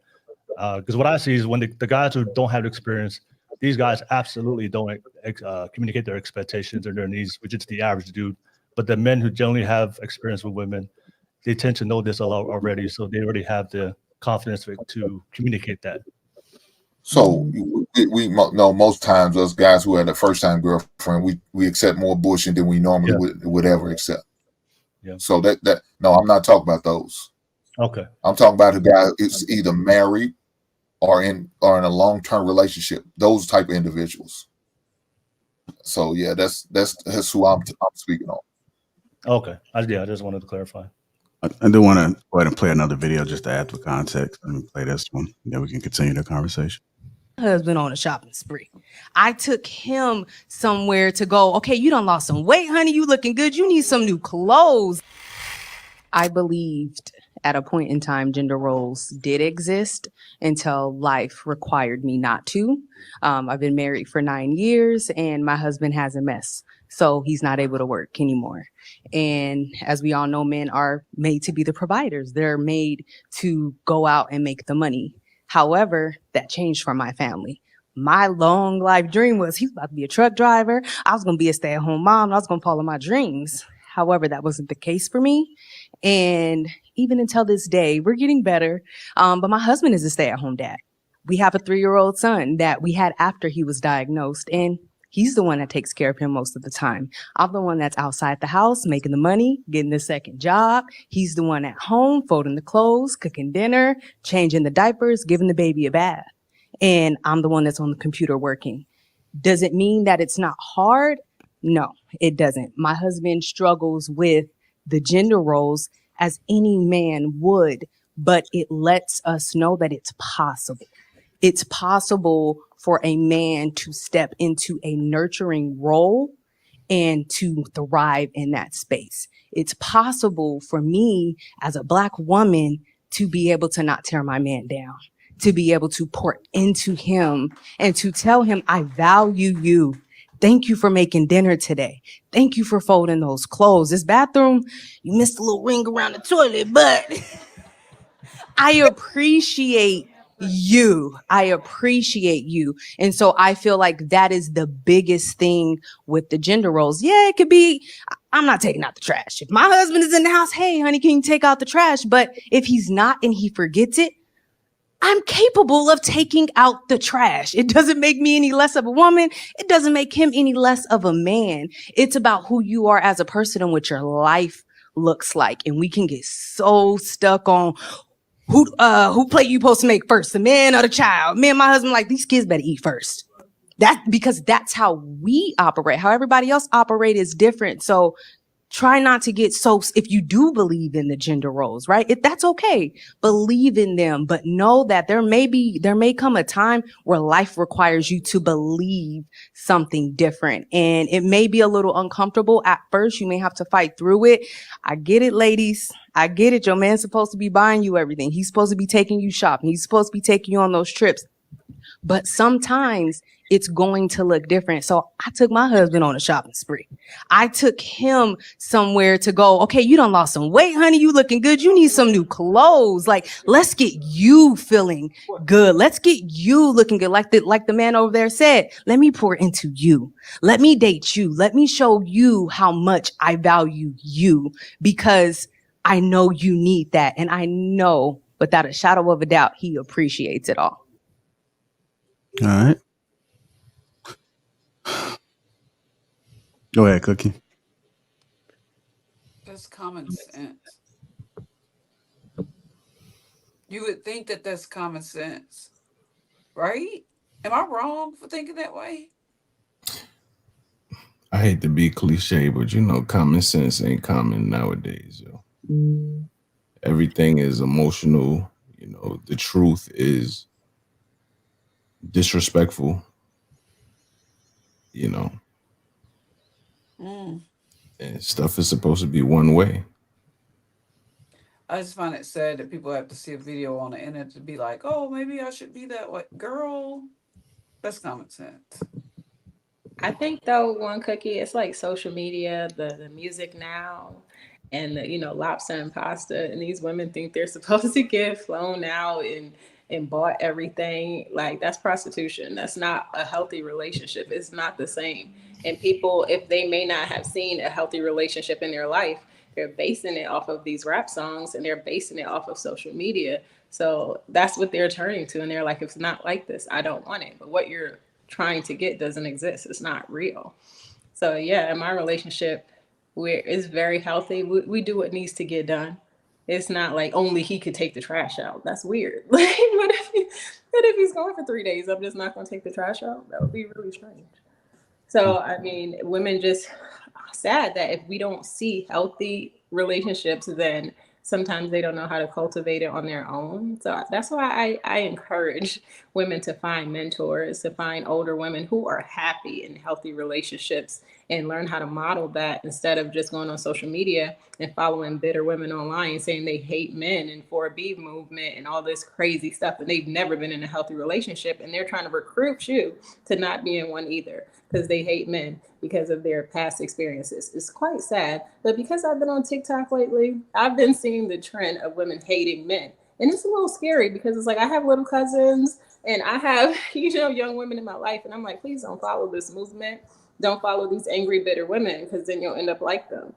Because what I see is when the guys who don't have experience, these guys absolutely don't communicate their expectations or their needs, which is the average dude. But the men who generally have experience with women, they tend to know this a lot already, so they already have the confidence to communicate that. So we know most times us guys who had a first time girlfriend, we accept more bullshit than we normally would ever accept. Yeah. So that no, I'm not talking about those. Okay. I'm talking about a guy who's either married or in a long-term relationship. Those type of individuals. So yeah, that's who I'm speaking on. Okay. I just wanted to clarify. I do want to go ahead and play another video just to add to context. Let me play this one, then we can continue the conversation. Husband on a shopping spree. I took him somewhere to go, okay, you done lost some weight, honey. You looking good. You need some new clothes. I believed at a point in time gender roles did exist until life required me not to. I've been married for 9 years and my husband has a mess. So he's not able to work anymore. And as we all know, men are made to be the providers. They're made to go out and make the money. However, that changed for my family. My long life dream was he was about to be a truck driver. I was going to be a stay-at-home mom. And I was going to follow my dreams. However, that wasn't the case for me. And even until this day, we're getting better. But my husband is a stay-at-home dad. We have a 3-year-old son that we had after he was diagnosed. And he's the one that takes care of him most of the time. I'm the one that's outside the house, making the money, getting the second job. He's the one at home, folding the clothes, cooking dinner, changing the diapers, giving the baby a bath. And I'm the one that's on the computer working. Does it mean that it's not hard? No, it doesn't. My husband struggles with the gender roles as any man would, but it lets us know that it's possible. It's possible for a man to step into a nurturing role and to thrive in that space. It's possible for me as a Black woman to be able to not tear my man down, to be able to pour into him and to tell him, I value you. Thank you for making dinner today. Thank you for folding those clothes. This bathroom, you missed a little ring around the toilet, but I appreciate you. I appreciate you. And so I feel like that is the biggest thing with the gender roles. Yeah, it could be, I'm not taking out the trash. If my husband is in the house, hey, honey, can you take out the trash? But if he's not and he forgets it, I'm capable of taking out the trash. It doesn't make me any less of a woman. It doesn't make him any less of a man. It's about who you are as a person and what your life looks like. And we can get so stuck on who plate you supposed to make first, the man or the child. Me and my husband, like, these kids better eat first. Because that's how we operate. How everybody else operate is different. So try not to get so, if you do believe in the gender roles, right? That's okay. Believe in them, but know that there may come a time where life requires you to believe something different. And it may be a little uncomfortable at first. You may have to fight through it. I get it, ladies. I get it. Your man's supposed to be buying you everything. He's supposed to be taking you shopping. He's supposed to be taking you on those trips. But sometimes it's going to look different. So I took my husband on a shopping spree. I took him somewhere to go, okay, you done lost some weight, honey. You looking good. You need some new clothes. Like, let's get you feeling good. Let's get you looking good. Like the man over there said, let me pour into you. Let me date you. Let me show you how much I value you, because I know you need that. And I know without a shadow of a doubt, he appreciates it all. All right. Go ahead, Cookie. That's common sense. You would think that that's common sense, right? Am I wrong for thinking that way? I hate to be cliche, but common sense ain't common nowadays, yo. Everything is emotional. The truth is disrespectful. And stuff is supposed to be one way. I just find it sad that people have to see a video on the internet to be like, oh, maybe I should be that way. Girl, that's common sense. I think though, one Cookie, it's like social media, the music now, and the lobster and pasta, and these women think they're supposed to get flown out and bought everything. Like, that's prostitution. That's not a healthy relationship. It's not the same. And people, if they may not have seen a healthy relationship in their life, they're basing it off of these rap songs and they're basing it off of social media. So that's what they're turning to. And they're like, if it's not like this, I don't want it. But what you're trying to get doesn't exist. It's not real. So yeah, in my relationship, it's very healthy. We do what needs to get done. It's not like only he could take the trash out. That's weird. Like, what if he's gone for 3 days? I'm just not going to take the trash out? That would be really strange. So, I mean, women just sad that if we don't see healthy relationships, then sometimes they don't know how to cultivate it on their own. So that's why I encourage women to find mentors, to find older women who are happy in healthy relationships and learn how to model that instead of just going on social media and following bitter women online saying they hate men and 4B movement and all this crazy stuff. And they've never been in a healthy relationship. And they're trying to recruit you to not be in one either because they hate men because of their past experiences. It's quite sad. But because I've been on TikTok lately, I've been seeing the trend of women hating men. And it's a little scary because it's like I have little cousins and I have, young women in my life. And I'm like, please don't follow this movement. Don't follow these angry, bitter women because then you'll end up like them.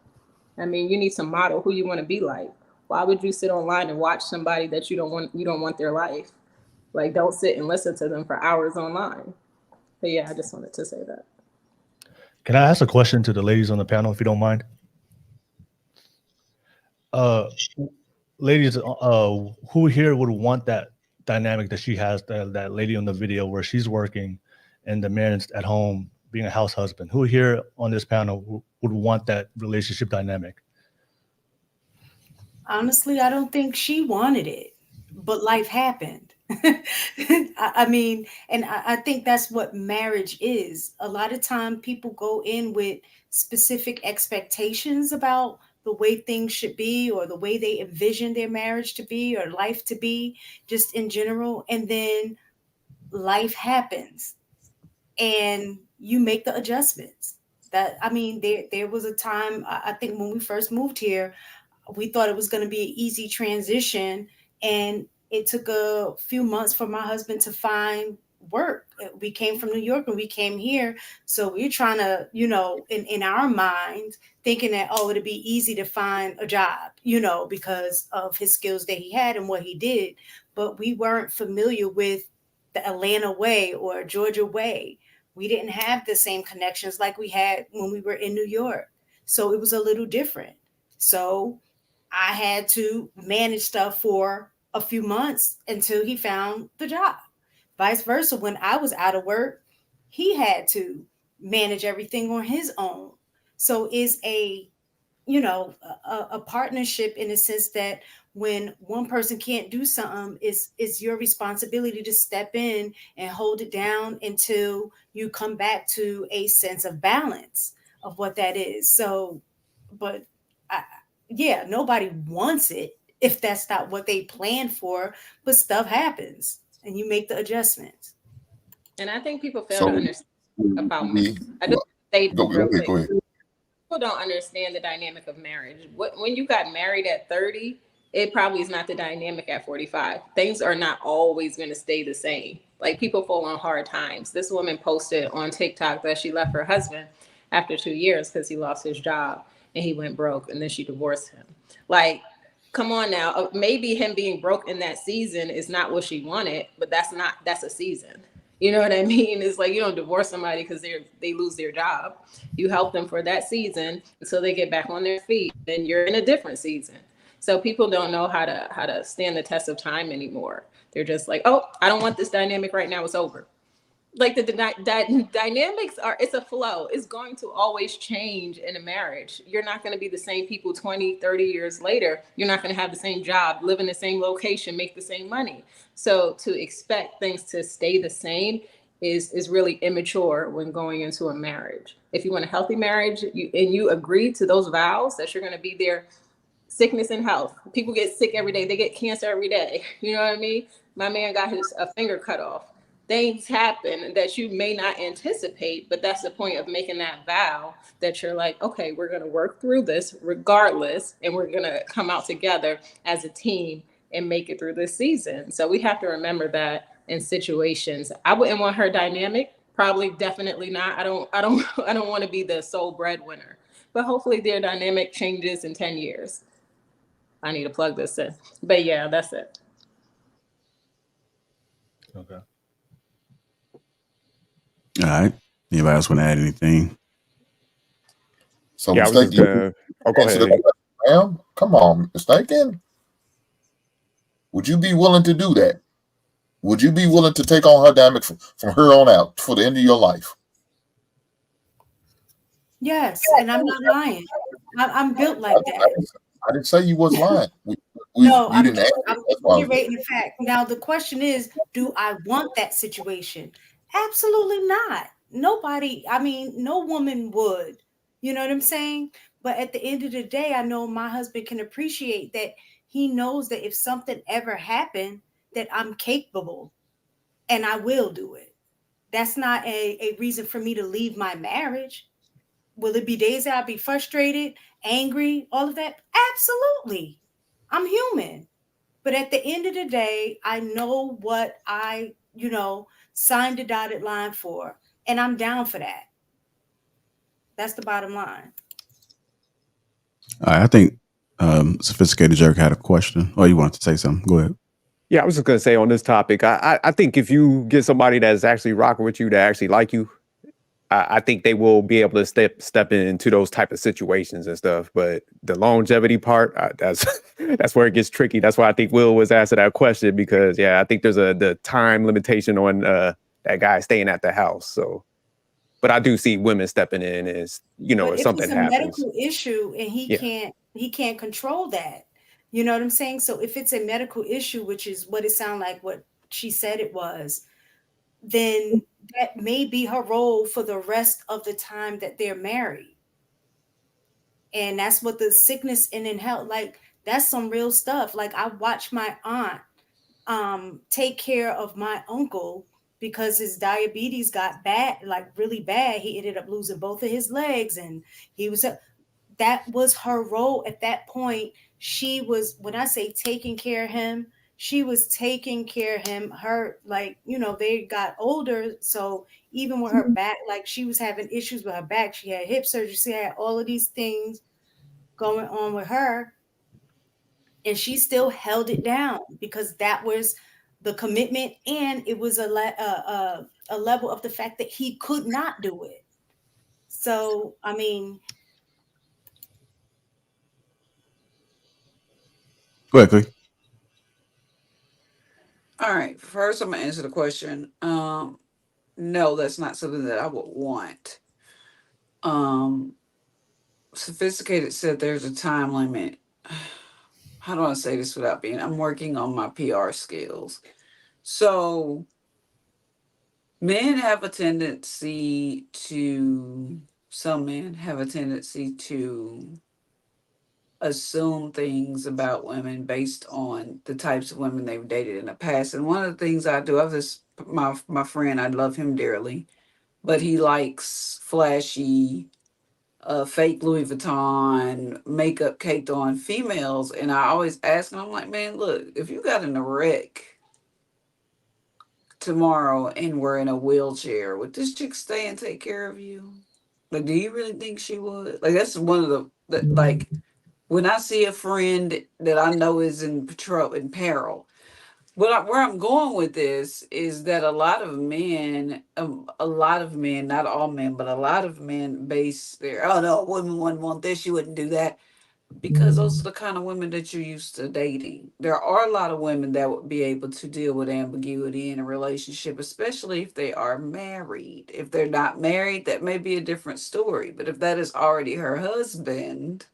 I mean, you need to model who you want to be like. Why would you sit online and watch somebody that you don't want their life? Like, don't sit and listen to them for hours online. But yeah, I just wanted to say that. Can I ask a question to the ladies on the panel, if you don't mind? Ladies, who here would want that dynamic that she has, that lady on the video where she's working and the man's at home being a house husband? Who here on this panel would want that relationship dynamic? Honestly, I don't think she wanted it, but life happened. I mean, and I think that's what marriage is. A lot of time people go in with specific expectations about the way things should be or the way they envision their marriage to be or life to be, just in general. And then life happens and you make the adjustments. There was a time, I think when we first moved here, we thought it was going to be an easy transition, and it took a few months for my husband to find work. We came from New York and we came here, so we're trying to, in our mind, thinking that it'd be easy to find a job, because of his skills that he had and what he did, but we weren't familiar with the Atlanta way or Georgia way. We didn't have the same connections like we had when we were in New York, so it was a little different. So I had to manage stuff for a few months until he found the job. Vice versa, when I was out of work, he had to manage everything on his own. So it's a partnership in the sense that when one person can't do something, it's your responsibility to step in and hold it down until you come back to a sense of balance of what that is. So, but nobody wants it if that's not what they planned for, but stuff happens and you make the adjustments. And I think people fail to understand about marriage. I just say go ahead. People don't understand the dynamic of marriage. When you got married at 30, it probably is not the dynamic at 45. Things are not always going to stay the same. Like, people fall on hard times. This woman posted on TikTok that she left her husband after 2 years because he lost his job and he went broke, and then she divorced him. Like, come on now. Maybe him being broke in that season is not what she wanted, but that's a season. You know what I mean? It's like, you don't divorce somebody because they lose their job. You help them for that season until they get back on their feet. Then you're in a different season. So people don't know how to stand the test of time anymore. They're just like, oh, I don't want this dynamic right now. It's over. Like, the dynamics it's a flow. It's going to always change in a marriage. You're not going to be the same people 20, 30 years later. You're not going to have the same job, live in the same location, make the same money. So to expect things to stay the same is really immature when going into a marriage. If you want a healthy marriage and you agree to those vows that you're going to be there, sickness and health. People get sick every day. They get cancer every day. You know what I mean? My man got a finger cut off. Things happen that you may not anticipate, but that's the point of making that vow, that you're like, okay, we're going to work through this regardless, and we're going to come out together as a team and make it through this season. So we have to remember that in situations. I wouldn't want her dynamic. Probably, definitely not. I don't want to be the sole breadwinner, but hopefully their dynamic changes in 10 years. I need to plug this in, but yeah, that's it. Okay. All right. Anybody else want to add anything? So, Yeah, I was just gonna. Oh, go ahead. Ma'am, come on, mistaken. Would you be willing to do that? Would you be willing to take on her dynamic from her on out for the end of your life? Yes, and I'm not lying. I'm built like that. I didn't say you was lying. No, You didn't answer. I'm That's why I was reiterating the fact. Now the question is, do I want that situation? Absolutely not. Nobody, I mean, no woman would. You know what I'm saying? But at the end of the day, I know my husband can appreciate that. He knows that if something ever happened, that I'm capable and I will do it. That's not a reason for me to leave my marriage. Will it be days that I'll be frustrated, angry, all of that? Absolutely. I'm human. But at the end of the day, I know what I, signed a dotted line for, and I'm down for that. That's the bottom line. I think Sophisticated Jerk had a question. Oh, you wanted to say something? Go ahead. Yeah, I was just gonna say on this topic, I think if you get somebody that's actually rocking with you, that actually like you, I think they will be able to step into those type of situations and stuff. But the longevity part, that's that's where it gets tricky. That's why I think Will was asking that question, because I think there's the time limitation on that guy staying at the house. So, but I do see women stepping in as But if if something it's a happens. medical issue and he can't control that. You know what I'm saying? So if it's a medical issue, which is what it sounded like what she said it was, then that may be her role for the rest of the time that they're married. And that's what the sickness and in health, like that's some real stuff. Like I watched my aunt take care of my uncle because his diabetes got bad, like really bad. He ended up losing both of his legs, and that was her role at that point. She was, when I say taking care of him, she was taking care of him. Her, like, they got older. So even with her back, like she was having issues with her back. She had hip surgery. She had all of these things going on with her. And she still held it down because that was the commitment. And it was a level of the fact that he could not do it. So, I mean, Go ahead, Clee. All right. First, I'm gonna answer the question. No, that's not something that I would want. Um, Sophisticated said there's a time limit. How do I say this without being? I'm working on my PR skills. So, men have a tendency to. Some men have a tendency to assume things about women based on the types of women they've dated in the past. And one of the things I do, I have this my friend, I love him dearly, but he likes flashy, fake Louis Vuitton makeup caked on females. And I always ask him, I'm like, man, look, if you got in a wreck tomorrow and were in a wheelchair, would this chick stay and take care of you? Like, do you really think she would? Like, that's one of like, when I see a friend that I know is in peril, where I'm going with this is that a lot of men, not all men, but a lot of men base their, oh no, a woman wouldn't want this, she wouldn't do that, because those are the kind of women that you're used to dating. There are a lot of women that would be able to deal with ambiguity in a relationship, especially if they are married. If they're not married, that may be a different story. But if that is already her husband,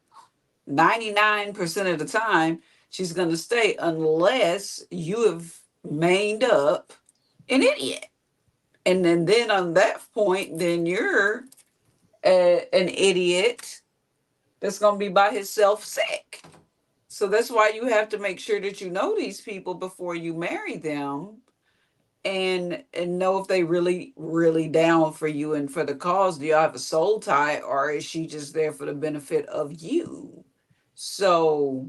99% of the time, she's going to stay unless you have mained up an idiot. And then on that point, then you're an idiot that's going to be by himself sick. So that's why you have to make sure that you know these people before you marry them, and know if they really down for you and for the cause. Do you have a soul tie, or is she just there for the benefit of you? So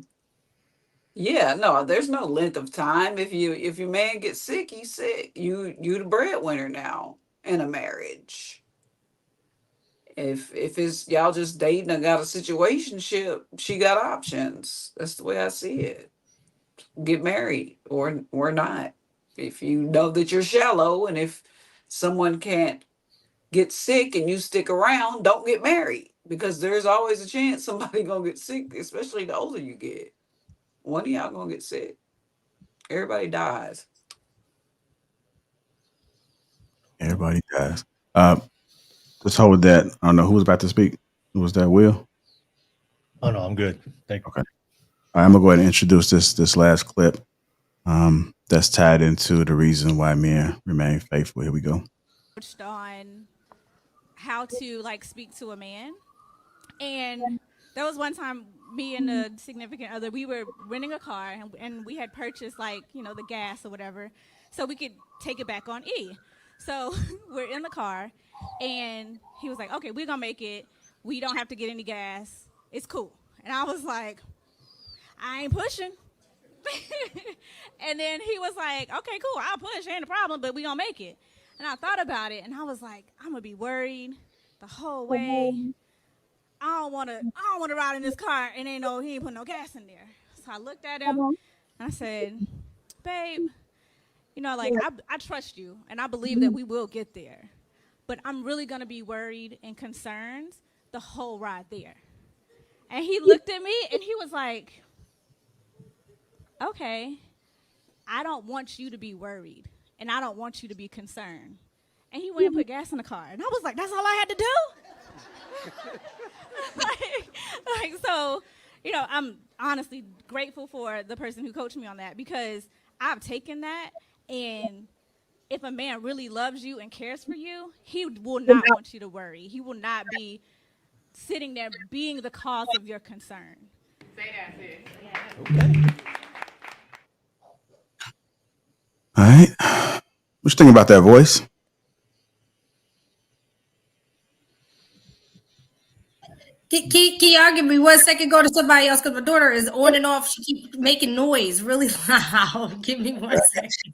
yeah, no, there's no length of time. If your man gets sick, he's sick. You the breadwinner now in a marriage. If it's y'all just dating and got a situationship, she got options. That's the way I see it. Get married or not. If you know that you're shallow, and if someone can't get sick and you stick around, don't get married, because there's always a chance somebody gonna get sick, especially the older you get. One of y'all gonna get sick. Everybody dies. Everybody dies. Let's hold that. I don't know who was about to speak. Was that Will? Oh no, I'm good. Thank you. Okay. right, I'm gonna go ahead and introduce this last clip. That's tied into the reason why men remain faithful. Here we go. On how to like speak to a man. And there was one time me and a significant other, we were renting a car and we had purchased like, you know, the gas or whatever so we could take it back on E. So we're in the car and he was like, okay, we're going to make it. We don't have to get any gas. It's cool. And I was like, I ain't pushing. And then he was like, okay, cool, I'll push, ain't a problem, but we gonna make it. And I thought about it and I was like, I'm gonna be worried the whole way. I don't wanna ride in this car and he ain't putting no gas in there. So I looked at him and I said, babe, you know, like I trust you and I believe that we will get there. But I'm really gonna be worried and concerned the whole ride there. And he looked at me and he was like, okay, I don't want you to be worried and I don't want you to be concerned. And he went and put gas in the car. And I was like, that's all I had to do? So, you know, I'm honestly grateful for the person who coached me on that because I've taken that, and if a man really loves you and cares for you, he will not want you to worry. He will not be sitting there being the cause of your concern. Say that, sis. Yeah. Okay. All right. What you think about that voice? Can y'all give me 1 second? Go to somebody else because my daughter is on and off. She keeps making noise really loud. Give me 1 second.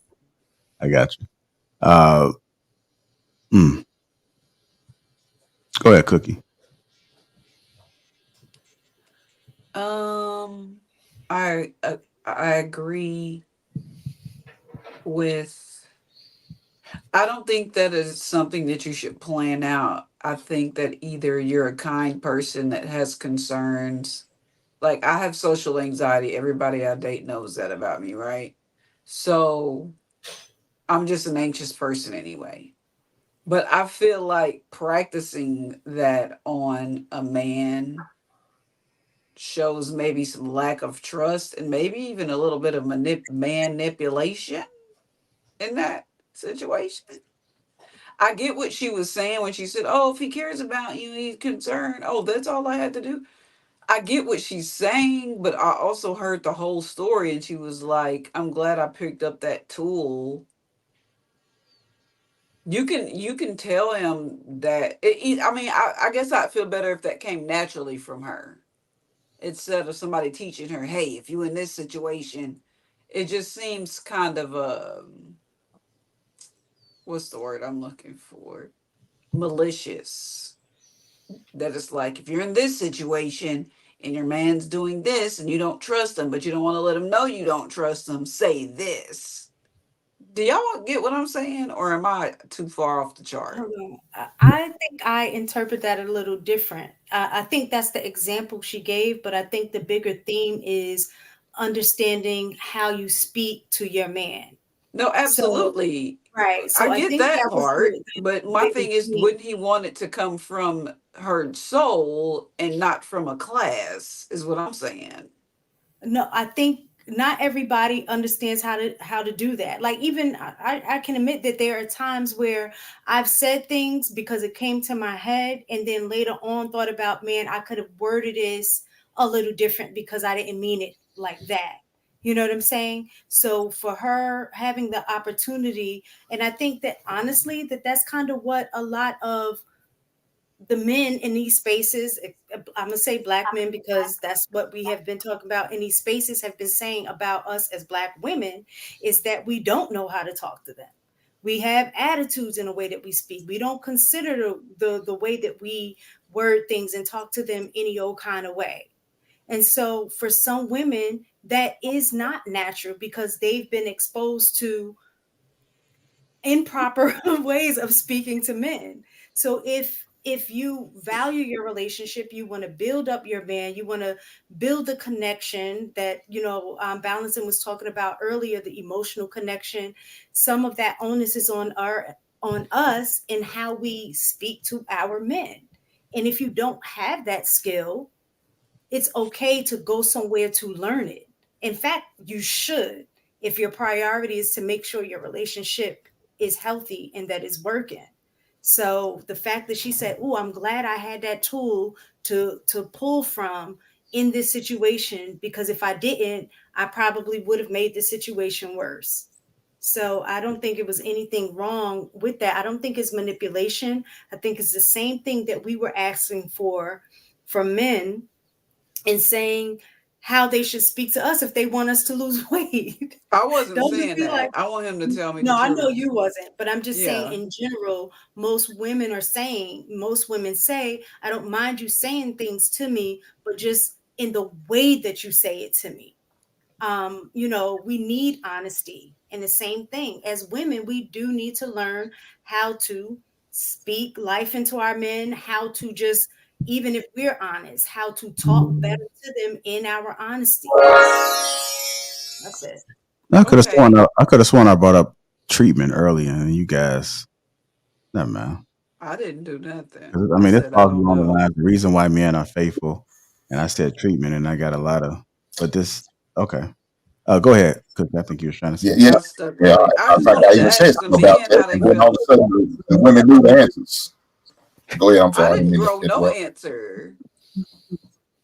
I got you. Go ahead, Cookie. I agree with. I don't think that is something that you should plan out. I think that either you're a kind person that has concerns. Like I have social anxiety. Everybody I date knows that about me, right? So I'm just an anxious person anyway. But I feel like practicing that on a man shows maybe some lack of trust and maybe even a little bit of manipulation in that situation. I get what she was saying when she said, oh, if he cares about you, he's concerned. Oh, that's all I had to do. I get what she's saying, but I also heard the whole story and she was like, I'm glad I picked up that tool. You can tell him that. I guess I'd feel better if that came naturally from her instead of somebody teaching her, hey, if you in this situation. It just seems kind of what's the word I'm looking for? Malicious. That it's like, if you're in this situation and your man's doing this and you don't trust him, but you don't want to let him know you don't trust him, say this. Do y'all get what I'm saying, or am I too far off the chart? Hold on. I think I interpret that a little different. I think that's the example she gave, but I think the bigger theme is understanding how you speak to your man. No, absolutely. So, right. So I get think that was part, the but my bigger thing is, theme. wouldn't he want it to come from her soul and not from a class, is what I'm saying. No, I think not everybody understands how to do that. Like even I can admit that there are times where I've said things because it came to my head, and then later on thought about, man, I could have worded this a little different because I didn't mean it like that. You know what I'm saying? So for her having the opportunity, and I think that honestly that's kind of what a lot of the men in these spaces, I'm gonna say black men because that's what we have been talking about in these spaces, have been saying about us as black women, is that we don't know how to talk to them. We have attitudes in the way that we speak. We don't consider the way that we word things and talk to them any old kind of way. And so for some women, that is not natural because they've been exposed to improper ways of speaking to men. So if you value your relationship, you want to build up your man, you want to build the connection that, Balancing was talking about earlier, the emotional connection. Some of that onus is on us in how we speak to our men. And if you don't have that skill, it's okay to go somewhere to learn it. In fact, you should, if your priority is to make sure your relationship is healthy and that it's working. So the fact that she said, "Oh, I'm glad I had that tool to pull from in this situation, because if I didn't, I probably would have made the situation worse." So I don't think it was anything wrong with that. I don't think it's manipulation. I think it's the same thing that we were asking for from men, and saying how they should speak to us if they want us to lose weight. I wasn't Don't just saying be like, that. I want him to tell me no, the I know truth. you wasn't, but I'm just saying Yeah. in general, most women say, I don't mind you saying things to me, but just in the way that you say it to me. We need honesty. And the same thing, as women, we do need to learn how to speak life into our men, how to just, even if we're honest, how to talk better to them in our honesty. That's it. I could have Okay. sworn I brought up treatment earlier, and you guys, never mind. I didn't do nothing. 'Cause, I I mean, this said I falls don't along the know. lines. The reason why men are faithful, and I said treatment, and I got a lot of. But this, okay. Go ahead, because I think you were trying to say. Yeah. I stuck Yeah. with it. I In just fact, I wanted to even said ask the something about men that, how they and then all of felt. a sudden, the women knew the answers. Go ahead. I'm I sorry. I didn't didn't mean to throw no interrupt. answer.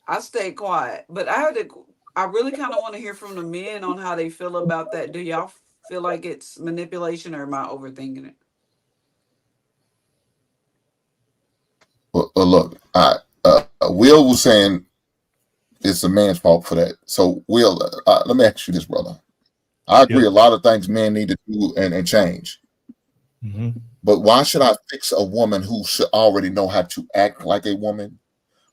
I stayed quiet, but I really kind of want to hear from the men on how they feel about that. Do y'all feel like it's manipulation, or am I overthinking it? Well, look, Will was saying it's a man's fault for that. So, Will, let me ask you this, brother. I agree. Yep. A lot of things men need to do and change. Mm-hmm. But why should I fix a woman who should already know how to act like a woman,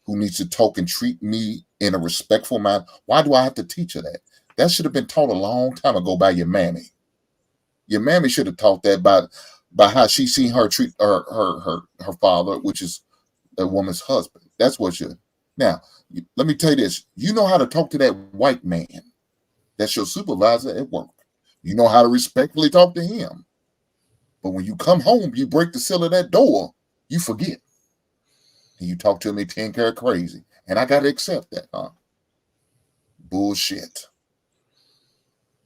who needs to talk and treat me in a respectful manner? Why do I have to teach her that? That should have been taught a long time ago by your mammy. Your mammy should have taught that by how she seen her treat her father, which is a woman's husband. That's what should. Now, let me tell you this. You know how to talk to that white man. That's your supervisor at work. You know how to respectfully talk to him. But when you come home, you break the seal of that door, you forget. And you talk to me 10 karat crazy. And I got to accept that, huh? Bullshit.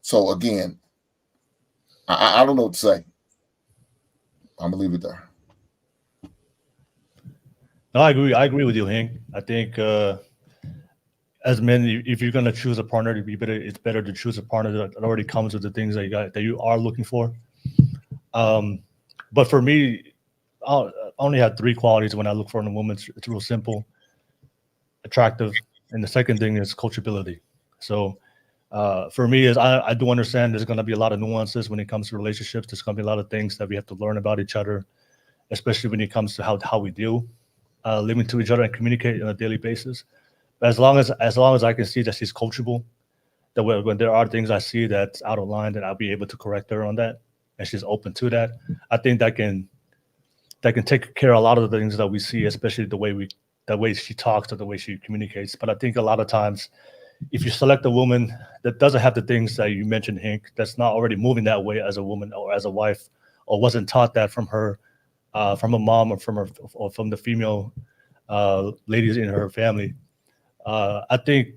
So again, I don't know what to say. I'm going to leave it there. No, I agree with you, Hank. I think as men, if you're gonna choose a partner, it's better to choose a partner that already comes with the things that you are looking for. But for me, I only have 3 qualities when I look for a woman. It's real simple: attractive, and the second thing is coachability. So for me, is I do understand there's going to be a lot of nuances when it comes to relationships. There's going to be a lot of things that we have to learn about each other, especially when it comes to how we deal, living to each other and communicate on a daily basis. But as long as I can see that she's coachable, that when there are things I see that's out of line, that I'll be able to correct her on that, and she's open to that. I think that can take care of a lot of the things that we see, especially the way she talks or the way she communicates. But I think a lot of times, if you select a woman that doesn't have the things that you mentioned, Hank, that's not already moving that way as a woman or as a wife, or wasn't taught that from her, from a mom or from the female ladies in her family, I think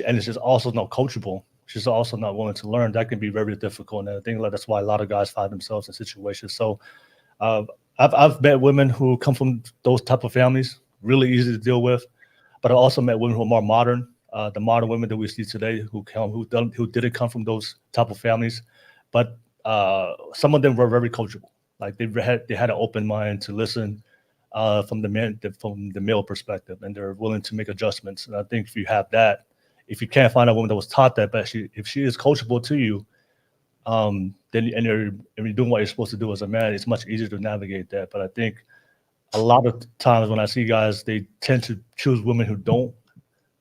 and she's also not coachable, she's also not willing to learn, that can be very difficult. And I think that's why a lot of guys find themselves in situations. So I've met women who come from those type of families, really easy to deal with, but I also met women who are more modern, the modern women that we see today who didn't come from those type of families, but some of them were very coachable. Like they had an open mind to listen from the male perspective, and they're willing to make adjustments. And I think if you have that, if you can't find a woman that was taught that, but if she is coachable to you, then you're doing what you're supposed to do as a man, it's much easier to navigate that. But I think a lot of times when I see guys, they tend to choose women who don't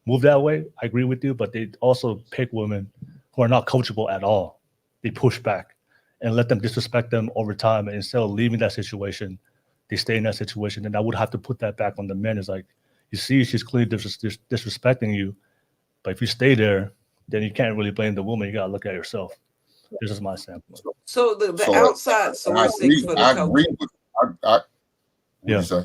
move that way. I agree with you, but they also pick women who are not coachable at all. They push back and let them disrespect them over time. And instead of leaving that situation, they stay in that situation. And I would have to put that back on the men. It's like, you see, she's clearly disrespecting you, but if you stay there, then you can't really blame the woman. You got to look at yourself. This is my standpoint. So the outside sourcing for the I agree with. What do you say?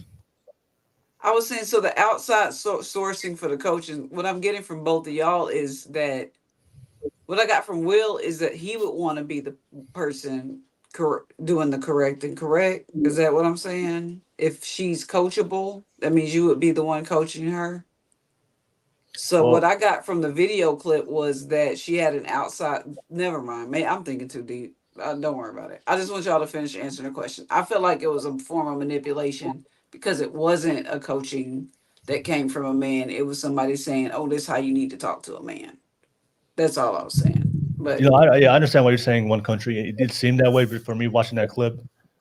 I was saying, so the outside sourcing for the coaching, what I'm getting from both of y'all is that what I got from Will is that he would want to be the person doing the correct and correct. Is that what I'm saying? If she's coachable, that means you would be the one coaching her. So what I got from the video clip was that she had an outside. Never mind, man. I'm thinking too deep. Don't worry about it. I just want y'all to finish answering the question. I feel like it was a form of manipulation because it wasn't a coaching that came from a man. It was somebody saying, "Oh, this is how you need to talk to a man." That's all I was saying. But You know, I understand what you're saying. One country, it did seem that way for me watching that clip.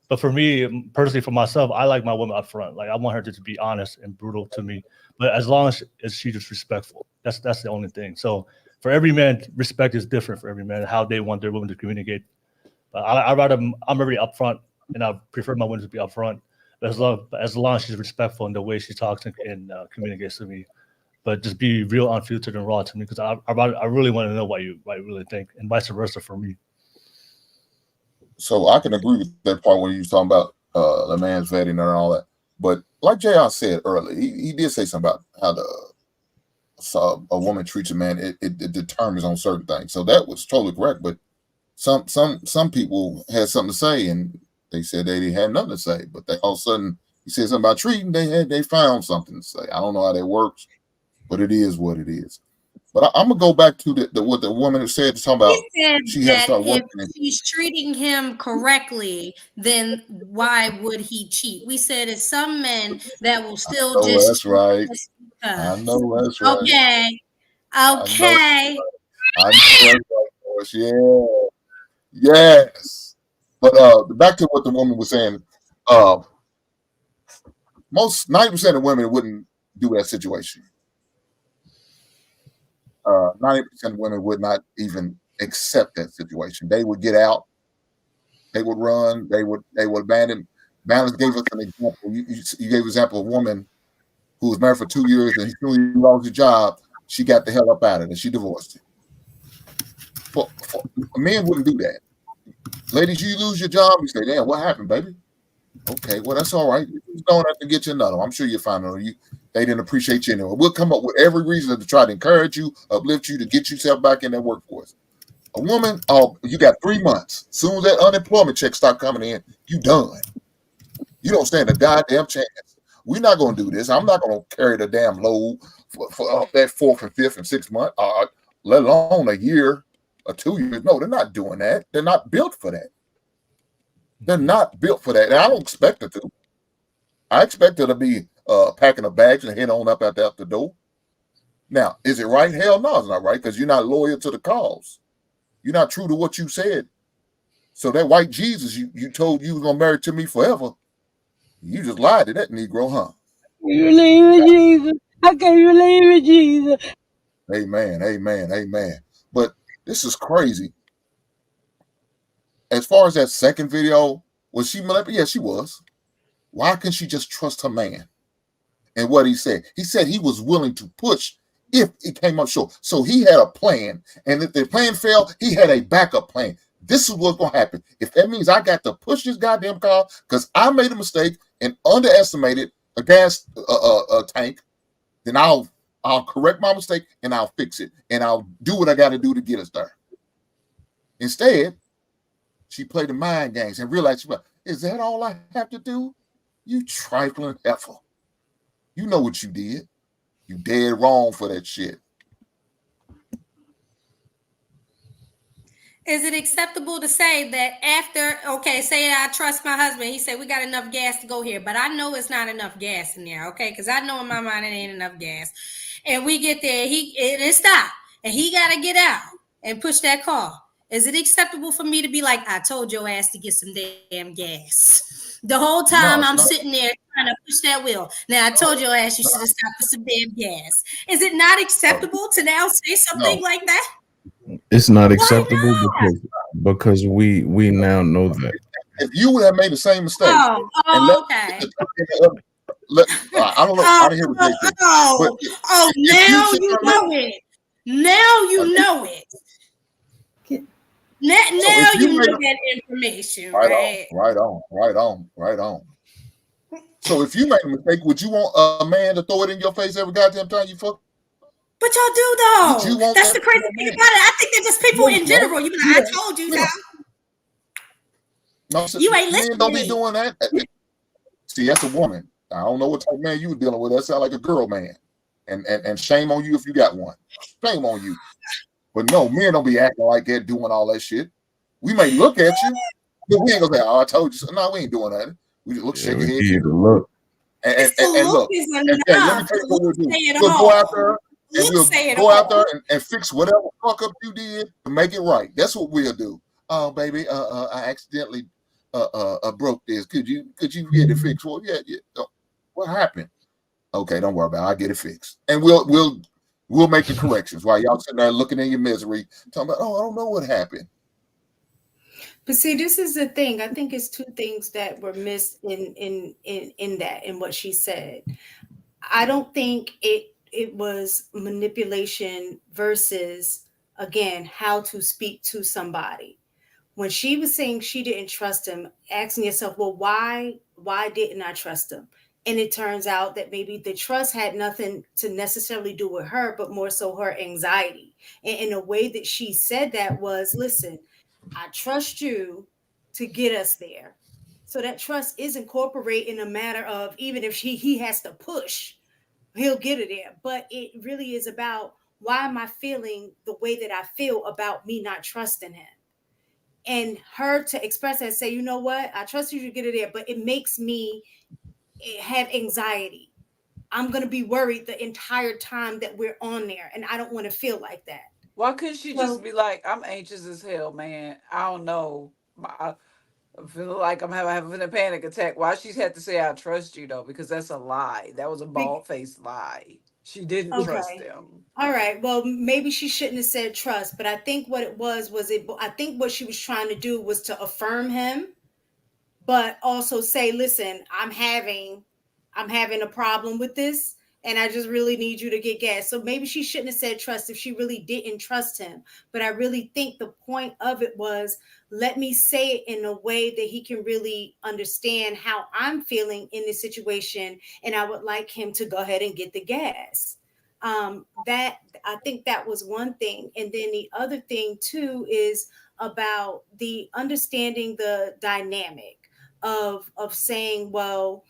But for me personally, for myself, I like my woman up front. Like I want her to be honest and brutal to me, but as long as she's just respectful, that's the only thing. So for every man, respect is different for every man. How they want their woman to communicate. But I'm already upfront, and I prefer my women to be upfront. But as long as she's respectful in the way she talks and communicates to me. But just be real, unfiltered, and raw to me because I really want to know what you really think, and vice versa for me. So I can agree with that part when you was talking about the man's vetting and all that. But like JR said earlier, he did say something about how a woman treats a man. It determines on certain things. So that was totally correct. But some people had something to say, and they said they didn't have nothing to say. But they all of a sudden he said something about treating. They found something to say. I don't know how that works, but it is what it is. But I'm gonna go back to what the woman who said to talk about. She had to start working. If she's treating him correctly, then why would he cheat? We said it's some men that will still just. That's right. I know that's right. Okay. I know that's right, boys. Yeah. Yes. But back to what the woman was saying. Most 90% of women wouldn't do that situation. 90% of women would not even accept that situation. They would get out. They would run. They would abandon. Balance gave us an example. You gave an example of a woman who was married for 2 years and she lost her job. She got the hell up out of it and she divorced him. Men wouldn't do that. Ladies, you lose your job, you say, damn, what happened, baby? Okay, well, that's all right. You don't have to get you another. I'm sure you'll find another. They didn't appreciate you anyway. We'll come up with every reason to try to encourage you, uplift you, to get yourself back in that workforce. A woman, you got 3 months. As soon as that unemployment check start coming in, you done. You don't stand a goddamn chance. We're not going to do this. I'm not going to carry the damn load for that 4th and 5th and 6th month, let alone a year or 2 years. No, they're not doing that. They're not built for that. They're not built for that. And I don't expect it to. I expect her to be packing her bags and head on up out the door. Now, is it right? Hell no, it's not right, because you're not loyal to the cause. You're not true to what you said. So that white Jesus you told you was going to marry to me forever, you just lied to that Negro, huh? You believe in Jesus. I can't believe in Jesus. Amen, amen, amen. But this is crazy. As far as that second video, was she manipulated? Yeah, she was. Why couldn't she just trust her man? And what he said he was willing to push if it came up short. So he had a plan, and if the plan failed, he had a backup plan. This is what's going to happen. If that means I got to push this goddamn car because I made a mistake and underestimated a gas tank, then I'll correct my mistake and I'll fix it and I'll do what I got to do to get us there. Instead, she played the mind games and realized, is that all I have to do? You trifling heifer. You know what you did. You dead wrong for that shit. Is it acceptable to say that after, okay, say I trust my husband, he said we got enough gas to go here, but I know it's not enough gas in there, okay? Because I know in my mind it ain't enough gas. And we get there, it stopped, and he got to get out and push that car. Is it acceptable for me to be like, I told your ass to get some damn gas? The whole time I'm sitting there trying to push that wheel. Now, I told your ass you should have stopped for some damn gas. Is it not acceptable to now say something like that? It's not acceptable because we now know that. If you would have made the same mistake, okay. I don't know. I didn't hear what they said. Now you know it. Now you know it. Now you know that information, right? Right on. So if you make a mistake, would you want a man to throw it in your face every goddamn time you fuck? But y'all do though. Would you want That's that the crazy thing about it. I think that just people in general. You be like, I told you so. No, You ain't men listening don't to be me. doing that. See, that's a woman. I don't know what type of man you were dealing with. That sound like a girl man. And shame on you if you got one. Shame on you. But no, men don't be acting like that, doing all that shit. We may look at you, but we ain't gonna say, "Oh, I told you so." No, we ain't doing that. We just look, shake your head. Give the look. And look look, is and hey, let me enough. tell you what we'll do. Say it We'll go out all. there and Look we'll say it go out all. there and fix whatever fuck up you did to make it right. That's what we'll do. Oh, baby, I accidentally broke this. Could you get it fixed? Well, yeah. What happened? Okay, don't worry about it. I'll get it fixed. And we'll make the corrections while y'all sitting there looking in your misery, talking about, oh, I don't know what happened. But see, this is the thing. I think it's two things that were missed in what she said. I don't think it was manipulation versus, again, how to speak to somebody. When she was saying she didn't trust him, asking yourself, well, why didn't I trust him? And it turns out that maybe the trust had nothing to necessarily do with her, but more so her anxiety. And in a way that she said that was, listen, I trust you to get us there. So that trust is incorporated in a matter of, even if he has to push, he'll get it there. But it really is about, why am I feeling the way that I feel about me not trusting him? And her to express that and say, you know what, I trust you to get it there, but it makes me have anxiety. I'm going to be worried the entire time that we're on there, and I don't want to feel like that. Why couldn't she just be like, I'm anxious as hell, man. I don't know. I feel like I'm having a panic attack. Why she had to say I trust you though? Because that's a lie. That was a bald-faced lie. She didn't trust Okay. him. All right. Well, maybe she shouldn't have said trust, but I think what it was I think what she was trying to do was to affirm him, but also say, listen, I'm having a problem with this, and I just really need you to get gas. So maybe she shouldn't have said trust if she really didn't trust him. But I really think the point of it was, let me say it in a way that he can really understand how I'm feeling in this situation, and I would like him to go ahead and get the gas. That, I think that was one thing. And then the other thing too is about the understanding the dynamic of saying, well,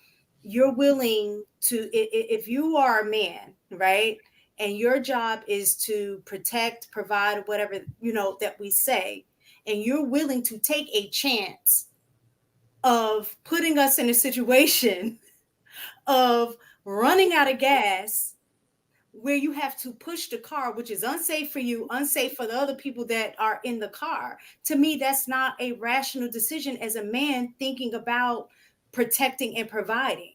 you're willing to, if you are a man, right, and your job is to protect, provide, whatever, that we say, and you're willing to take a chance of putting us in a situation of running out of gas, where you have to push the car, which is unsafe for you, unsafe for the other people that are in the car. To me, that's not a rational decision as a man thinking about protecting and providing.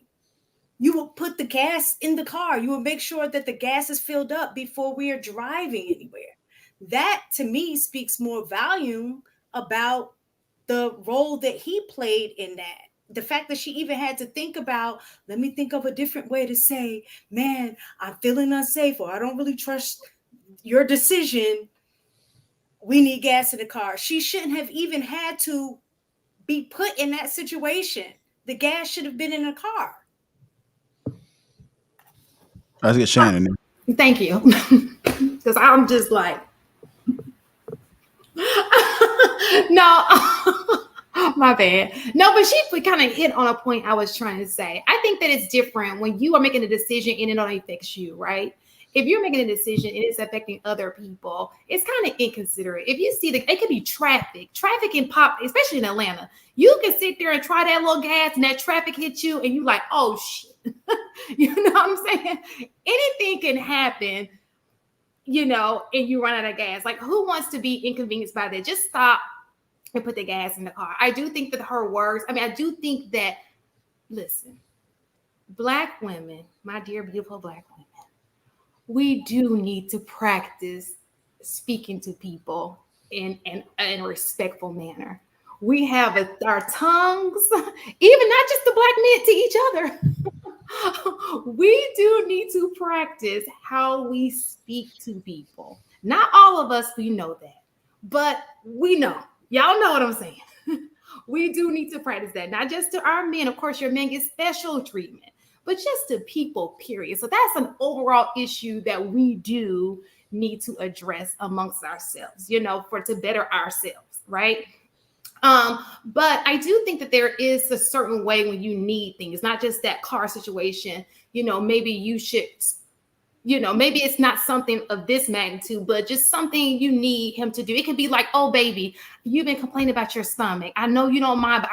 You will put the gas in the car. You will make sure that the gas is filled up before we are driving anywhere. That, to me, speaks more volume about the role that he played in that. The fact that she even had to think about, let me think of a different way to say, man, I'm feeling unsafe, or I don't really trust your decision. We need gas in the car. She shouldn't have even had to be put in that situation. The gas should have been in the car. Let's get Shannon. Thank you. Because I'm just like, no, my bad. No, but she kind of hit on a point I was trying to say. I think that it's different when you are making a decision and it only affects you, right? If you're making a decision and it's affecting other people, it's kind of inconsiderate. If you see it could be traffic can pop, especially in Atlanta. You can sit there and try that little gas and that traffic hits you and you like, oh shit. You know what I'm saying? Anything can happen, and you run out of gas. Like, who wants to be inconvenienced by that? Just stop and put the gas in the car. I do think that her words, I do think that, listen, Black women, my dear, beautiful Black women, we do need to practice speaking to people in a respectful manner. We have our tongues, even not just the Black men, to each other. We do need to practice how we speak to people. Not all of us, we know that, but we know. Y'all know what I'm saying. we do need to practice that, not just to our men. Of course, your men get special treatment, but just to people, period. So that's an overall issue that we do need to address amongst ourselves, to better ourselves, right? But I do think that there is a certain way when you need things, not just that car situation. Maybe you should, maybe it's not something of this magnitude, but just something you need him to do. It could be like, oh, baby, you've been complaining about your stomach. I know you don't mind, but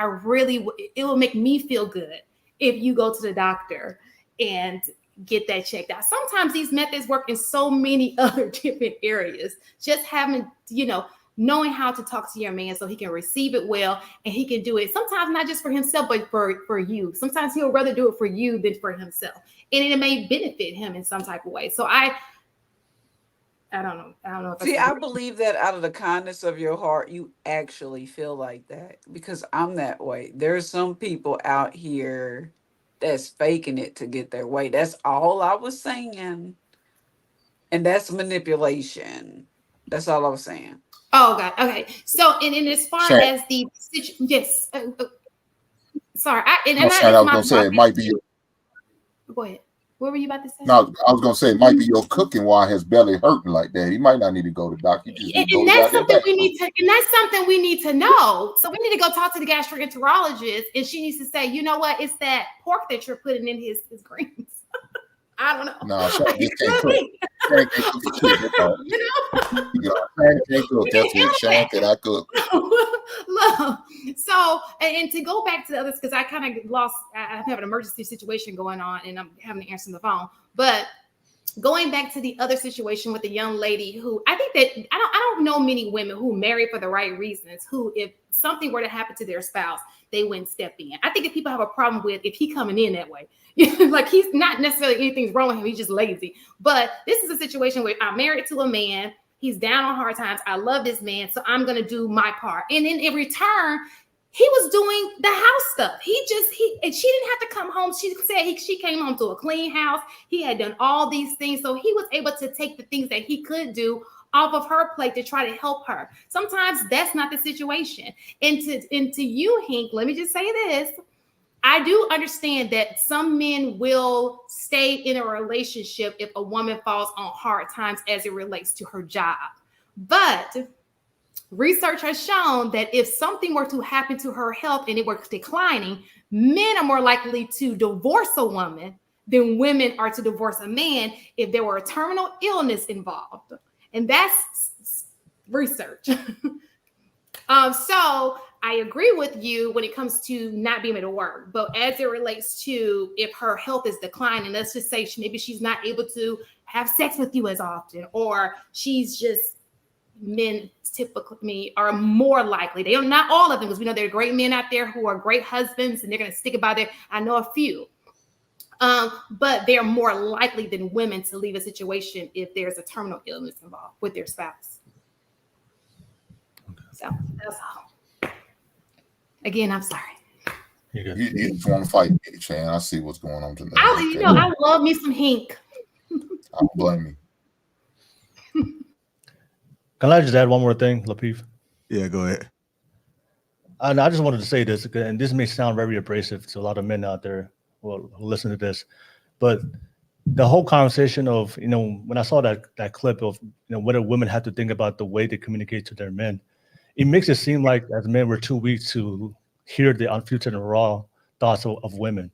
it will make me feel good if you go to the doctor and get that checked out. Sometimes these methods work in so many other different areas. Just having, knowing how to talk to your man so he can receive it well and he can do it sometimes not just for himself, but for you. Sometimes he'll rather do it for you than for himself. And it may benefit him in some type of way. So I don't know. I don't know. See, I believe that out of the kindness of your heart, you actually feel like that, because I'm that way. There's some people out here that's faking it to get their way. That's all I was saying. And that's manipulation. That's all I was saying. Oh, God. Okay. So, and as far as the yes. Sorry. I was going to say it might be your... Go ahead. What were you about to say? No, I was going to say it might be your cooking while his belly hurting like that. He might not need to go to the doctor. And that's something we need to. And that's something we need to know. So we need to go talk to the gastroenterologist, and she needs to say, you know what? It's that pork that you're putting in his greens. I don't know. No, Shank can't cook. Shank can't cook shit. Shank can't cook. That's it. Shank and I cook. Look, so and to go back to the others, because I kind of lost. I have an emergency situation going on, and I'm having to answer the phone. But going back to the other situation with the young lady who I think that I don't know many women who marry for the right reasons, who if something were to happen to their spouse, they wouldn't step in. I think that people have a problem with if he coming in that way. Like he's not necessarily anything's wrong with him. He's just lazy. But this is a situation where I'm married to a man. He's down on hard times. I love this man. So I'm going to do my part. And then in return, he was doing the house stuff. And she didn't have to come home. She said she came home to a clean house. He had done all these things. So he was able to take the things that he could do off of her plate to try to help her. Sometimes that's not the situation. And to you, Hank, let me just say this. I do understand that some men will stay in a relationship if a woman falls on hard times as it relates to her job. But research has shown that if something were to happen to her health and it were declining, men are more likely to divorce a woman than women are to divorce a man if there were a terminal illness involved. And that's research. So I agree with you when it comes to not being able to work, but as it relates to if her health is declining, let's just say maybe she's not able to have sex with you as often, or she's just, men typically are more likely, they are not all of them, because we know there are great men out there who are great husbands and they're going to stick about it. I know a few, but they're more likely than women to leave a situation if there's a terminal illness involved with their spouse. So that's all. Again, I'm sorry. You just want to fight me, Chan. I see what's going on tonight. I love me some Hank. I don't blame you. Can I just add one more thing, Lapeef? Yeah, go ahead. And I just wanted to say this, and this may sound very abrasive to a lot of men out there who listen to this, but the whole conversation of, when I saw that clip of, what do women have to think about the way they communicate to their men, it makes it seem like as men we're too weak to hear the unfiltered and raw thoughts of women.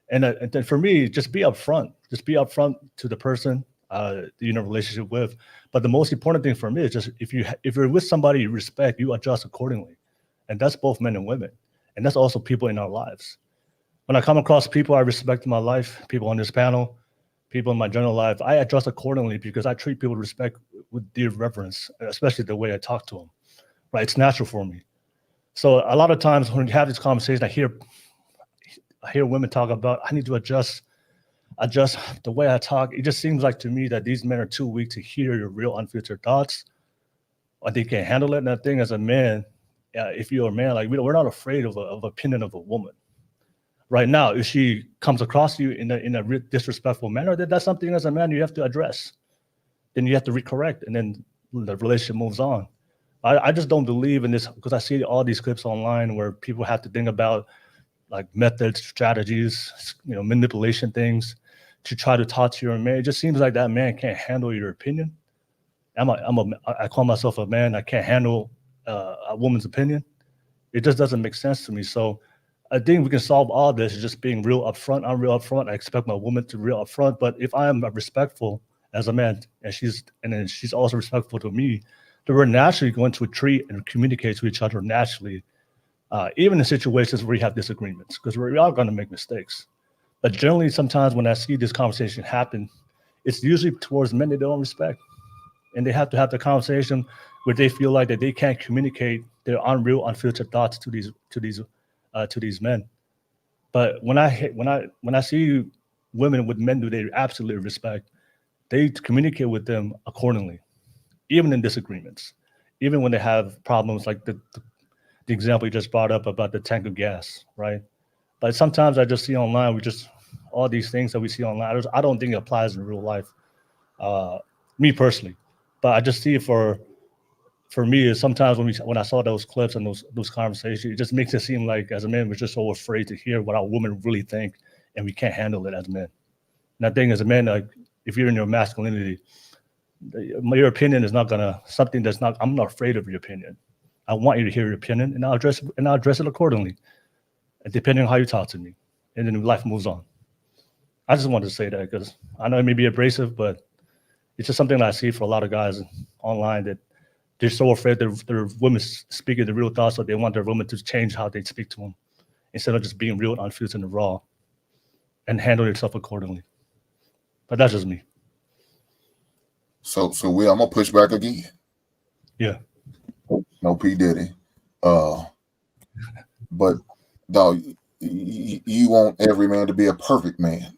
And then for me, just be upfront. Just be upfront to the person you're in a relationship with. But the most important thing for me is just if you're with somebody you respect, you adjust accordingly. And that's both men and women. And that's also people in our lives. When I come across people I respect in my life, people on this panel, people in my general life, I adjust accordingly because I treat people with respect, with dear reverence, especially the way I talk to them. Right, it's natural for me. So a lot of times when you have this conversation, I hear women talk about, I need to adjust the way I talk. It just seems like to me that these men are too weak to hear your real unfiltered thoughts, or they can't handle it. And I think as a man, if you're a man, like we're not afraid of opinion of a woman. Right now, if she comes across you in a disrespectful manner, then that's something as a man you have to address. Then you have to recorrect, and then the relationship moves on. I just don't believe in this because I see all these clips online where people have to think about like methods, strategies, manipulation things to try to talk to your man. It just seems like that man can't handle your opinion. I call myself a man. I can't handle a woman's opinion. It just doesn't make sense to me. So I think we can solve all this just being real upfront. I'm real upfront. I expect my woman to be real upfront. But if I am respectful as a man, and then she's also respectful to me, then we're naturally going to treat and communicate to each other naturally, even in situations where we have disagreements, because we are going to make mistakes. But generally, sometimes when I see this conversation happen, it's usually towards men that they don't respect, and they have to have the conversation where they feel like that they can't communicate their unreal, unfiltered thoughts to these men. But when I see women with men who they absolutely respect, they communicate with them accordingly, even in disagreements, even when they have problems like the example you just brought up about the tank of gas, right? But sometimes I just see online, all these things that we see online, I don't think it applies in real life, me personally. But I just see it for me is sometimes when I saw those clips and those conversations, it just makes it seem like as a man, we're just so afraid to hear what our women really think, and we can't handle it as men. And I think as a man, like if you're in your masculinity, your opinion is not I'm not afraid of your opinion. I want you to hear your opinion, and I'll address it accordingly, depending on how you talk to me, and then life moves on. I just wanted to say that because I know it may be abrasive, but it's just something that I see for a lot of guys online that they're so afraid that their women speaking the real thoughts, so they want their women to change how they speak to them instead of just being real, unfiltered, and raw, and handle yourself accordingly. But that's just me. So I'm gonna push back again. Yeah. No P. Diddy. But dog, you want every man to be a perfect man.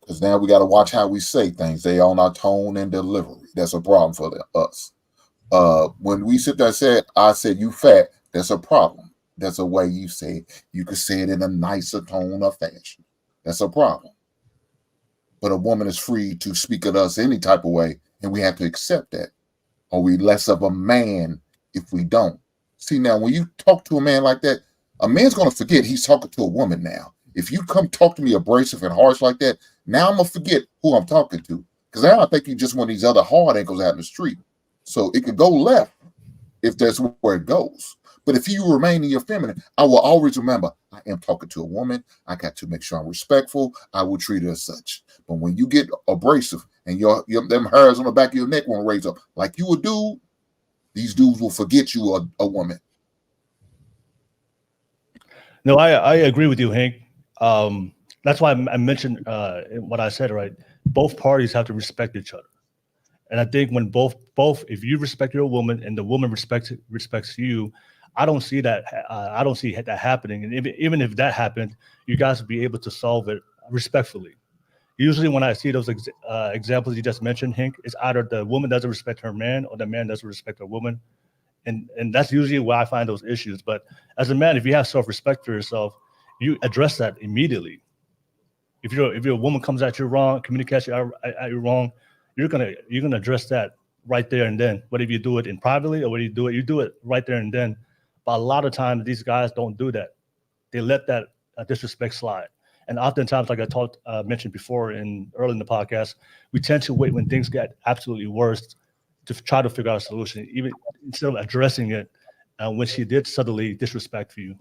Because now we got to watch how we say things. They on our tone and delivery. That's a problem for us. When we sit there and said, I said, you fat, that's a problem. That's a way you say it. You could say it in a nicer tone or fashion. That's a problem. But a woman is free to speak at us any type of way, and we have to accept that. Are we less of a man if we don't? See, now, when you talk to a man like that, a man's going to forget he's talking to a woman now. If you come talk to me abrasive and harsh like that, now I'm going to forget who I'm talking to. Because now I think you just one of these other hard ankles out in the street. So it could go left if that's where it goes. But if you remain in your feminine, I will always remember I am talking to a woman. I got to make sure I'm respectful. I will treat her as such. But when you get abrasive and them hairs on the back of your neck want to raise up like you a dude, these dudes will forget you are a woman. No, I agree with you, Hank. That's why I mentioned what I said, right? Both parties have to respect each other. And I think when both, if you respect your woman and the woman respects you, I don't see that. I don't see that happening. And even if that happened, you guys will be able to solve it respectfully. Usually, when I see those examples you just mentioned, Hank, it's either the woman doesn't respect her man or the man doesn't respect her woman, and that's usually where I find those issues. But as a man, if you have self-respect for yourself, you address that immediately. If your woman comes at you wrong, communicates at you wrong, you're gonna address that right there and then. Whether you do it in privately or whether you do it right there and then. But a lot of times these guys don't do that. They let that disrespect slide. And oftentimes, like I mentioned before early in the podcast, we tend to wait when things get absolutely worse to try to figure out a solution, even instead of addressing it when she did suddenly disrespect you.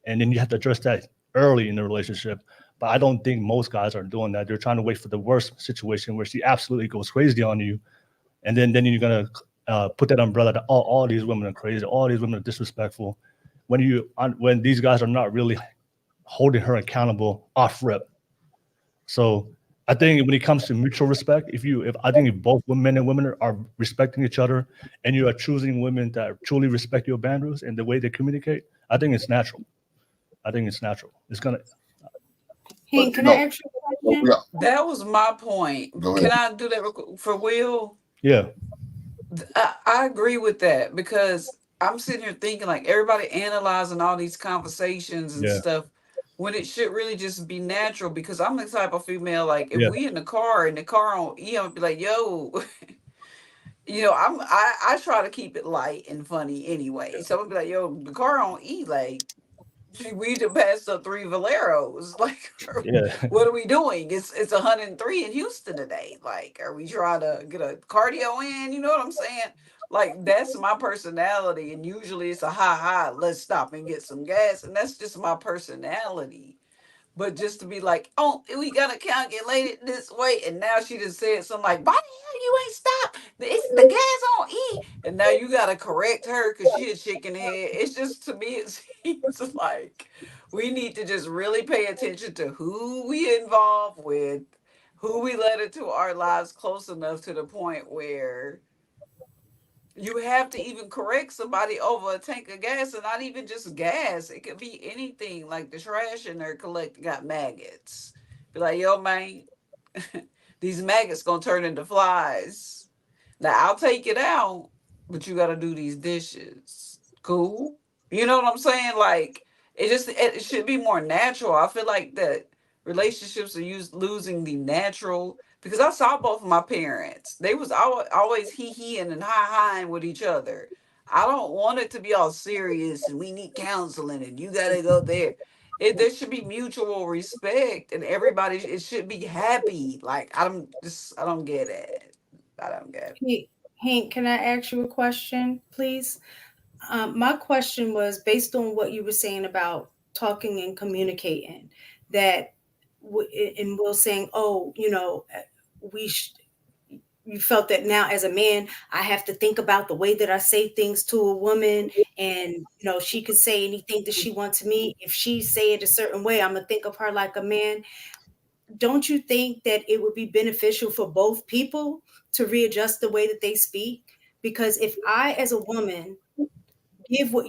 And then you have to address that early in the relationship. But I don't think most guys are doing that. They're trying to wait for the worst situation where she absolutely goes crazy on you. And then you're going to put that umbrella that all these women are crazy, all these women are disrespectful. When these guys are not really holding her accountable off rip. So I think when it comes to mutual respect, if both men and women are respecting each other and you are choosing women that truly respect your boundaries and the way they communicate, I think it's natural. It's gonna. Hey, can I ask you a question? That was my point. Can I do that for Will? Yeah. I agree with that because I'm sitting here thinking like everybody analyzing all these conversations and stuff when it should really just be natural, because I'm the type of female, like if we in the car on be like, yo, You know, I try to keep it light and funny anyway. So I'm be like, yo, the car on E, like we just passed up 3 Valeros. Like, Yeah. what are we doing? It's 103 in Houston today. Like, are we trying to get a cardio in? You know what I'm saying? Like, that's my personality, and usually it's a high. Let's stop and get some gas, and that's just my personality. But just to be like, oh, we gotta calculate it this way, and now she just said something like, "Why the hell you ain't stopped? It's the gas on E," and now you gotta correct her because she a chicken head. It's just, to me, it seems like we need to just really pay attention to who we involve with, who we let into our lives close enough to the point where you have to even correct somebody over a tank of gas, and not even just gas. It could be anything, like the trash in there collect got maggots. Be like, yo, man, these maggots gonna turn into flies. Now I'll take it out, but you gotta do these dishes. Cool. You know what I'm saying? Like, it should be more natural. I feel like that relationships are losing the natural, because I saw both of my parents. They was always he-heing and hi-hiing with each other. I don't want it to be all serious and we need counseling and you gotta go there. There should be mutual respect, and everybody, it should be happy. Like, I don't get it. I don't get it. Hey, Hank, can I ask you a question, please? My question was based on what you were saying about talking and communicating, that and Will saying, "Oh, we." You felt that now as a man, I have to think about the way that I say things to a woman, and she can say anything that she wants to me. If she say it a certain way, I'm gonna think of her like a man. Don't you think that it would be beneficial for both people to readjust the way that they speak? Because if I, as a woman, give what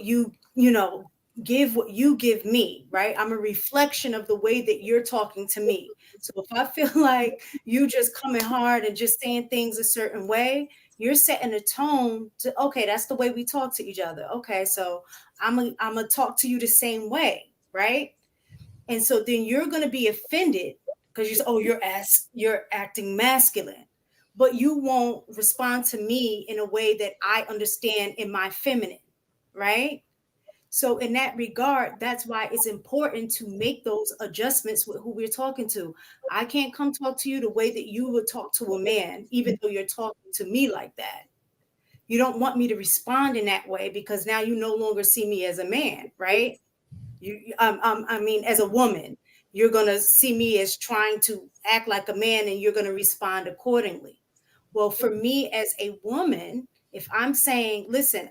give what you give me, right? I'm a reflection of the way that you're talking to me. So if I feel like you just coming hard and just saying things a certain way, you're setting a tone to, okay, that's the way we talk to each other. Okay, so I'm gonna talk to you the same way, right? And so then you're gonna be offended because you say, oh, you're acting masculine, but you won't respond to me in a way that I understand in my feminine, right? So in that regard, that's why it's important to make those adjustments with who we're talking to. I can't come talk to you the way that you would talk to a man, even though you're talking to me like that. You don't want me to respond in that way because now you no longer see me as a man, right? I mean, as a woman, you're gonna see me as trying to act like a man, and you're gonna respond accordingly. Well, for me as a woman, if I'm saying, listen,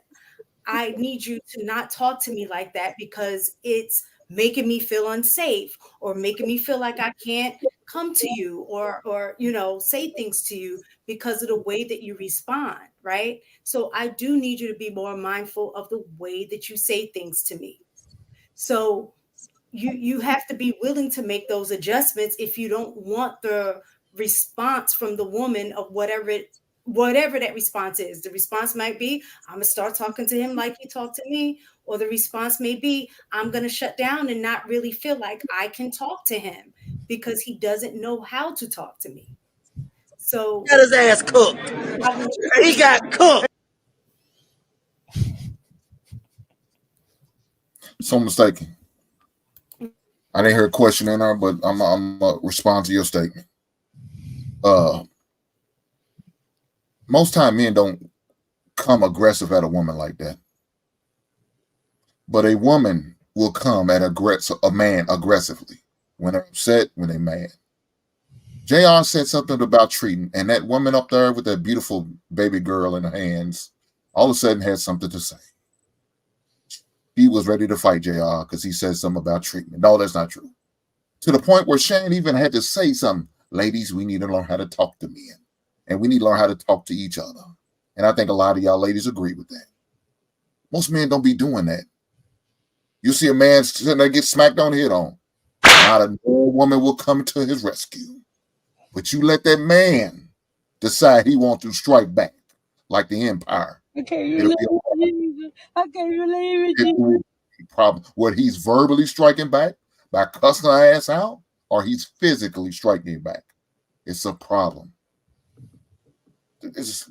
I need you to not talk to me like that because it's making me feel unsafe, or making me feel like I can't come to you, or say things to you because of the way that you respond, right? So I do need you to be more mindful of the way that you say things to me. So you have to be willing to make those adjustments if you don't want the response from the woman of whatever that response is. The response might be, I'm gonna start talking to him like he talked to me, or the response may be, I'm gonna shut down and not really feel like I can talk to him because he doesn't know how to talk to me. So Got his ass cooked. He got cooked. So mistaken. I didn't hear a question in there, but I'm gonna respond to your statement. Most time men don't come aggressive at a woman like that, but a woman will come at a man aggressively when they're upset, when they're mad. JR said something about treating, and that woman up there with that beautiful baby girl in her hands all of a sudden had something to say. He was ready to fight JR because he said something about treatment. No, that's not true. To the point where Shane even had to say something. Ladies, we need to learn how to talk to men. And we need to learn how to talk to each other. And I think a lot of y'all ladies agree with that. Most men don't be doing that. You see a man sitting there get smacked on the head on. Not a woman will come to his rescue. But you let that man decide he wants to strike back like the Empire. I can't believe it, Jesus. I can't believe it, Jesus. Problem. What he's verbally striking back by cussing her ass out, or he's physically striking back. It's a problem. It's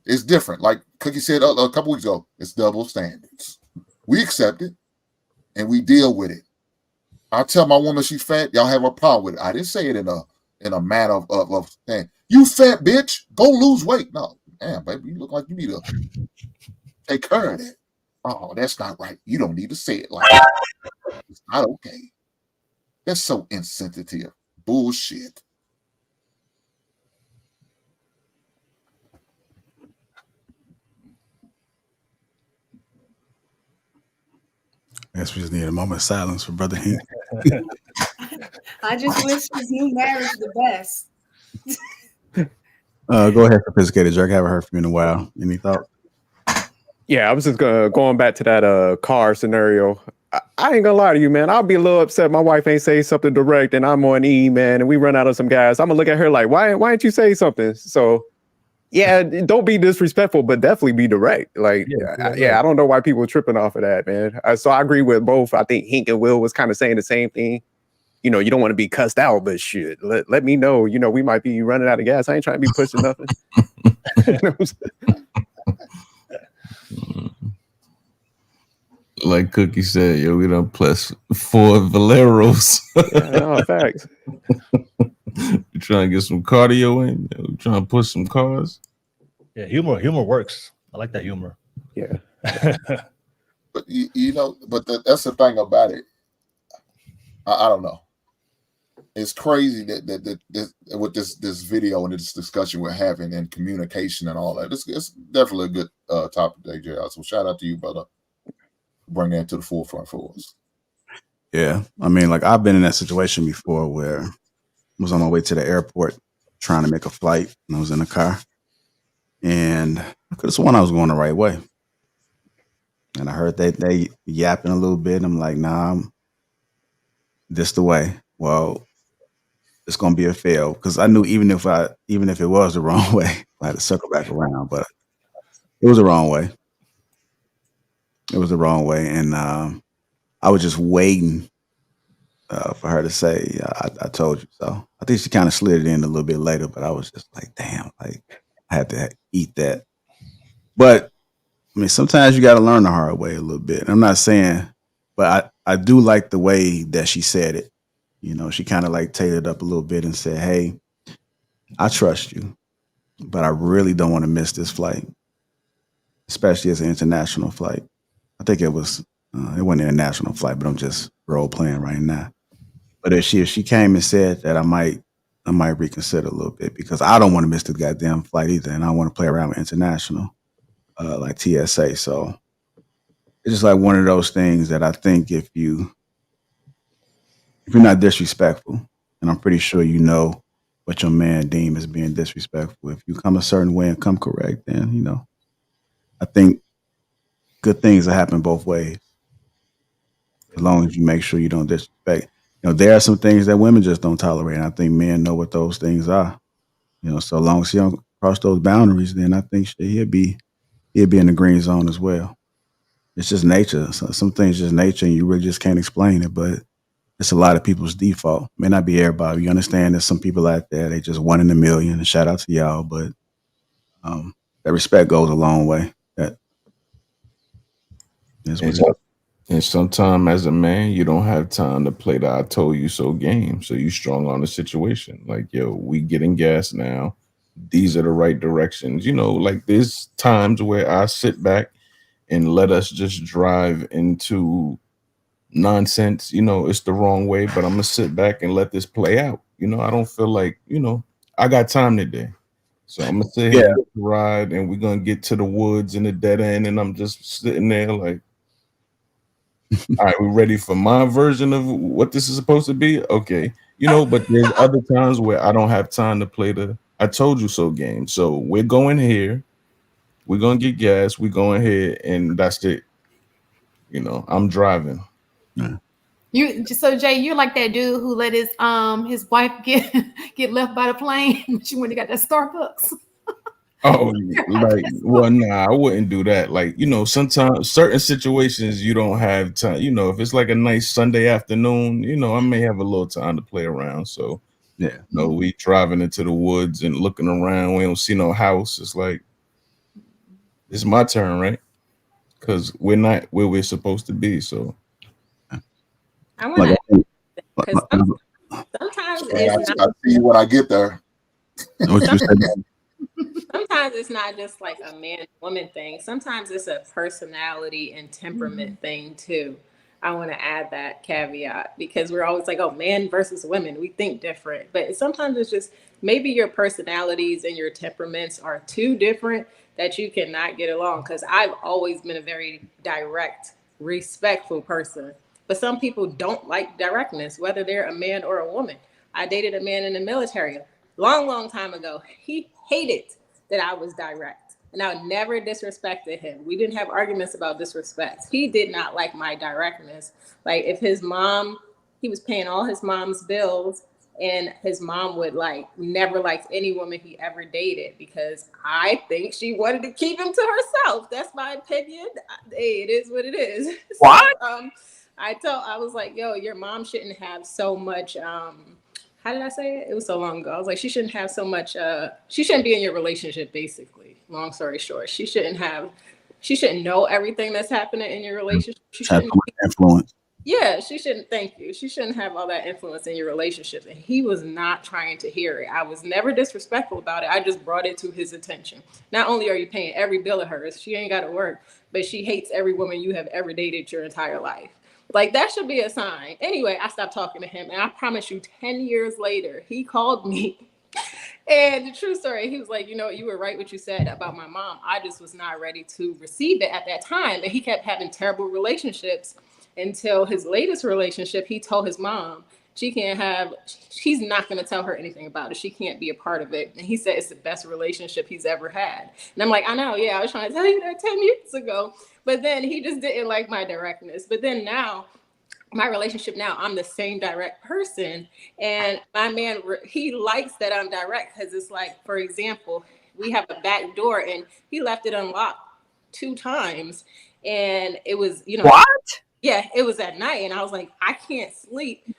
It's different. Like Cookie said a couple weeks ago, it's double standards. We accept it and we deal with it. I tell my woman she's fat, y'all have a problem with it. I didn't say it in a manner of saying, you fat bitch, go lose weight. No, damn, baby, you look like you need to take care of that. Oh, that's not right. You don't need to say it like that. It's not okay. That's so insensitive. Bullshit. I guess we just need a moment of silence for Brother Hank. I just wish his new marriage the best. Go ahead, Sophisticated Jerk. I haven't heard from you in a while. Any thoughts? Yeah, I was just going back to that car scenario. I ain't gonna lie to you, man. I'll be a little upset. My wife ain't say something direct, and I'm on E, man, and we run out of some gas. I'm gonna look at her like, why didn't you say something? So, yeah, don't be disrespectful, but definitely be direct. Like, I don't know why people are tripping off of that, man. So I agree with both. I think Hink and Will was kind of saying the same thing. You know, you don't want to be cussed out, but shit, let me know. You know, we might be running out of gas. I ain't trying to be pushing nothing. You know what I'm saying? Like Cookie said, yo, we done plus 4 Valeros. No, facts. You trying to get some cardio in? You trying to push some cars? Yeah, humor works. I like that humor. Yeah. But you know, but that's the thing about it. I don't know. It's crazy that with this video and this discussion we're having and communication and all that. It's definitely a good topic today, JR. So shout out to you, brother. Bring that to the forefront for us. Yeah. I mean, like I've been in that situation before where I was on my way to the airport trying to make a flight and I was in a car. And I could have sworn I was going the right way. And I heard they yapping a little bit. And I'm like, nah, this the way. Well, it's gonna be a fail. Because I knew even if it was the wrong way, I had to circle back around. But it was the wrong way. It was the wrong way. And I was just waiting for her to say, I told you so. I think she kind of slid it in a little bit later, but I was just like, damn, like I had to eat that. But I mean, sometimes you got to learn the hard way a little bit. I'm not saying, but I do like the way that she said it. You know, she kind of like tailored up a little bit and said, hey, I trust you, but I really don't want to miss this flight, especially as an international flight. I think it wasn't an international flight, but I'm just role playing right now. But if she came and said that, I might reconsider a little bit because I don't want to miss the goddamn flight either, and I want to play around with international, like TSA. So it's just like one of those things that I think if you're not disrespectful, and I'm pretty sure you know what your man deem as being disrespectful. If you come a certain way and come correct, then you know, I think good things will happen both ways. As long as you make sure you don't disrespect. You know, there are some things that women just don't tolerate. And I think men know what those things are. You know, so long as he don't cross those boundaries, then I think he'll be in the green zone as well. It's just nature. So some things just nature and you really just can't explain it, but it's a lot of people's default. May not be everybody. You understand there's some people out there, they just 1 in a million, and shout out to y'all, but that respect goes a long way. And sometimes as a man, you don't have time to play the I told you so game. So you strong on the situation. Like, yo, we getting gas now. These are the right directions. You know, like there's times where I sit back and let us just drive into nonsense. You know, it's the wrong way, but I'm going to sit back and let this play out. You know, I don't feel like, you know, I got time today. So I'm going to sit here and ride and we're going to get to the woods and the dead end. And I'm just sitting there like, all right, we're ready for my version of what this is supposed to be. Okay. You know, but there's other times where I don't have time to play the I told you so game. So we're going here. We're going to get gas. We're going here. And that's it. You know, I'm driving. So Jay, you're like that dude who let his wife get left by the plane when he got that Starbucks. Oh, like, well, nah, I wouldn't do that. Like, you know, sometimes certain situations you don't have time. You know, if it's like a nice Sunday afternoon, you know, I may have a little time to play around. So, yeah, you know, we driving into the woods and looking around. We don't see no house. It's like, It's my turn, right? Because we're not where we're supposed to be. So I want to, because sometimes it's I'll see you when I get there. What you said? sometimes it's not just like a man woman thing. Sometimes it's a personality and temperament thing too. I want to add that caveat because we're always like, oh, man versus women. We think different. But sometimes it's just maybe your personalities and your temperaments are too different that you cannot get along. Because I've always been a very direct, respectful person. But some people don't like directness, whether they're a man or a woman. I dated a man in the military long time ago. He hated that I was direct. And I never disrespected him. We didn't have arguments about disrespect. He did not like my directness. Like if his mom, he was paying all his mom's bills, and his mom would like never liked any woman he ever dated because I think she wanted to keep him to herself. That's my opinion. Hey, it is what it is. What? So, I was like, yo, your mom shouldn't have so much how did I say it? It was so long ago. I was like, she shouldn't have so much, she shouldn't be in your relationship, basically. Long story short. She shouldn't know everything that's happening in your relationship. She shouldn't influence. Yeah, she shouldn't, thank you. She shouldn't have all that influence in your relationship. And he was not trying to hear it. I was never disrespectful about it. I just brought it to his attention. Not only are you paying every bill of hers, she ain't got to work, but she hates every woman you have ever dated your entire life. Like, that should be a sign. Anyway, I stopped talking to him, and I promise you, 10 years later, he called me. And the true story, he was like, you know, you were right what you said about my mom. I just was not ready to receive it at that time. And he kept having terrible relationships until his latest relationship. He told his mom, she's not going to tell her anything about it. She can't be a part of it. And he said it's the best relationship he's ever had. And I'm like, I know, yeah, I was trying to tell you that 10 years ago. But then he just didn't like my directness. But then now, my relationship now, I'm the same direct person. And my man, he likes that I'm direct because it's like, for example, we have a back door and he left it unlocked 2 times. And it was, you know. What? Yeah, it was at night. And I was like, I can't sleep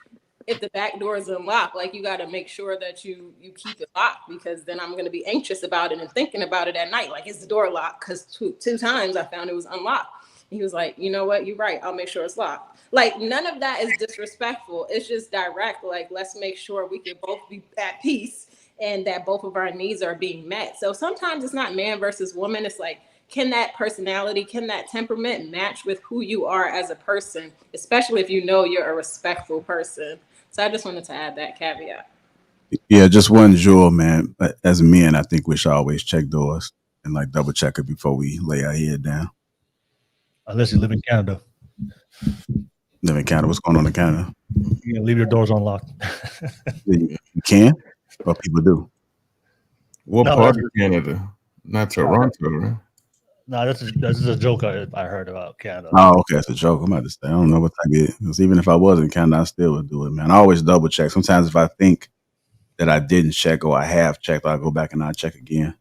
if the back door is unlocked. Like, you got to make sure that you keep it locked, because then I'm going to be anxious about it and thinking about it at night. Like, is the door locked? Because two times I found it was unlocked. And he was like, you know what? You're right. I'll make sure it's locked. Like, none of that is disrespectful. It's just direct. Like, let's make sure we can both be at peace and that both of our needs are being met. So sometimes it's not man versus woman. It's like, can that personality, can that temperament match with who you are as a person, especially if you know you're a respectful person. So I just wanted to add that caveat. Yeah, just one jewel, man. But as men, I think we should always check doors and like double check it before we lay our head down. Unless you live in Canada. Live in Canada? What's going on in Canada? You can leave your doors unlocked. You can, but people do. What part of Canada? Not Toronto, right? No, that's a joke I heard about Canada. Oh, okay, it's a joke. I'm about to say, I don't know what type it is. Because even if I was in Canada, I still would do it, man. I always double check. Sometimes if I think that I didn't check or I have checked, I'll go back and I'll check again.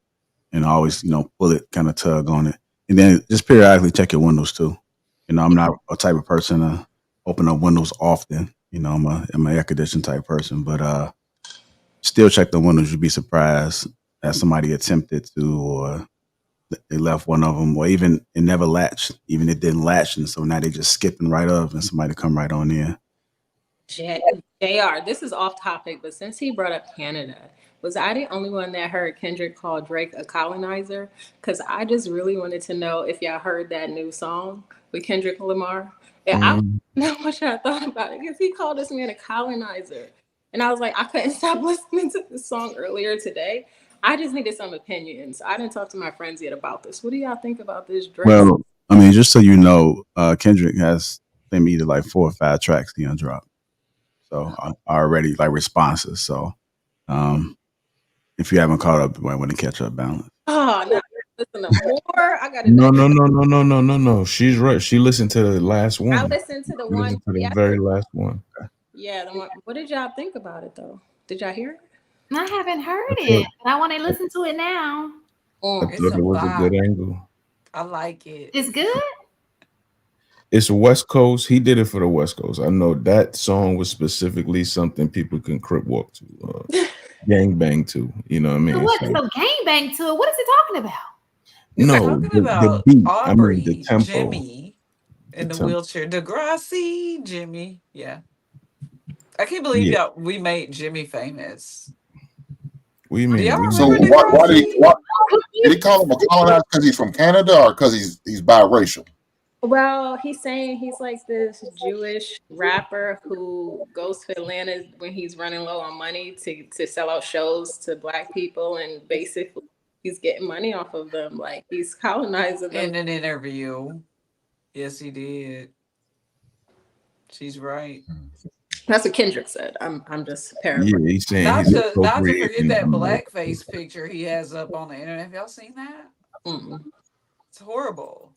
And I always, pull it, kind of tug on it. And then just periodically check your windows too. I'm not a type of person to open up windows often. I'm an air conditioning type person, but still check the windows. You'd be surprised that somebody attempted to, or they left one of them, or even it never latched. Even it didn't latch, and so now they just skipping right up, and somebody come right on in. JR, this is off topic, but since he brought up Canada, was I the only one that heard Kendrick call Drake a colonizer? Because I just really wanted to know if y'all heard that new song with Kendrick Lamar. And I don't know what y'all thought about it, because he called this man a colonizer. And I was like, I couldn't stop listening to this song earlier today. I just needed some opinions. I didn't talk to my friends yet about this. What do y'all think about this Drake? Well, just so you know, Kendrick has either like 4 or 5 tracks he dropped. So already like responses. So if you haven't caught up, you might want to catch up balance. Oh, no. Listen to more. I got to No. She's right. She listened to the last one. I listened to the one. To the very last one. Yeah, the one. What did y'all think about it though? Did y'all hear it? I haven't heard it, but I want to listen to it now. I thought it was a good angle. I like it. It's good. It's West Coast. He did it for the West Coast. I know that song was specifically something people can crip walk to, gang bang to. You know what I mean? So what? So gang bang to it? What is he talking about? No, Talking the about beat. I mean the Aubrey, tempo. Jimmy The in the tempo. wheelchair. Degrassi, Jimmy. Yeah. I can't believe Yeah. y'all we made Jimmy famous. What do you Do y'all mean? We So remember made why did Degrassi? did he call him a colonizer because he's from Canada or because he's biracial? Well, he's saying he's like this Jewish rapper who goes to Atlanta when he's running low on money to sell out shows to Black people, and basically he's getting money off of them. Like he's colonizing them. In an interview. Yes, he did. She's right. That's what Kendrick said. I'm just Yeah, paraphrasing. he's saying Not he's to forget appropriating. that blackface picture he has up on the internet. Have y'all seen that? Mm-mm. It's horrible.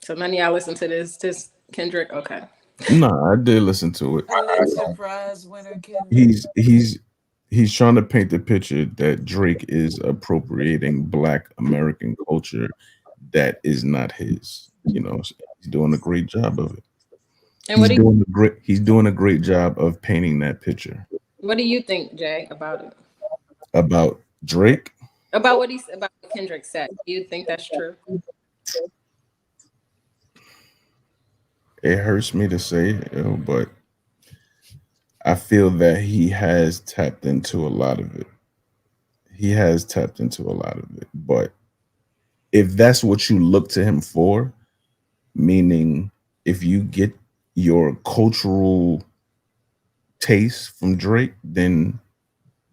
So none of y'all listen to this Kendrick. Okay. No, I did listen to it. Pulitzer Prize winner Kendrick. He's trying to paint the picture that Drake is appropriating Black American culture that is not his. You know, he's doing a great job of it. And He's doing a great job of painting that picture. what do you think, Jay, about it? About Drake. About what Kendrick said. Do you think that's true? It hurts me to say it, but I feel that he has tapped into a lot of it. But if that's what you look to him for, meaning if you get your cultural taste from Drake, then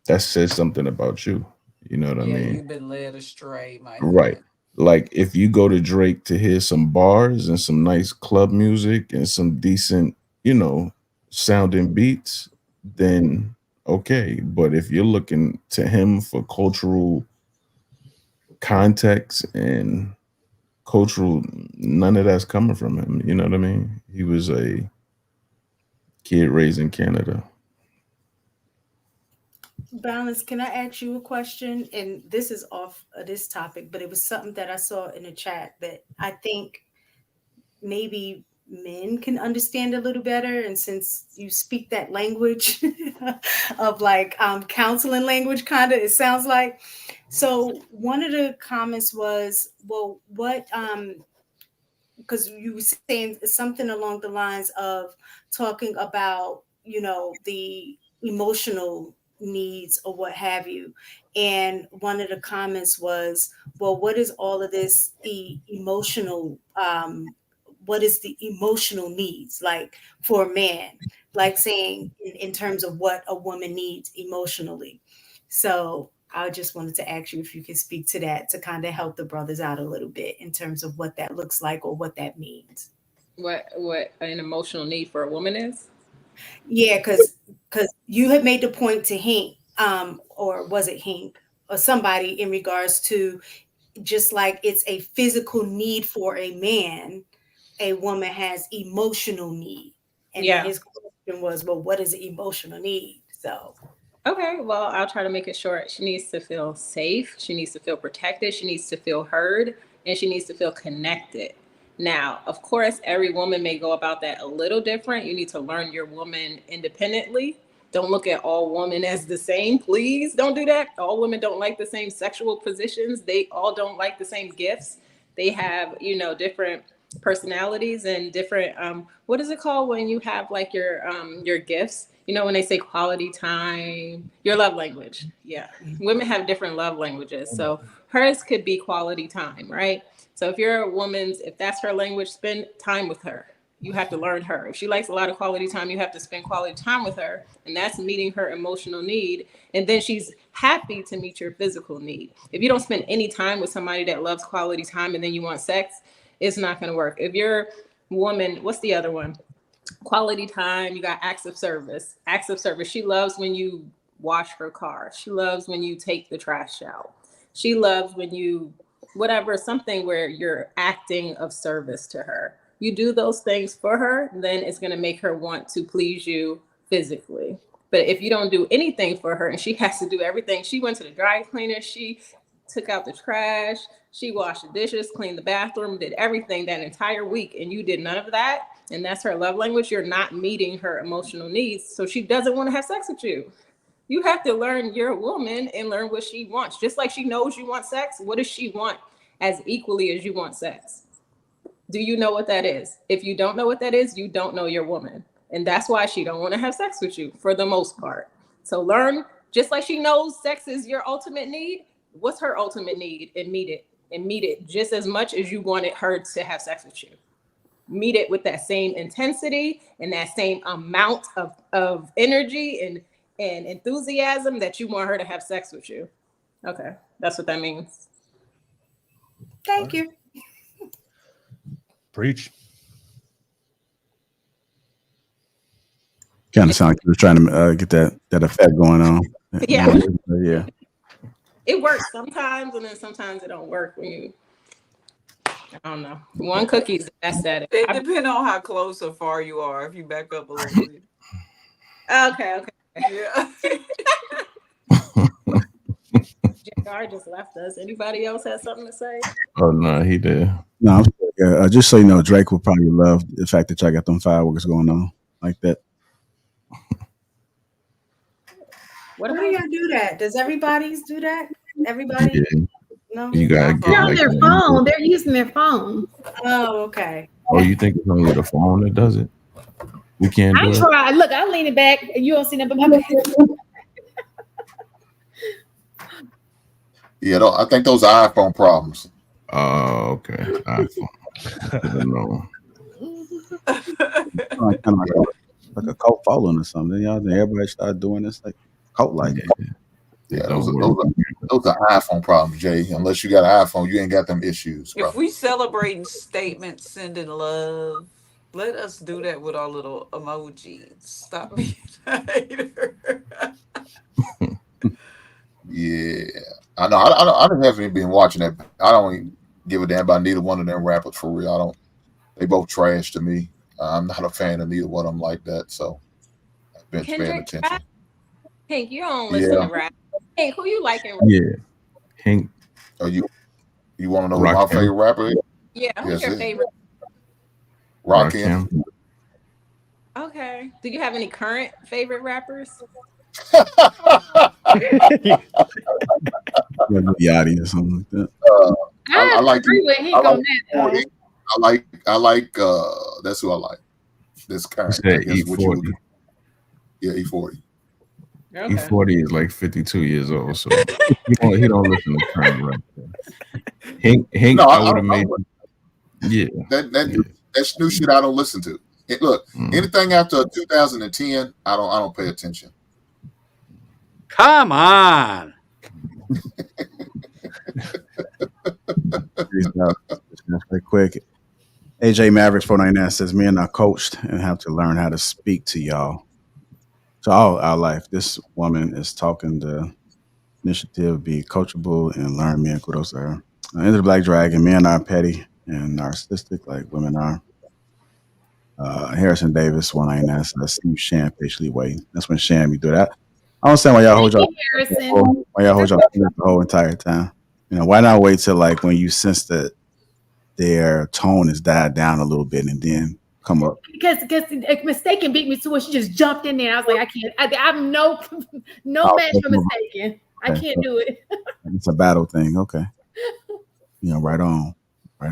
that says something about you. You know what I mean? You've been led astray, my Right. friend. Like if you go to Drake to hear some bars and some nice club music and some decent, sounding beats, then okay. But if you're looking to him for cultural context and cultural, none of that's coming from him. You know what I mean? He was a kid raised in Canada. Balance, can I ask you a question? And this is off of this topic, but it was something that I saw in the chat that I think maybe men can understand a little better. And since you speak that language of like counseling language, kind of, it sounds like. So one of the comments was, well, what because you were saying something along the lines of talking about, the emotional needs or what have you. And one of the comments was, well, what is all of this emotional, what is the emotional needs like for a man? Like saying in terms of what a woman needs emotionally. So I just wanted to ask you if you could speak to that to kind of help the brothers out a little bit in terms of what that looks like or what that means. What an emotional need for a woman is? Yeah, because you had made the point to Hank, or was it Hank or somebody in regards to just like it's a physical need for a man, a woman has emotional need. And then his question was, well, what is an emotional need? So okay, well, I'll try to make it short. She needs to feel safe. She needs to feel protected. She needs to feel heard, and she needs to feel connected. Now, of course, every woman may go about that a little different. You need to learn your woman independently. Don't look at all women as the same. Please don't do that. All women don't like the same sexual positions. They all don't like the same gifts. They have, different personalities and different what is it called when you have like your gifts, when they say quality time, your love language. Yeah, women have different love languages, so hers could be quality time, right? So if that's her language, spend time with her. You have to learn her. If she likes a lot of quality time, you have to spend quality time with her, and that's meeting her emotional need. And then she's happy to meet your physical need. If you don't spend any time with somebody that loves quality time and then you want sex, it's not going to work. If you're woman, what's the other one? Quality time, you got acts of service. Acts of service. She loves when you wash her car. She loves when you take the trash out. She loves when you, whatever, something where you're acting of service to her. You do those things for her, then it's going to make her want to please you physically. But if you don't do anything for her and she has to do everything, she went to the dry cleaner, she took out the trash, she washed the dishes, cleaned the bathroom, did everything that entire week, and you did none of that, and that's her love language, you're not meeting her emotional needs, so she doesn't want to have sex with you. You have to learn your woman and learn what she wants. Just like she knows you want sex, what does she want as equally as you want sex? Do you know what that is? If you don't know what that is, you don't know your woman. And that's why she don't want to have sex with you for the most part. So learn, just like she knows sex is your ultimate need, what's her ultimate need, and meet it. And meet it just as much as you wanted her to have sex with you. Meet it with that same intensity and that same amount of energy and enthusiasm that you want her to have sex with you. Okay, that's what that means. Thank you. Preach. Kind of sound like you were trying to get that effect going on. Yeah. Yeah. It works sometimes, and then sometimes it don't work when you, I don't know. One cookie's the best at it. It depends on how close or far you are. If you back up a little bit. Okay. Yeah. JR just left us. Anybody else have something to say? Oh no, he did. No, just so you know, Drake would probably love the fact that y'all got them fireworks going on like that. Why do y'all do that? Does everybody's do that? Everybody? Yeah. No. You gotta get They're on like their phone. They're using their phone. Oh, okay. Oh, you think it's only the phone that does it? We can't do I it. try. Look, I lean it back. You don't see nothing but my back. Yeah, I think those are iPhone problems. Oh, okay. iPhone. I don't know. Kind of like a cult following or something. Y'all think everybody started doing this like cult like. Yeah, those are iPhone problems, Jay. Unless you got an iPhone, you ain't got them issues, bro. If we celebrating statements, sending love, let us do that with our little emojis. Stop being a hater. Yeah, I know. I don't have been watching that. I don't even give a damn about neither one of them rappers for real. I don't. They both trash to me. I'm not a fan of neither one of them like that. So I've been paying attention. Hank, you don't listen to rap. Hank, who you liking? Yeah, Hank. Oh, you want to know who my favorite rapper is? Yeah, who's your favorite? Rakim. Okay. Do you have any current favorite rappers? Yachty or something like that. I like agree with Hank on that. I like that's who I like. This current. E40. Yeah, E40. Okay. E40 is like 52 years old, so he don't listen to current rap. Hank, No, I would have made. Yeah. That's new shit I don't listen to. Look, anything after 2010, I don't pay attention. Come on. Right quick. AJ Mavericks 499 says, "Me and I coached and have to learn how to speak to y'all. So all our life, this woman is talking the initiative, be coachable and learn me and kudos to her. Into the Black Dragon, men are petty and narcissistic like women are. Harrison Davis 199 says, Steve Sham patiently waiting. That's when Sham you do that. I don't understand why y'all hold y'all the whole entire time. You know, why not wait till like when you sense that their tone has died down a little bit and then come up? Because a mistaken beat me to it. She just jumped in there. I was like, I can't. I'm no match for mistaken. I can't do it. It's a battle thing. Okay. You know, right on. All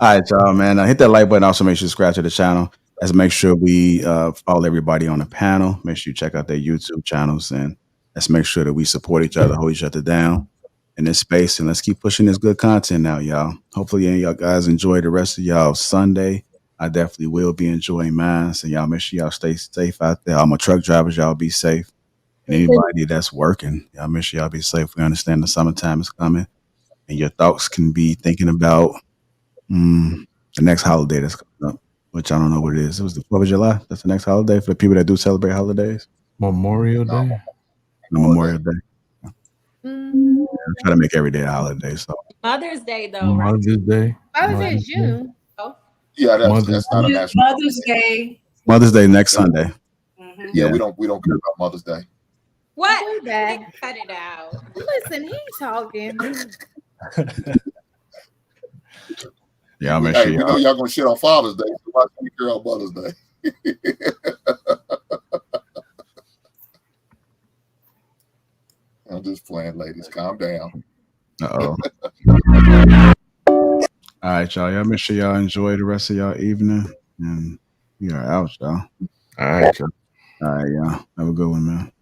right, y'all, man. Hit that like button. Also, make sure you subscribe to the channel. Let's make sure we follow everybody on the panel. Make sure you check out their YouTube channels, and let's make sure that we support each other, hold each other down in this space, and let's keep pushing this good content out, y'all. Hopefully, y'all guys enjoy the rest of y'all Sunday. I definitely will be enjoying mine, so y'all make sure y'all stay safe out there. All my truck drivers, y'all be safe. And anybody that's working, y'all make sure y'all be safe. We understand the summertime is coming, and your thoughts can be thinking about the next holiday that's coming up, which I don't know what it is. It was the 4th of July. That's the next holiday for the people that do celebrate holidays. Memorial Day. Memorial Day. I try to make every day a holiday. So Mother's Day, though, right? Mother's Day. Mother's Day is June. Oh. Yeah, that's not a national. Mother's Day. Mother's Day next Sunday. Yeah, we don't care about Mother's Day. What? Cut it out. Listen, he's talking. Yeah, I'll make Hey, sure we know y'all gonna shit on Father's Day. So why don't we care on Mother's Day? just playing, ladies. Calm down. Uh-oh. All right, y'all. Y'all make sure y'all enjoy the rest of y'all evening. And we are out, y'all. All right, y'all. All right, y'all. Have a good one, man.